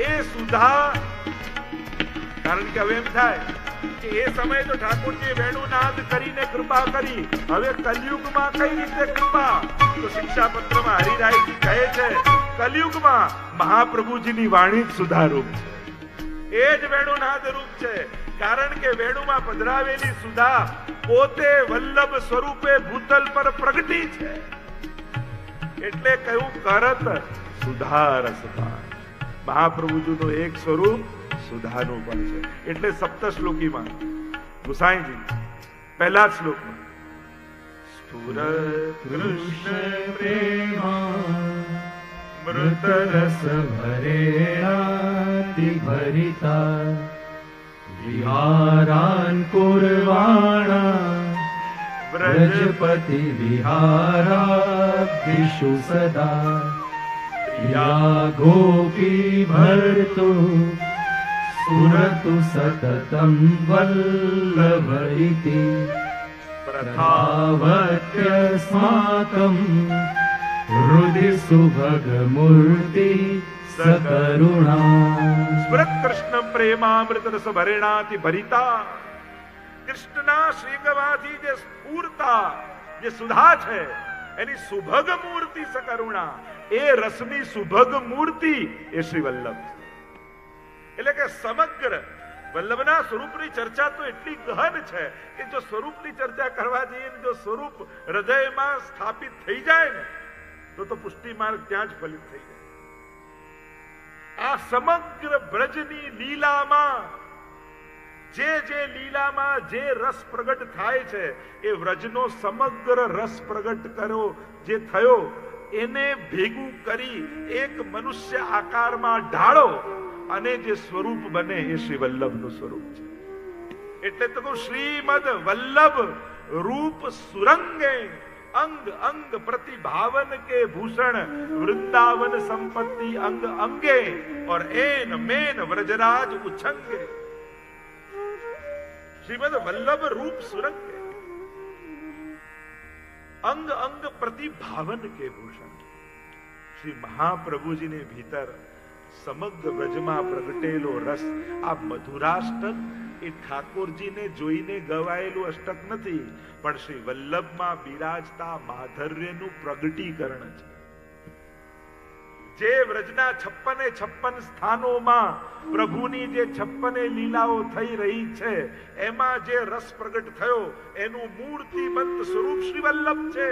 એ સુધા કારણ કે હવે એમ થાય કે એ સમયે તો ઠાકોરજી વેણુનાદ કરીને કૃપા કરી. હવે કલયુગમાં કઈ રીતે કૃપા? તો શિક્ષાપત્રમાં હરિરાયજી કહે છે કલયુગમાં મહાપ્રભુજીની વાણી જ સુધા રૂપ છે. એ જ વેણુનાદ રૂપ છે. કારણ કે વેણુમાં પધરાવેલી સુધા પોતે વલ્લભ સ્વરૂપે ભૂતલ પર પ્રગટી છે. એટલે કહ્યું કરત સુધા રસપાન. મહાપ્રભુજીનું એક સ્વરૂપ સુધાનું પણ છે. એટલે સપ્ત શ્લોકીમાં ગુસાઈજી પહેલા શ્લોકમાં સ્ફુરત કૃષ્ણ પ્રેમા મૃત રસ ભરેણાતિ ભરિતા વિહારાન કુર્વાણા વ્રજપતિ વિહારાબ્ધિષુ સદા યા ગોપી ભરતુ સુરતુ સતતમ વલ્લભ ઇતિ. प्रथावत्यस्माकं हृदि सुभगमूर्ति सकरुणा. સ્મૃત કૃષ્ણ પ્રેમામૃત રસ ભરેણાથી ભરિતા. કૃષ્ણના શ્રીગવાથી જે સ્ફૂરતા, જે સુધા છે, એની સુભગ મૂર્તિ સકરુણા. એ રસની સુભગ મૂર્તિ એ શ્રી વલ્લભ છે. એટલે કે સમગ્ર વલ્લભના સ્વરૂપની ચર્ચા તો એટલી ગહન છે કે જો સ્વરૂપની ચર્ચા કરવા જઈએ, જો સ્વરૂપ હૃદયમાં સ્થાપિત થઈ જાય ને તો પુષ્ટિ માર્ગ ત્યાં જ ફલિત થઈ જાય. આ સમગ્ર બ્રજની લીલામાં જે લીલામાં જે રસ પ્રગટ થાય છે, એ વ્રજનો સમગ્ર રસ પ્રગટ કર્યો જે થયો એને ભેગું કરી એક મનુષ્ય આકારમાં ઢાળો અને જે સ્વરૂપ બને એ શ્રી વલ્લભનું સ્વરૂપ છે. એટલે તો કહું, શ્રીમદ વલ્લભ રૂપ સુરંગે અંગ અંગ प्रतिभावन के भूषण वृंदावन संपत्ति अंग अंगे और एन मेन व्रजराज उछंगे. श्रीमद वल्लभ रूप सुरंगे अंग अंग प्रतिभावन के भूषण. श्री महाप्रभुजी ने भीतर સમગ્ર બ્રજમાં પ્રગટેલો રસ, આ મધુરાષ્ટક એ ઠાકોરજીને જોઈને ગવાયેલું અષ્ટક નથી, પણ શ્રી વલ્લભમાં બિરાજતા માધુર્યનું પ્રગટીકરણ છે. જે વ્રજના 56 સ્થાનોમાં પ્રભુની જે 56 લીલાઓ થઈ રહી છે, એમાં જે રસ પ્રગટ થયો એનું મૂર્તિમંત સ્વરૂપ શ્રી વલ્લભ છે.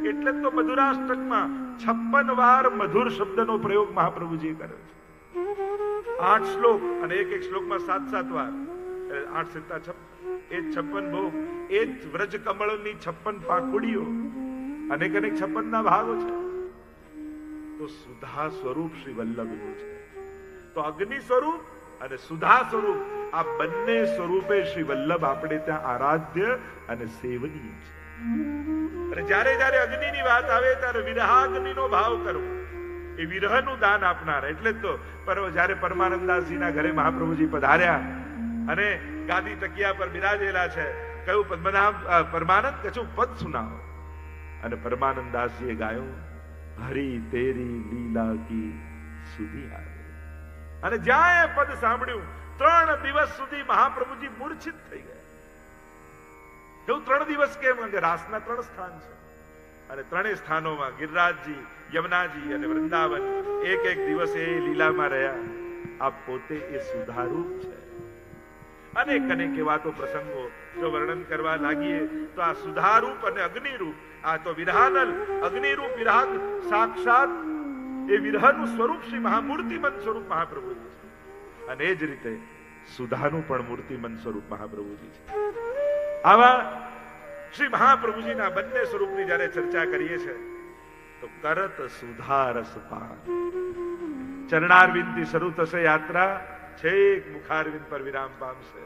એટલે તો મધુરાષ્ટકમાં 56 વાર મધુર શબ્દનો પ્રયોગ મહાપ્રભુજી કર્યો છે. 8 શ્લોક અને એક શ્લોકમાં 7 વાર, 8 7 એ 56 ભોગ, એ જ વ્રજ કમળની 56 પાંખુડીઓ, અનેક 56 ના ભાગો છે. તો સુધા સ્વરૂપ શ્રી વલ્લભનું છે. તો અગ્નિ સ્વરૂપ અને સુધા સ્વરૂપ, આ બંને સ્વરૂપે શ્રી વલ્લભ આપણે ત્યાં આરાધ્ય અને સેવનીય છે. અને જ્યારે અગ્નિની વાત આવે ત્યારે વિરહાગ્નિનો ભાવ કરવો, એ વિરહનું દાન આપનાર. એટલે જ તો જ્યારે પરમાનંદાસજીના ઘરે મહાપ્રભુજી પધાર્યા અને ગાદી તકિયા પર બિરાજેલા છે, કહ્યું પદ્મનાભ પરમાનંદ કશું પદ સુનાવો. અને પરમાનંદાસજીએ ગાયું, હરી તેરી લીલા કી સુધી આવે. અને જ્યાં એ પદ સાંભળ્યું 3 દિવસ સુધી મહાપ્રભુજી મૂર્છિત થઈ ગયા. કેવું 3 દિવસ કેમ? કે રાસના 3 સ્થાન છે અને 3 સ્થાનોમાં ગિરિરાજજી, યમુનાજી અને વૃંદાવન એક દિવસ એ લીલામાં રહ્યા. આ પોતે એ સુધારૂપ છે. અનેક એવા તો પ્રસંગો જો વર્ણન કરવા લાગીએ તો આ સુધારૂપ અને અગ્નિરૂપ, આ તો વિરહાનલ અગ્નિરૂપ વિરાગ સાક્ષાત એ વિરહનું સ્વરૂપ શ્રી મહામૂર્તિમંત સ્વરૂપ મહાપ્રભુજી છે. અને એ જ રીતે સુધાનું પણ મૂર્તિમંત સ્વરૂપ મહાપ્રભુજી છે. આવા શ્રી મહાપ્રભુજીના બંને સ્વરૂપની જ્યારે ચર્ચા કરીએ છીએ તો કરત સુધારસ પાન, ચરણારવિંદથી શરૂ થશે યાત્રા, છેક મુખારવિંદ પર વિરામ પામશે.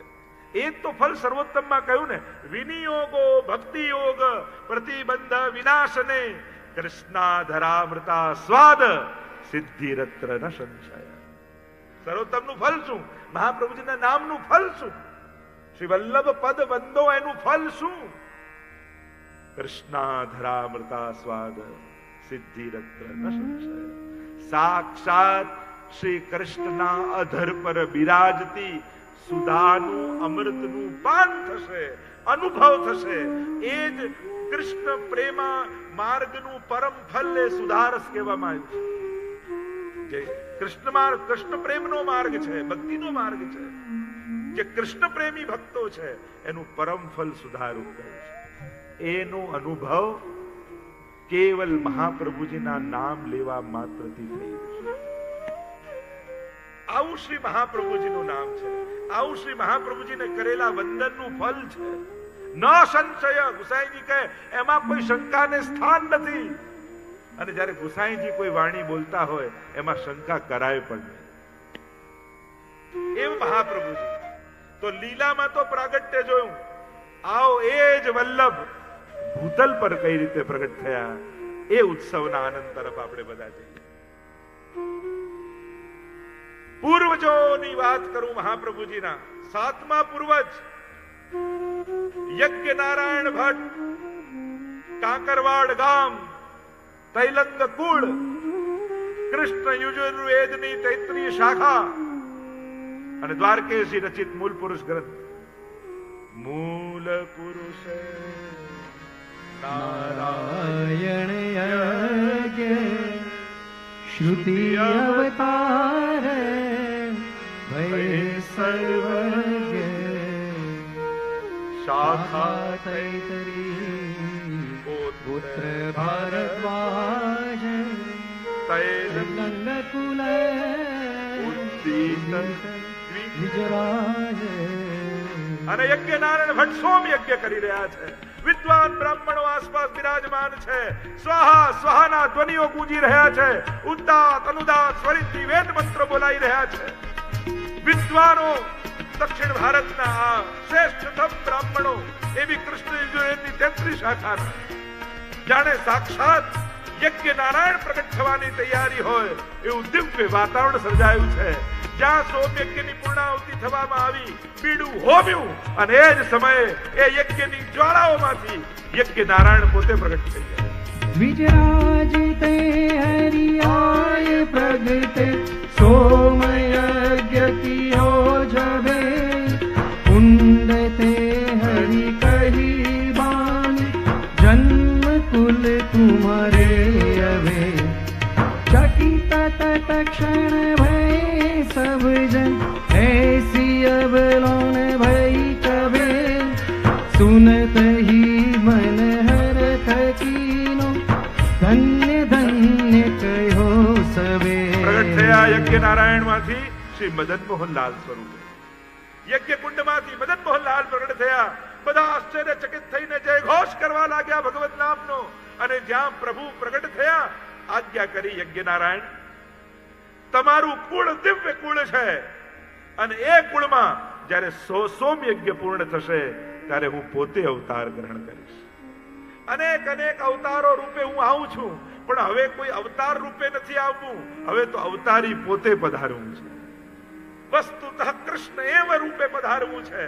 એ તો ફલ સર્વોત્તમમાં કહ્યું ને, વિનિયોગો ભક્તિ યોગ પ્રતિબંધ વિનાશને કૃષ્ણાધરામૃતા સ્વાદ સિદ્ધિરત્ર ન સંશય. સર્વોત્તમનું ફલ શું? મહાપ્રભુજીના નામનું ફલ શું? શ્રી વલ્લભ પદ વંદો એનું ફલ શું? કૃષ્ણાધરામૃતા સ્વાદ સિદ્ધિરત્ર ન સંશય. સાક્ષાત શ્રી કૃષ્ણના અધર પર બિરાજતી સુધાનું અમૃતનું પાન થશે, અનુભવ થશે. એ જ કૃષ્ણ પ્રેમા માર્ગનું પરમ ફલ એ સુધારસ કહેવામાં આવ્યું છે. જે કૃષ્ણ માર્ગ, કૃષ્ણ પ્રેમનો માર્ગ છે, ભક્તિનો માર્ગ છે. જે કૃષ્ણ પ્રેમી ભક્તો છે એનું પરમ ફલ સુધારૂપ કહે છે. એનો અનુભવ કેવલ મહાપ્રભુજીના નામ લેવા માત્રથી થઈ જશે. આવું શ્રી મહાપ્રભુજીનું નામ છે. આવું શ્રી મહાપ્રભુજીને કરેલા વંદનનું ફલ છે. ન સંશય. ગુસાઈજી કહે એમાં કોઈ શંકાને સ્થાન નથી. અને જ્યારે ગુસાઈજી કોઈ વાણી બોલતા હોય એમાં શંકા કરાય પણ નહીં. એવું મહાપ્રભુજી તો લીલામાં તો પ્રાગટ્ય જોયું. આવો એ જ વલ્લભ ભૂતલ પર કઈ રીતે પ્રગટ થયા, એ ઉત્સવના આનંદ તરફ આપણે બધા જઈએ. પૂર્વજોની વાત કરું મહાપ્રભુજીના. 7મા પૂર્વજ यज्ञ नारायण भट्ट काकरवाड़ गाम तैलंग कुल कृष्ण યુજુર્વેદની તૈત્રીય શાખા અને દ્વારકેશી રચિત મૂળ પુરુષ ગ્રંથ મૂલ પુરુષ નારાયણ યજ્ઞ શ્રુતિ અવતાર ભય સર્વજ્ઞ શાખા તૈતરી પુત્ર ભારદ્વાજ તૈલંગ કુલ ઉદ્દીત વિજરાજ અને યજ્ઞ નારાયણ ભટ્ટ સોમ યજ્ઞ કરી રહ્યા છે. વિદ્વાન બ્રાહ્મણો આસપાસ બિરાજમાન છે. સ્વાહા સ્વાહાના ધ્વનિઓ ગૂંજી રહ્યા છે. ઉદ્દાત અનુદાત સ્વરિતથી વેદ મંત્રો બોલાઈ રહ્યા છે. વિદ્વાનો દક્ષિણ ભારતના આ શ્રેષ્ઠતમ બ્રાહ્મણો એવી કૃષ્ણ યુજુર્વેદની 33 શાખાના જાણે સાક્ષાત યજ્ઞ નારાયણ પ્રગટ થવાની તૈયારી હોય એવું દિવ્ય વાતાવરણ સર્જાયું છે. જ્યાં સોમ યજ્ઞની પૂર્ણાહુતિ થવામાં આવી, બીડું હોમ્યું અને એ જ સમયે એ યજ્ઞની જ્વાળાઓમાંથી યજ્ઞ નારાયણ પોતે પ્રગટ થઈ ગયા. વિજરાજ તે હરિયાય પ્રગટે સોમ યજ્ઞ કિયો જબે કુંડ તે હરિ કહી બાની જન્મ કુલ તુમ્હારે અવે ચकित तत्क्षण भय सब जन ऐसी अवलोन भई कबे सुनत ही मन हर थकीनो धन्य धन्य कहो सबे. પ્રગટ થયા યજ્ઞ નારાયણ માંથી શ્રી મદન મોહનલાલ સ્વરૂપે. યજ્ઞ કુંડમાંથી મદન મોહનલાલ પ્રગટ થયા. બધા આશ્ચર્યચકિત થઈને જય ઘોષ કરવા લાગ્યા ભગવત નામનો. અને જ્યાં પ્રભુ પ્રગટ થયા આજ્ઞા કરી યજ્ઞ નારાયણ તમારું કુળ દિવ્ય કુળ છે અને એ કુળમાં જ્યારે સોમ યજ્ઞ પૂર્ણ થશે ત્યારે હું પોતે અવતાર ગ્રહણ કરીશ. અનેક અનેક અવતારો રૂપે હું આવું છું, પણ હવે કોઈ અવતાર રૂપે નથી આવવું. હવે તો અવતારી પોતે પધારવું છે. વસ્તુતઃ કૃષ્ણ એવ રૂપે પધારવું છે.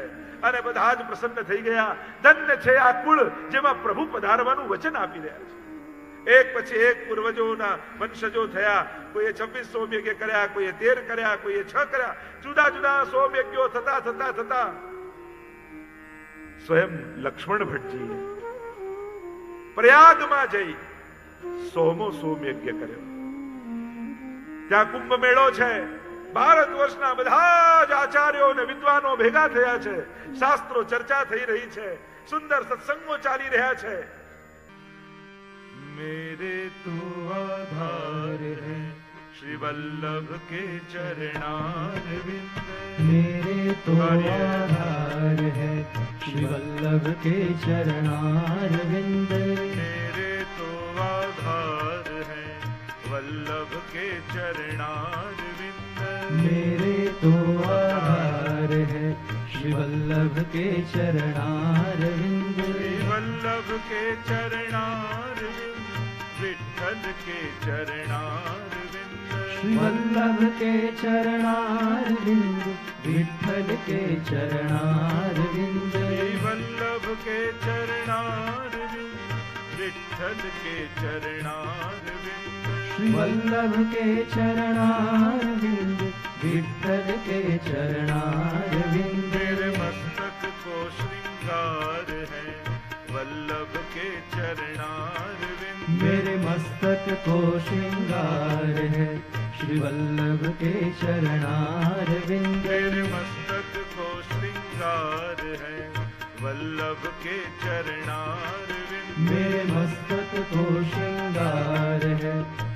અને બધા જ પ્રસન્ન થઈ ગયા. ધન્ય છે આ કુળ જેમાં પ્રભુ પધારવાનું વચન આપી રહ્યા છે. એક પછી એક પૂર્વજોના વંશજો થયા. કોઈએ 26 સોમ યજ્ઞ કર્યા, કોઈએ 13 કર્યા, કોઈએ 6 કર્યા. જુદા જુદા સોમ યજ્ઞો થતા થતા થતા સ્વયં લક્ષ્મણ ભટ્ટજીએ પ્રયાગમાં જઈ સોમ યજ્ઞ કર્યો. ત્યાં કુંભ મેળો છે. ભારત વર્ષના બધા જ આચાર્યો અને વિદ્વાનો ભેગા થયા છે. શાસ્ત્રો ચર્ચા થઈ રહી છે. સુંદર સત્સંગો ચાલી રહ્યા છે. मेरे तो आधार है श्री वल्लभ के चरणारविंद. मेरे तो आधार है श्री वल्लभ के चरणारविंद. मेरे तो आधार है वल्लभ के चरणारविंद. मेरे तो आधार है श्री वल्लभ के चरणारविंद. श्री वल्लभ के चरणारविंद विठ्ठल के चरणारविंद. श्री वल्लभ के चरणारविंद विठ्ठल के चरणारविंद. श्री वल्लभ के चरणारविंद विठ्ठल के चरणारविंद. श्री वल्लभ के चरणारविंद विठ्ठल के चरणारविंद. मेरे मस्तक को श्रृंगार है वल्लभ के चरणारविंद. मेरे मस्तक को श्रृंगार है श्री वल्लभ के चरणारविंद. मेरे मस्तक को श्रृंगार है वल्लभ के चरणारविंद. मेरे मस्तक को श्रृंगार है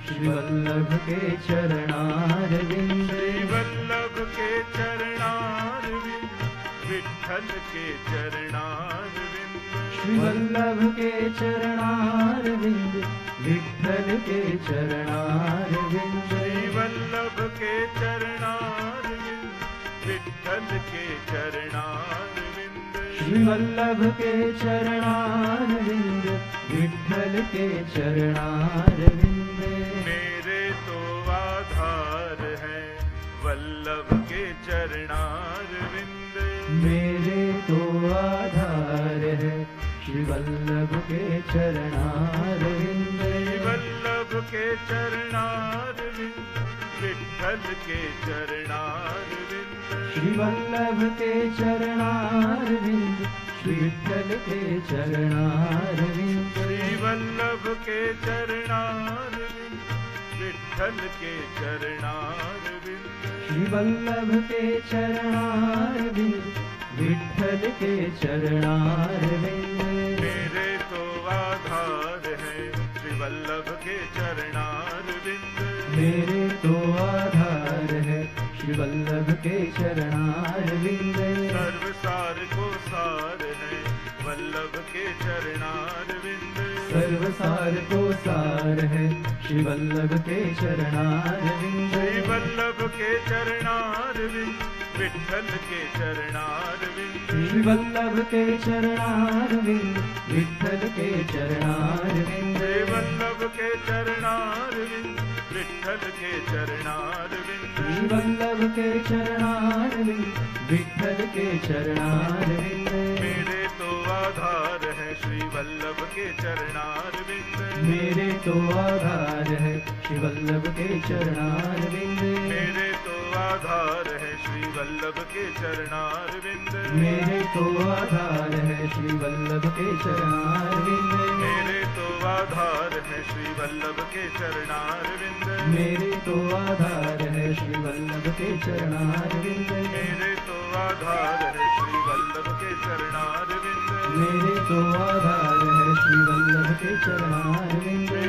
श्री वल्लभ के चरणारविंद. श्री वल्लभ के चरणारविंद विठ्ठल के चरणारविंद. श्री वल्लभ के चरणारविंद विठ्ठल के चरणारविंद. श्री वल्लभ के चरणारविंद विठ्ठल के चरणारविंद. श्री वल्लभ के चरणारविंद विठ्ठल के चरणारविंद. मेरे तो आधार है वल्लभ के चरणारविंद. मेरे तो श्री वल्लभ के चरणारविंद श्री वल्लभ के चरणारविंद विठ्ठल के चरणारविंद श्री वल्लभ के चरणारविंद श्री विठ्ठल के चरणारविंद श्री वल्लभ के चरणारविंद विठ्ठल के चरणारविंद श्री वल्लभ के चरणारविंद विठ्ठल के चरणारविंद मेरे तो आधार है श्री वल्लभ के चरणारविंद मेरे तो आधार है श्री वल्लभ के चरणारविंद सर्वसार को सार है वल्लभ के चरणारविंद सर्वसार को सार है श्री वल्लभ के चरणारविंद श्री वल्लभ के चरणारविंद विठ्ठल के चरणारविंद श्री वल्लभ के चरणारविंद विठ्ठल के चरणारविंद श्री वल्लभ के चरणारविंद विठ्ठल के चरणारविंद श्री वल्लभ के चरणारविंद विठ्ठल के चरणारविंद मेरे तो आधार है श्री वल्लभ के चरणारविंद मेरे तो आधार है श्री वल्लभ के चरणारविंद मेरे तो आधार है श्री वल्लभ के चरणारविंद मेरे तो आधार है श्री वल्लभ के चरणारविंद मेरे तो आधार है श्री वल्लभ के चरणारविंद मेरे तो आधार है श्री वल्लभ के चरणारविंद मेरे तो आधार है श्री वल्लभ के चरणारविंद मेरे तो आधार है श्री वल्लभ के चरणारविंद